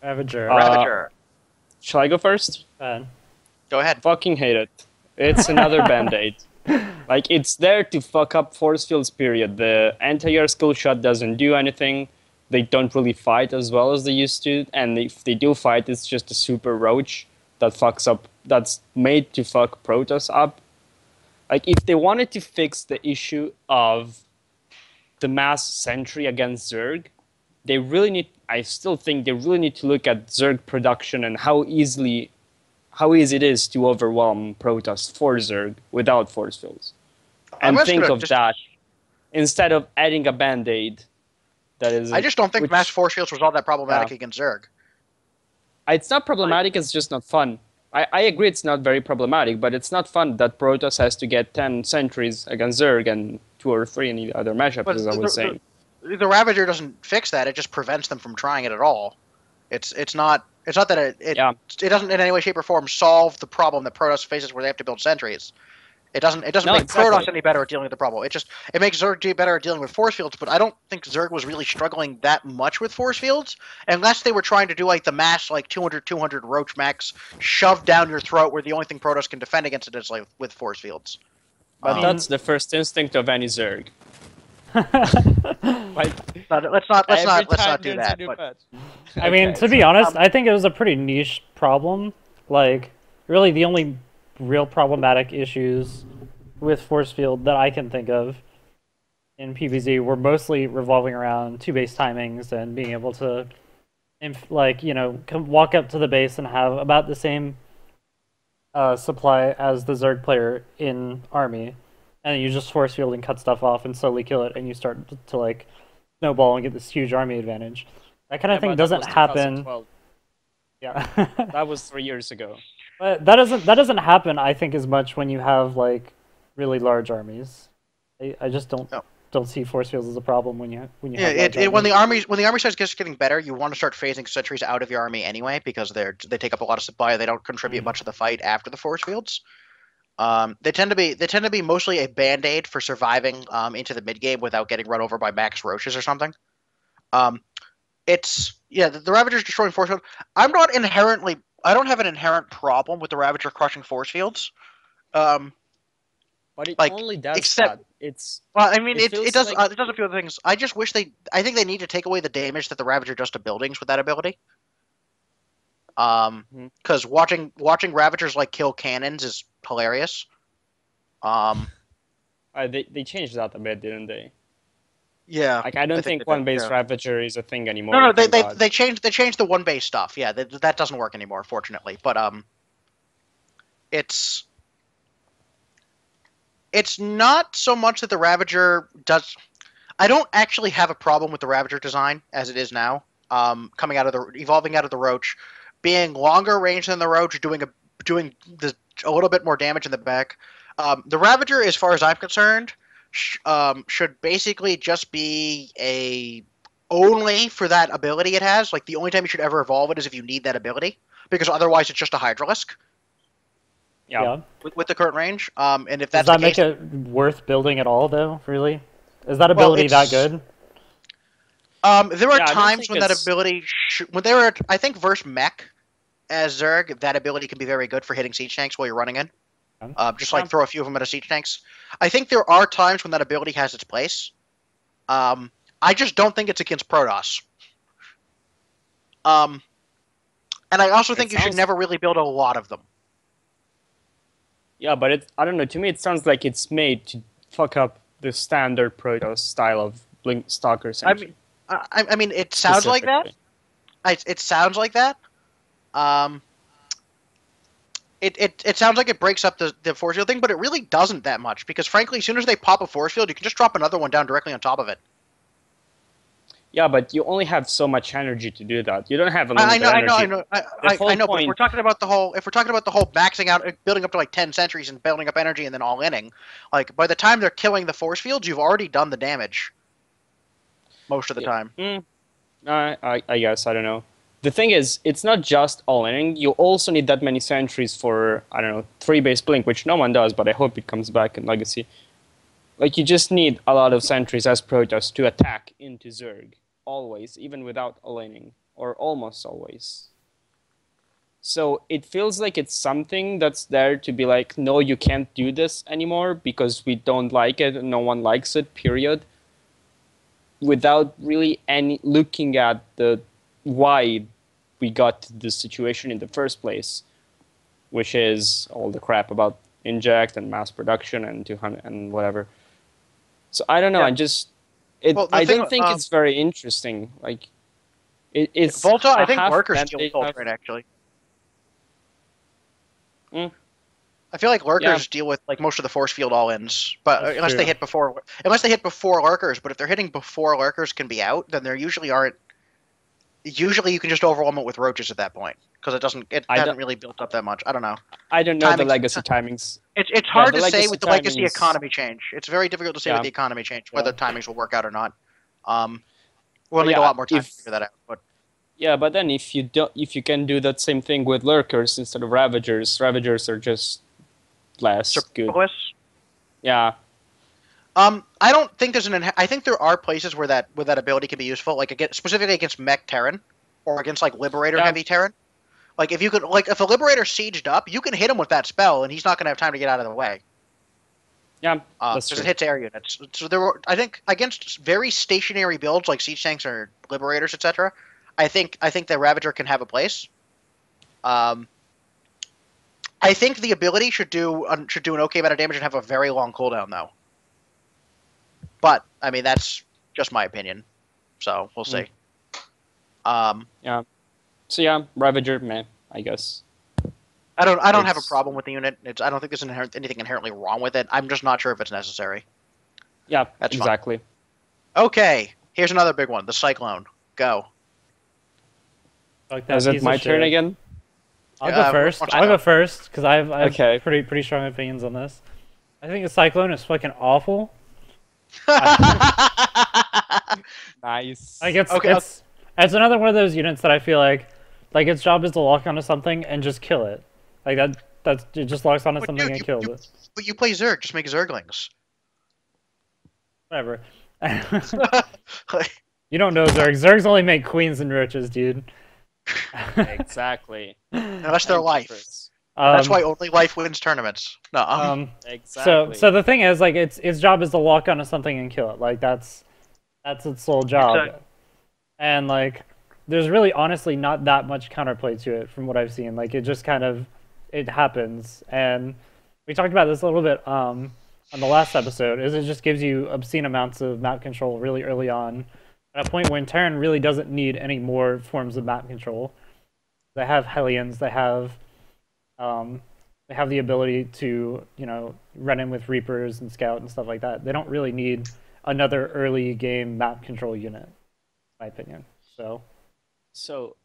Ravager. Shall I go first? Go ahead. Fucking hate it. It's another Band-Aid. It's there to fuck up force fields, period. The anti-air skill shot doesn't do anything. They don't really fight as well as they used to, and if they do fight, it's just a super roach that fucks up, that's made to fuck Protoss up. If they wanted to fix the issue of the mass Sentry against Zerg, I still think they really need to look at Zerg production and how easy it is to overwhelm Protoss for Zerg without force fields. And think of that instead of adding a Band-Aid that is. I just don't think which, mass force fields was all that problematic against Zerg. It's not problematic. It's just not fun. I agree it's not very problematic, but it's not fun that Protoss has to get 10 sentries against Zerg and 2 or 3 in the other matchups, But as I was saying. The Ravager doesn't fix that. It just prevents them from trying it at all. It's not that it doesn't in any way, shape, or form solve the problem that Protoss faces where they have to build sentries. It doesn't make Protoss any better at dealing with the problem. It makes Zerg better at dealing with force fields, but I don't think Zerg was really struggling that much with force fields unless they were trying to do like the mass 200 roach max shoved down your throat where the only thing Protoss can defend against it is like with force fields. But that's the first instinct of any Zerg. Let's not do that. But, I mean, to be honest, I think it was a pretty niche problem. Like, really, the only real problematic issues with force field that I can think of in PvZ were mostly revolving around 2 base timings and being able to, walk up to the base and have about the same supply as the Zerg player in army, and you just force field and cut stuff off and slowly kill it, and you start to snowball and get this huge army advantage. That kind of thing doesn't happen. Yeah, that was 3 years ago. But that doesn't happen, I think, as much when you have really large armies. I just don't see force fields as a problem when you have when the army starts just getting better, you want to start phasing sentries out of your army anyway because they take up a lot of supply. They don't contribute much to the fight after the force fields. They tend to be mostly a band-aid for surviving into the mid game without getting run over by max roaches or something. The Ravager's destroying force field. I don't have an inherent problem with the Ravager crushing force fields. But it only does that. It does a few other things. I just wish I think they need to take away the damage that the Ravager does to buildings with that ability. Because watching Ravagers kill cannons is hilarious. They changed that a bit, didn't they? Yeah. I don't think one base Ravager is a thing anymore. No, they changed the one base stuff. Yeah, that doesn't work anymore, fortunately. But it's not so much that the Ravager does. I don't actually have a problem with the Ravager design as it is now. Evolving out of the Roach, being longer range than the Roach, doing a little bit more damage in the back. The Ravager, as far as I'm concerned, should basically just be only for that ability it has. The only time you should ever evolve it is if you need that ability, because otherwise it's just a Hydralisk. Yeah. With the current range, and if that's does that make it worth building at all, though? Really, is that ability that good? There are times when that ability, I think versus mech as Zerg, that ability can be very good for hitting siege tanks while you're running in. Throw a few of them at a siege tanks. I think there are times when that ability has its place. I just don't think it's against Protoss. And I also think you should never really build a lot of them. Yeah, but I don't know. To me, it sounds like it's made to fuck up the standard Protoss style of Blink Stalker Sentry. I mean, it sounds like that. It sounds like that. It sounds like it breaks up the force field thing, but it really doesn't that much because, frankly, as soon as they pop a force field, you can just drop another one down directly on top of it. Yeah, but you only have so much energy to do that. You don't have a limited energy. I know. But if we're talking about the whole maxing out, building up to 10 sentries and building up energy and then all inning, by the time they're killing the force fields, you've already done the damage. Most of the time. I guess, I don't know. The thing is, it's not just all inning. You also need that many sentries for, 3 base blink, which no one does, but I hope it comes back in Legacy. You just need a lot of sentries as Protoss to attack into Zerg. Always, even without aligning, or almost always. So it feels like it's something that's there to be no, you can't do this anymore because we don't like it and no one likes it, period. Without really looking at the why we got to this situation in the first place, which is all the crap about inject and mass production and 200 and whatever. So I don't know. Yeah. I don't think it's very interesting. It's Volta. I think Lurker's still Volta, actually. I feel like lurkers Yeah. deal with like most of the force field all-ins, but That's unless they true. hit before lurkers. But if they're hitting before lurkers can be out, then there usually aren't. Usually, you can just overwhelm it with roaches at that point because it I hasn't don't, really built up that much. I don't know. I don't know the Timings. legacy timings. It's Yeah, hard the to say legacy with the legacy timings. economy change. It's very difficult to say Yeah. with the economy change whether timings will work out or not. We'll But need a yeah, lot more time to if figure that out. But yeah, but then if you can do that same thing with lurkers instead of ravagers, ravagers are just less good. superfluous. Yeah, I don't think there's I think there are places where that ability can be useful, like specifically against mech Terran or against like Liberator Yeah. heavy Terran. Like if a Liberator sieged up, you can hit him with that spell, and he's not going to have time to get out of the way. yeah, that's Because true. it hits air units. So I think against very stationary builds like siege tanks or Liberators, etc. I think the Ravager can have a place. I think the ability should do an okay amount of damage and have a very long cooldown though. But I mean that's just my opinion, so we'll see. Yeah. So yeah, Ravager, man, I guess. I don't have a It's- problem with the unit. I don't think there's anything inherently wrong with it. I'm just not sure if it's necessary. Yeah, That's fine. exactly. Okay, here's another big one: the Cyclone. Go. Like that Is it piece my of turn shit. again? I'll Yeah, go first. once I'll I- go first because I have Okay. pretty strong opinions on this. I think the Cyclone is fucking awful. Nice. Like it's Okay. it's another one of those units that I feel like its job is to lock onto something and just kill it. Like it just locks onto But something dude, and kills it. But you play Zerg, just make Zerglings. Whatever. Like, You don't know Zerg. Zergs only make queens and roaches, dude. Exactly. that's their life. Chris. That's why only life wins tournaments. No, Exactly. So the thing is, like, its job is to lock onto something and kill it. Like that's its sole job. And like, there's really honestly not that much counterplay to it from what I've seen. Like, it just kind of it happens. And we talked about this a little bit on the last episode. Is it just gives you obscene amounts of map control really early on, at a point when Terran really doesn't need any more forms of map control. They have Hellions. They have the ability to, run in with Reapers and Scout and stuff like that. They don't really need another early game map control unit, in my opinion. So,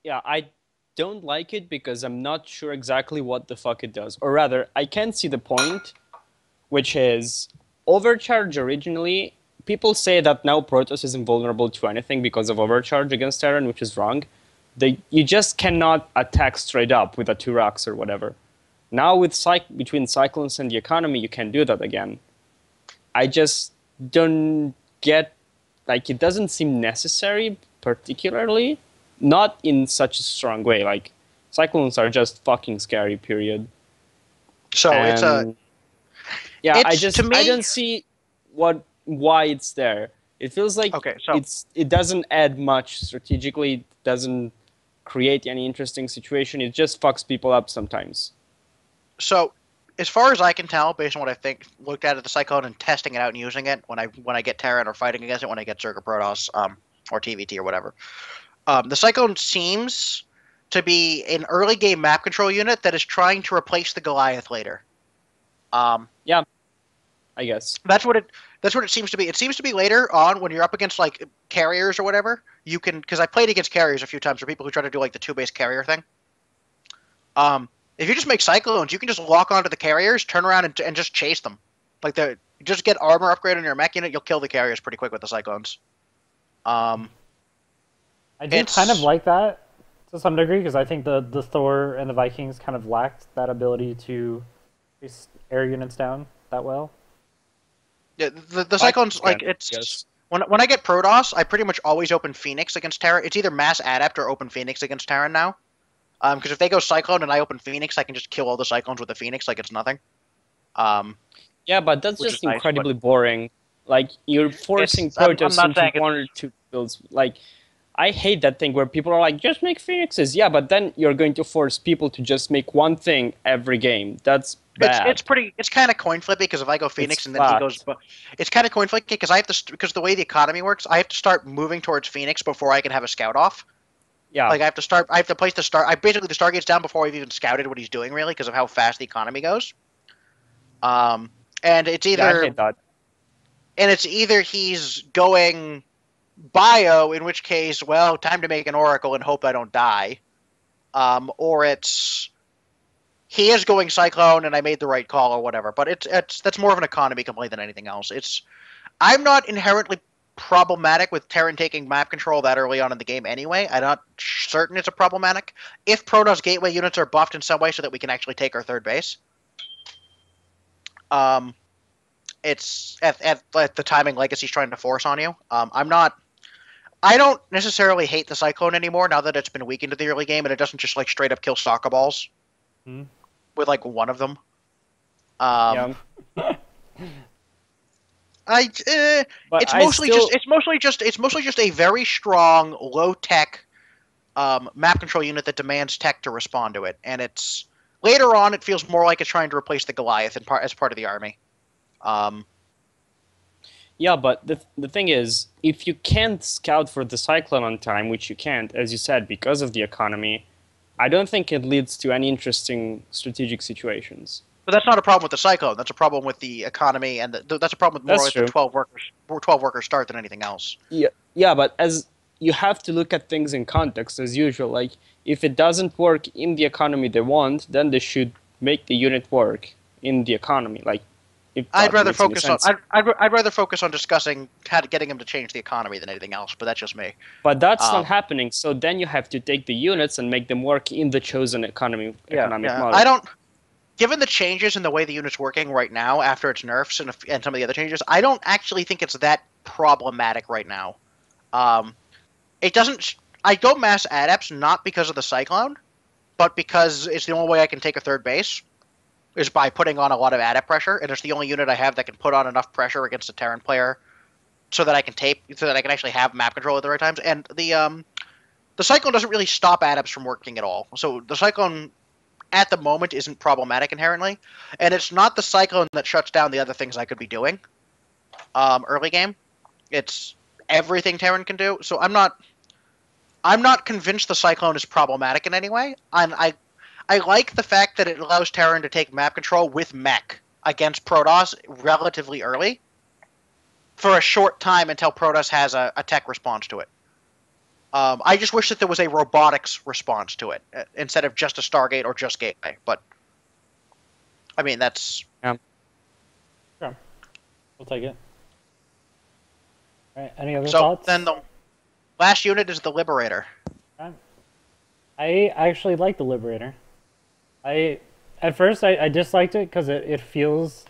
yeah, I don't like it because I'm not sure exactly what the fuck it does. Or rather, I can see the point, which is Overcharge originally. People say that now Protoss is invulnerable to anything because of Overcharge against Terran, which is wrong. You just cannot attack straight up with a 2 rocks or whatever. Now with between Cyclones and the economy, you can do that again. I just don't get, like, it doesn't seem necessary particularly, not in such a strong way. Like, Cyclones are just fucking scary, period. so it's a yeah. it's, to me- I don't see why it's there. It feels like Okay, so- it doesn't add much strategically. It doesn't create any interesting situation. It just fucks people up sometimes. So, as far as I can tell, based on what I looked at the Cyclone and testing it out and using it when I get Terran or fighting against it when I get Zerg or Protoss, or TVT or whatever, the Cyclone seems to be an early game map control unit that is trying to replace the Goliath later. Yeah, I guess. That's what it seems to be. It seems to be later on when you're up against like carriers or whatever. You can, because I played against carriers a few times, or people who try to do like the 2-base carrier thing. If you just make Cyclones, you can just lock onto the carriers, turn around and just chase them. Like just get armor upgrade on your mech unit, you'll kill the carriers pretty quick with the Cyclones. I do kind of like that to some degree because I think the Thor and the Vikings kind of lacked that ability to chase air units down that well. Yeah, the Cyclones, like, it's... Yes. When I get Protoss, I pretty much always open Phoenix against Terran. It's either Mass Adept or open Phoenix against Terran now. Because if they go Cyclone and I open Phoenix, I can just kill all the Cyclones with the Phoenix like it's nothing. Yeah, but that's Which just is nice, incredibly boring. Like, you're forcing I'm Protoss not into saying it's- 1 or 2 builds. Like, I hate that thing where people are like, just make Phoenixes. Yeah, but then you're going to force people to just make one thing every game. That's bad. It's kind of coin flippy because if I go Phoenix It's and then he fucked. goes, it's kind of coin flippy because because the way the economy works, I have to start moving towards Phoenix before I can have a scout off. Yeah. Like I have to place the star. Basically the Stargate's down before I've even scouted what he's doing, really, because of how fast the economy goes. And it's Yeah, I either hate that. he's going bio, in which case, well, time to make an oracle and hope I don't die. Or it's he is going Cyclone and I made the right call or whatever. But it's that's more of an economy complaint than anything else. I'm not inherently problematic with Terran taking map control that early on in the game anyway. I'm not certain it's a problematic. If Protoss gateway units are buffed in some way so that we can actually take our third base. It's at the timing Legacy's trying to force on you. I don't necessarily hate the Cyclone anymore now that it's been weakened in the early game and it doesn't just like straight up kill soccer balls with like one of them. Yeah. But It's I mostly still- just a very strong low tech map control unit that demands tech to respond to it, and it's later on it feels more like it's trying to replace the Goliath as part of the army. Yeah, but the thing is, if you can't scout for the Cyclone on time, which you can't, as you said, because of the economy, I don't think it leads to any interesting strategic situations. But that's not a problem with the Cyclone. That's a problem with the economy, and that's a problem with more That's like true. the 12 workers start than anything else. Yeah, but as you have to look at things in context as usual. Like if it doesn't work in the economy they want, then they should make the unit work in the economy. Like if I'd that rather makes any focus on sense. I'd rather focus on discussing getting him to change the economy than anything else. But that's just me. But that's not happening. So then you have to take the units and make them work in the chosen economic model. I don't. Given the changes in the way the unit's working right now after its nerfs and some of the other changes, I don't actually think it's that problematic right now. It doesn't. I go mass adepts not because of the Cyclone, but because it's the only way I can take a third base, is by putting on a lot of adept pressure, and it's the only unit I have that can put on enough pressure against a Terran player, so that I can actually have map control at the right times. And the Cyclone doesn't really stop adepts from working at all. So the Cyclone at the moment isn't problematic inherently, and it's not the Cyclone that shuts down the other things I could be doing early game. It's everything Terran can do. So I'm not convinced the Cyclone is problematic in any way. And I like the fact that it allows Terran to take map control with mech against Protoss relatively early for a short time until Protoss has a tech response to it. I just wish that there was a robotics response to it instead of just a Stargate or just Gateway. But I mean, that's Sure. We'll take it. All right. Any other so. thoughts? Then the last unit is the Liberator. I actually like the Liberator. At first I disliked it because it feels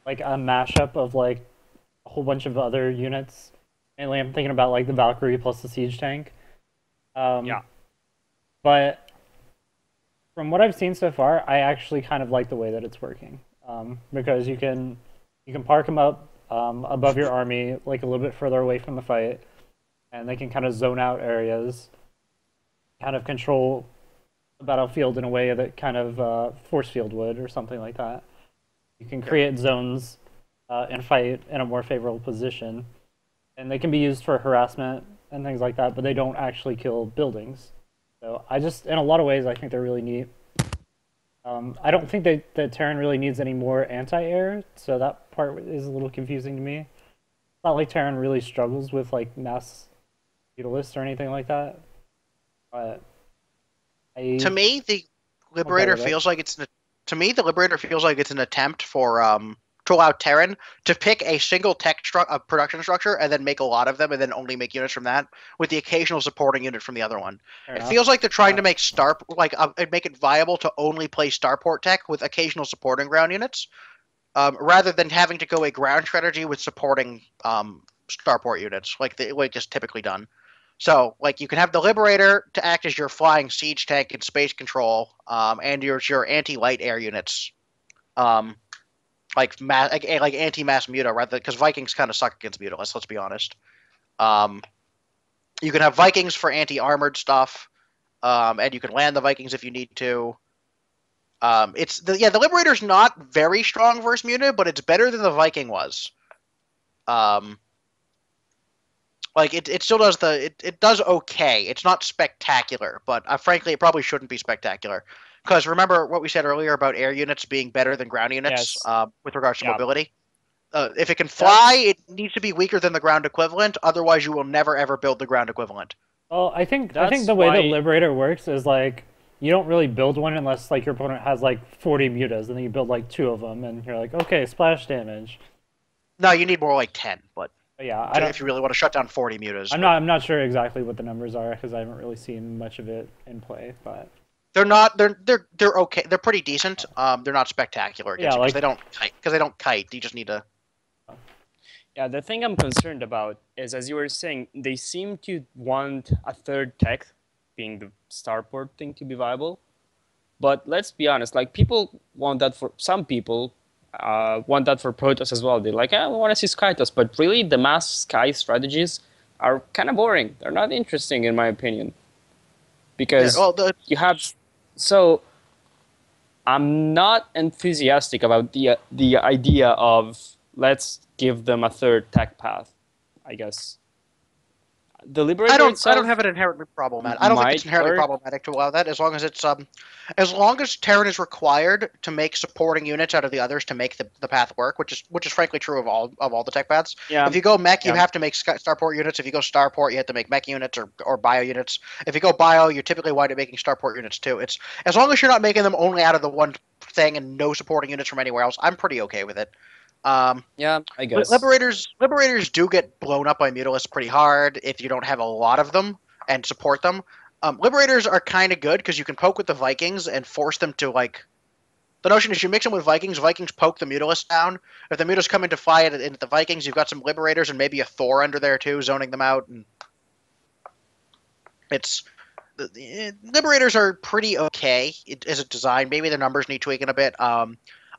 like a mashup of like a whole bunch of other units. Mainly I'm thinking about like the Valkyrie plus the siege tank. Yeah. But from what I've seen so far, I actually kind of like the way that it's working. Because you can park them up above your army, like a little bit further away from the fight, and they can kind of zone out areas, kind of control the battlefield in a way that kind of force field would or something like that. You can create zones and fight in a more favorable position. And they can be used for harassment and things like that, but they don't actually kill buildings. So in a lot of ways, I think they're really neat. I don't think that Terran really needs any more anti-air, so that part is a little confusing to me. It's not like Terran really struggles with like mass utilists or anything like that. But To me, the Liberator feels like it's an attempt for to allow Terran to pick a single production structure and then make a lot of them and then only make units from that, with the occasional supporting unit from the other one. It feels like they're trying to make make it viable to only play starport tech with occasional supporting ground units, rather than having to go a ground strategy with supporting starport units like the way it's typically done. So, like, you can have the Liberator to act as your flying siege tank and space control, and your anti-light air units, like anti-mass muta, rather, because Vikings kind of suck against muta. Let's be honest. You can have Vikings for anti-armored stuff, and you can land the Vikings if you need to. The Liberator's not very strong versus muta, but it's better than the Viking was. Like it still does it does okay. It's not spectacular, but frankly, it probably shouldn't be spectacular. Because remember what we said earlier about air units being better than ground units Yes. with regards to Yeah. mobility. If it can fly, it needs to be weaker than the ground equivalent. Otherwise, you will never ever build the ground equivalent. Well, I think That's the way that why- Liberator works is like you don't really build one unless like your opponent has like 40 mutas, and then you build like 2 of them, and you're like, okay, splash damage. No, you need more like 10, but Yeah, I don't. if you really want to shut down 40 mutas. I'm not sure exactly what the numbers are because I haven't really seen much of it in play, but They're not. They're okay. They're pretty decent. They're not spectacular against Yeah, you like because they don't kite. You just need to. Yeah, the thing I'm concerned about is, as you were saying, they seem to want a third tech, being the starport thing, to be viable. But let's be honest, like people want that for some people, want that for Protoss as well. They're like, I want to see Skytoss, but really the mass Sky strategies are kind of boring. They're not interesting in my opinion, because you have so. I'm not enthusiastic about the idea of let's give them a third tech path, I guess. The Liberator I itself don't have an inherently problematic. I don't think it's inherently problematic to allow that as long as Terran is required to make supporting units out of the others to make the path work, which is frankly true of all the tech paths. Yeah. If you go mech, you Yeah. have to make starport units. If you go starport, you have to make mech units or bio units. If you go bio, you typically wind up making starport units too. It's as long as you're not making them only out of the one thing and no supporting units from anywhere else, I'm pretty okay with it. Yeah, I guess. Liberators do get blown up by mutalisks pretty hard if you don't have a lot of them and support them. Liberators are kind of good because you can poke with the Vikings and force them to like. The notion is you mix them with Vikings. Vikings poke the mutalisks down. If the mutalisks come in to fly into the Vikings, you've got some Liberators and maybe a Thor under there too, zoning them out. And the Liberators are pretty okay as a design. Maybe the numbers need tweaking a bit.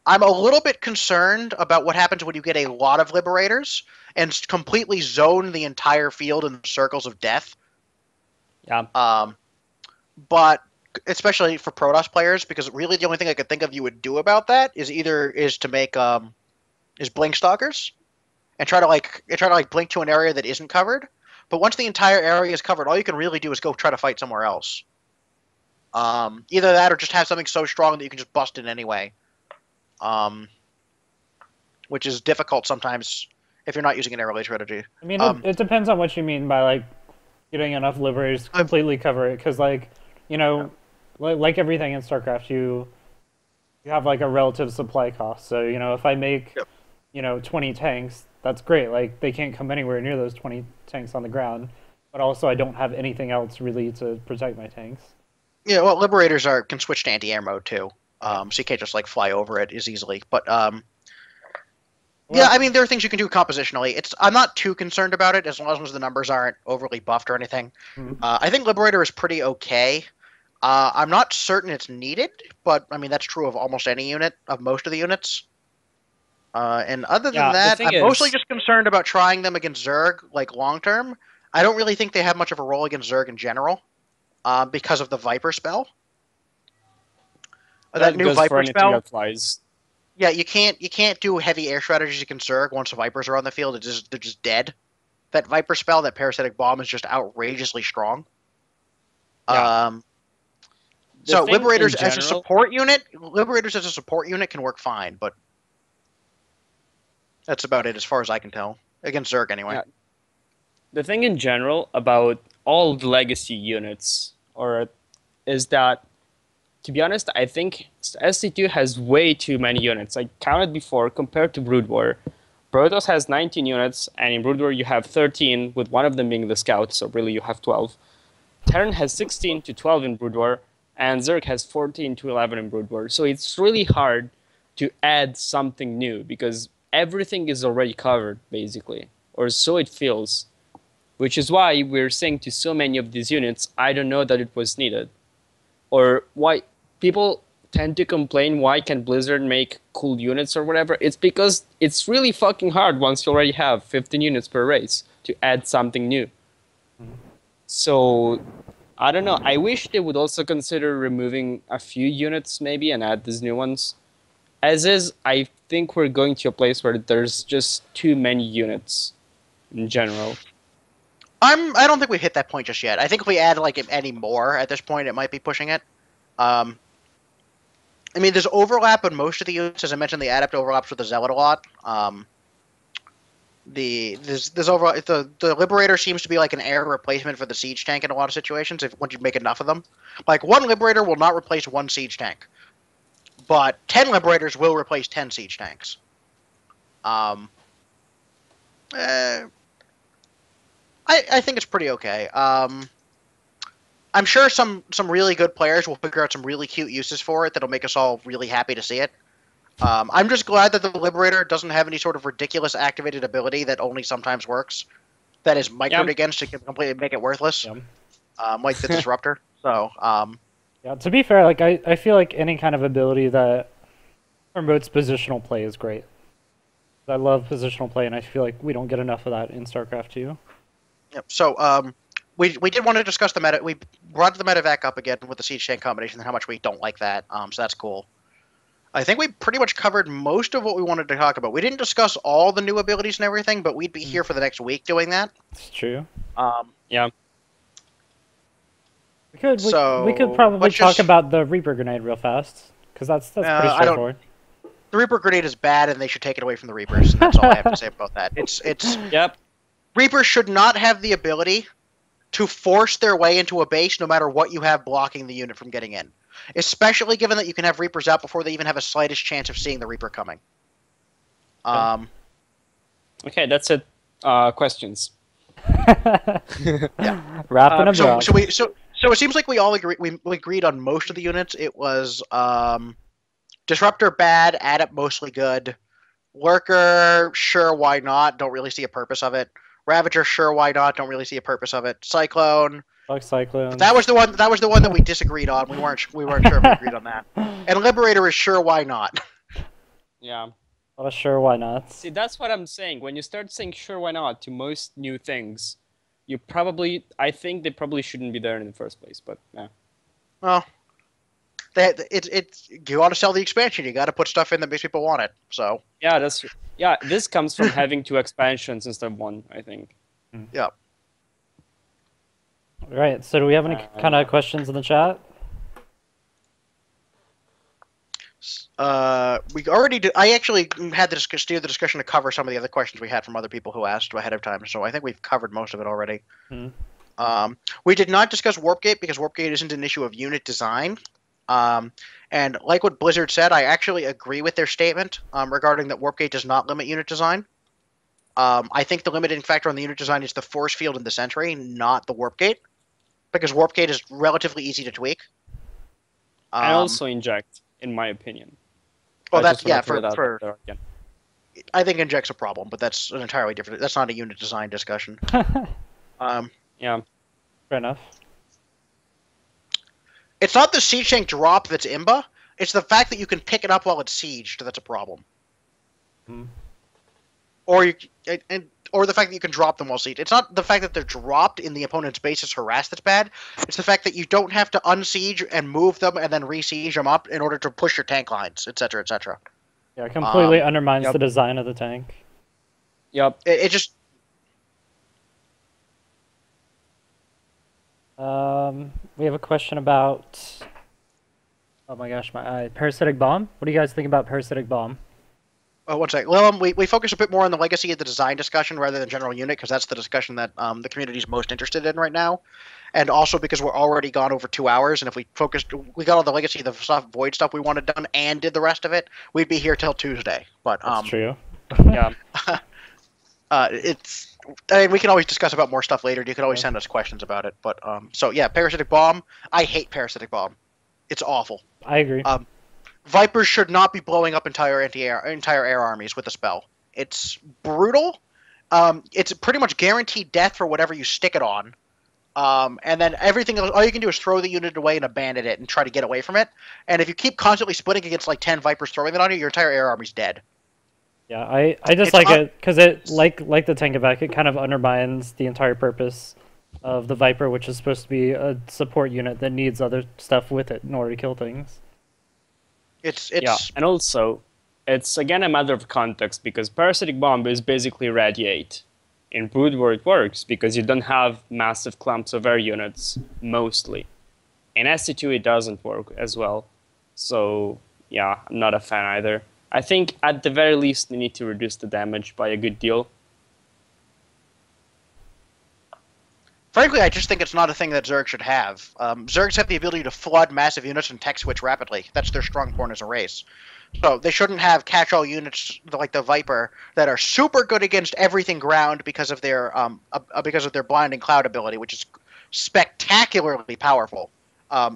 I'm a little bit concerned about what happens when you get a lot of Liberators and completely zone the entire field in circles of death. Yeah. But especially for Protoss players, because really the only thing I could think of you would do about that is to make blink stalkers and try to blink to an area that isn't covered. But once the entire area is covered, all you can really do is go try to fight somewhere else. Either that or just have something so strong that you can just bust it anyway. Which is difficult sometimes if you're not using an aerial strategy. I mean, it depends on what you mean by like getting enough Liberators to completely cover it, because like like everything in StarCraft, you have like a relative supply cost. So if I make 20 tanks, that's great. Like they can't come anywhere near those 20 tanks on the ground, but also I don't have anything else really to protect my tanks. Yeah, well, Liberators can switch to anti-air mode too. So you can't just like fly over it as easily. But yeah, I mean there are things you can do compositionally. I'm not too concerned about it as long as the numbers aren't overly buffed or anything. I think Liberator is pretty okay. I'm not certain it's needed, but I mean that's true of almost any unit, of most of the units. And other than that, I'm mostly just concerned about trying them against Zerg, like long term. I don't really think they have much of a role against Zerg in general, because of the Viper spell. That new Viper spell that flies. Yeah, you can't do heavy air strategies against Zerg once the Vipers are on the field. They're just dead. That Viper spell, that parasitic bomb, is just outrageously strong. Yeah. So Liberators as a support unit can work fine, but that's about it as far as I can tell against Zerg anyway. Yeah. The thing in general about all the legacy units, is that, to be honest, I think SC2 has way too many units. I counted before compared to Brood War. Protoss has 19 units, and in Brood War you have 13, with one of them being the Scout, so really you have 12. Terran has 16 to 12 in Brood War, and Zerg has 14 to 11 in Brood War. So it's really hard to add something new, because everything is already covered, basically. Or so it feels. Which is why we're saying to so many of these units, I don't know that it was needed. Or why people tend to complain, why can Blizzard make cool units or whatever? It's because it's really fucking hard once you already have 15 units per race to add something new. So, I don't know. I wish they would also consider removing a few units maybe and add these new ones. As is, I think we're going to a place where there's just too many units in general. I don't think we hit that point just yet. I think if we add like any more at this point, it might be pushing it. I mean, there's overlap on most of the units. As I mentioned, the Adept overlaps with the Zealot a lot. There's overall the Liberator seems to be like an air replacement for the siege tank in a lot of situations. If once you make enough of them, like one Liberator will not replace one siege tank, but 10 Liberators will replace 10 siege tanks. I think it's pretty okay. I'm sure some really good players will figure out some really cute uses for it that'll make us all really happy to see it. I'm just glad that the Liberator doesn't have any sort of ridiculous activated ability that only sometimes works, that is microed against to completely make it worthless, like the Disruptor. So, yeah. To be fair, like I feel like any kind of ability that promotes positional play is great. I love positional play, and I feel like we don't get enough of that in StarCraft II. Yep. So, we did want to discuss the meta. We brought the Medivac up again with the siege tank combination and how much we don't like that. So that's cool. I think we pretty much covered most of what we wanted to talk about. We didn't discuss all the new abilities and everything, but we'd be here for the next week doing that. It's true. Yeah. We could probably talk about the Reaper Grenade real fast, because that's pretty straightforward. The Reaper Grenade is bad, and they should take it away from the Reapers, and that's all I have to say about that. Yep. Reapers should not have the ability to force their way into a base no matter what you have blocking the unit from getting in. Especially given that you can have Reapers out before they even have a slightest chance of seeing the Reaper coming. Okay, that's it. Questions. Yeah. Wrapping up. So it seems like we all agree. We agreed on most of the units. It was Disruptor bad, Adept mostly good, Lurker sure why not? Don't really see a purpose of it. Ravager sure why not? Don't really see a purpose of it. Cyclone. Fuck Cyclone. That was the one. That was the one that we disagreed on. We weren't sure if we agreed on that. And Liberator is sure why not. Yeah. Well, sure why not? See, that's what I'm saying. When you start saying sure why not to most new things, I think they probably shouldn't be there in the first place. But yeah. Well, you want to sell the expansion. You got to put stuff in that makes people want it. So. Yeah, this comes from having 2 expansions instead of 1, I think. Yeah. Right. So, do we have any kind of questions in the chat? We already did. I actually had to steer the discussion to cover some of the other questions we had from other people who asked ahead of time. So I think we've covered most of it already. We did not discuss Warpgate because Warpgate isn't an issue of unit design. And like what Blizzard said, I actually agree with their statement regarding that Warpgate does not limit unit design. I think the limiting factor on the unit design is the force field and the Sentry, not the Warpgate, because Warpgate is relatively easy to tweak. And also inject, in my opinion. Well, I think inject's a problem, but that's an entirely different. That's not a unit design discussion. Yeah. Fair enough. It's not the siege tank drop that's imba. It's the fact that you can pick it up while it's sieged that's a problem. Or the fact that you can drop them while sieged. It's not the fact that they're dropped in the opponent's base as harass that's bad. It's the fact that you don't have to unsiege and move them and then re-siege them up in order to push your tank lines, etc., etc. Yeah, it completely undermines the design of the tank. Yep. It just... We have a question about... Oh my gosh, my eye. Parasitic Bomb? What do you guys think about Parasitic Bomb? Oh, one sec. Well, we focus a bit more on the legacy of the design discussion rather than general unit, because that's the discussion that the community is most interested in right now. And also because we're already gone over 2 hours, and if we got all the legacy, the Void stuff we wanted done, and did the rest of it, we'd be here till Tuesday. But that's true. Yeah. We can always discuss about more stuff later. You can always send us questions about it. But so yeah, Parasitic Bomb. I hate Parasitic Bomb. It's awful. I agree. Vipers should not be blowing up entire air armies with a spell. It's brutal. It's pretty much guaranteed death for whatever you stick it on. And then everything else, all you can do is throw the unit away and abandon it and try to get away from it. And if you keep constantly splitting against like 10 Vipers throwing it on you, your entire air army's dead. Yeah, I just like it because it like the Tankovac, it kind of undermines the entire purpose of the Viper, which is supposed to be a support unit that needs other stuff with it in order to kill things. Yeah, and also it's again a matter of context because Parasitic Bomb is basically Radiate. In Brood War it works because you don't have massive clumps of air units, mostly. In SC2 it doesn't work as well. So, yeah, I'm not a fan either. I think at the very least they need to reduce the damage by a good deal. Frankly, I just think it's not a thing that Zerg should have. Zergs have the ability to flood massive units and tech switch rapidly. That's their strong point as a race. So they shouldn't have catch-all units like the Viper that are super good against everything ground because of their blinding cloud ability, which is spectacularly powerful.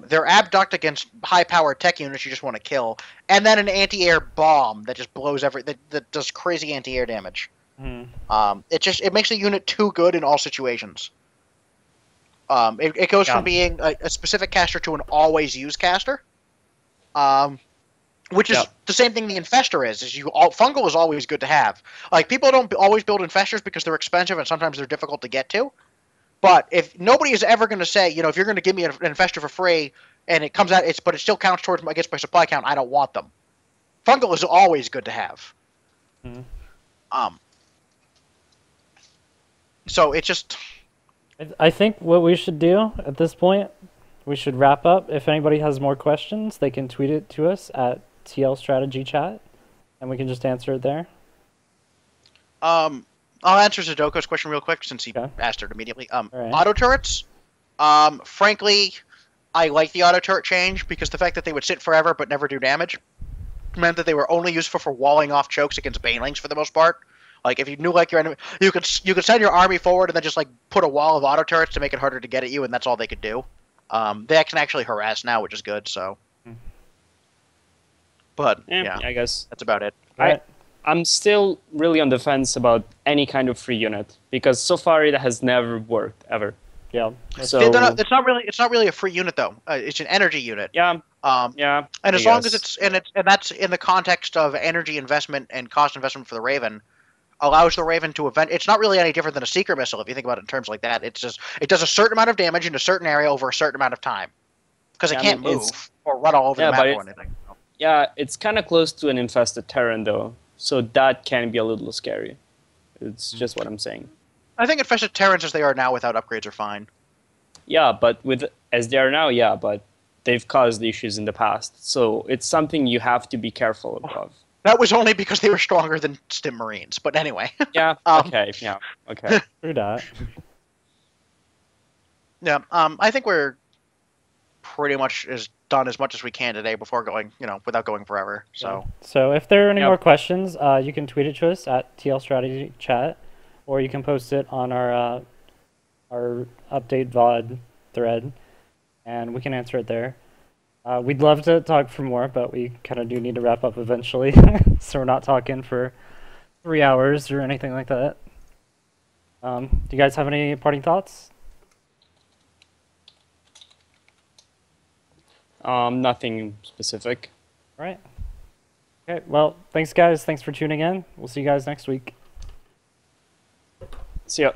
They're abduct against high-powered tech units you just want to kill, and then an anti-air bomb that just blows that does crazy anti-air damage. It makes the unit too good in all situations. It goes from being a specific caster to an always use caster. Which is the same thing the Infestor is. Fungal is always good to have. Like, people don't always build Infestors because they're expensive and sometimes they're difficult to get to. But if nobody is ever going to say, if you're going to give me an Infestor for free and it comes out, but it still counts towards against my supply count, I don't want them. Fungal is always good to have. So it just. I think what we should do at this point, we should wrap up. If anybody has more questions, they can tweet it to us at TL Strategy Chat, and we can just answer it there. I'll answer Zadoko's question real quick since he asked it immediately. Auto turrets. Frankly, I like the auto turret change because the fact that they would sit forever but never do damage meant that they were only useful for walling off chokes against banelings for the most part. Like, if you knew your enemy, you could send your army forward and then just put a wall of auto turrets to make it harder to get at you, and that's all they could do. They can actually harass now, which is good. So, but yeah, I guess that's about it. I'm still really on the fence about any kind of free unit because so far it has never worked ever. Yeah. So it's not really a free unit though. It's an energy unit. Yeah. And as long as it's and that's in the context of energy investment and cost investment for the Raven. Allows the Raven to event. It's not really any different than a Seeker missile if you think about it in terms like that. It's just it does a certain amount of damage in a certain area over a certain amount of time because it can't move or run all over the map or anything. Yeah, it's kind of close to an infested Terran though, so that can be a little scary. It's just what I'm saying. I think infested Terrans as they are now without upgrades are fine. Yeah, but as they are now, but they've caused issues in the past, so it's something you have to be careful of. That was only because they were stronger than Stim Marines, but anyway. Yeah, okay, okay. True that. Yeah, I think we're pretty much done as much as we can today before going, without going forever. So if there are any more questions, you can tweet it to us at TL Strategy Chat, or you can post it on our update VOD thread, and we can answer it there. We'd love to talk for more, but we kind of do need to wrap up eventually, so we're not talking for 3 hours or anything like that. Do you guys have any parting thoughts? Nothing specific. All right. Okay, well, thanks guys. Thanks for tuning in. We'll see you guys next week. See ya.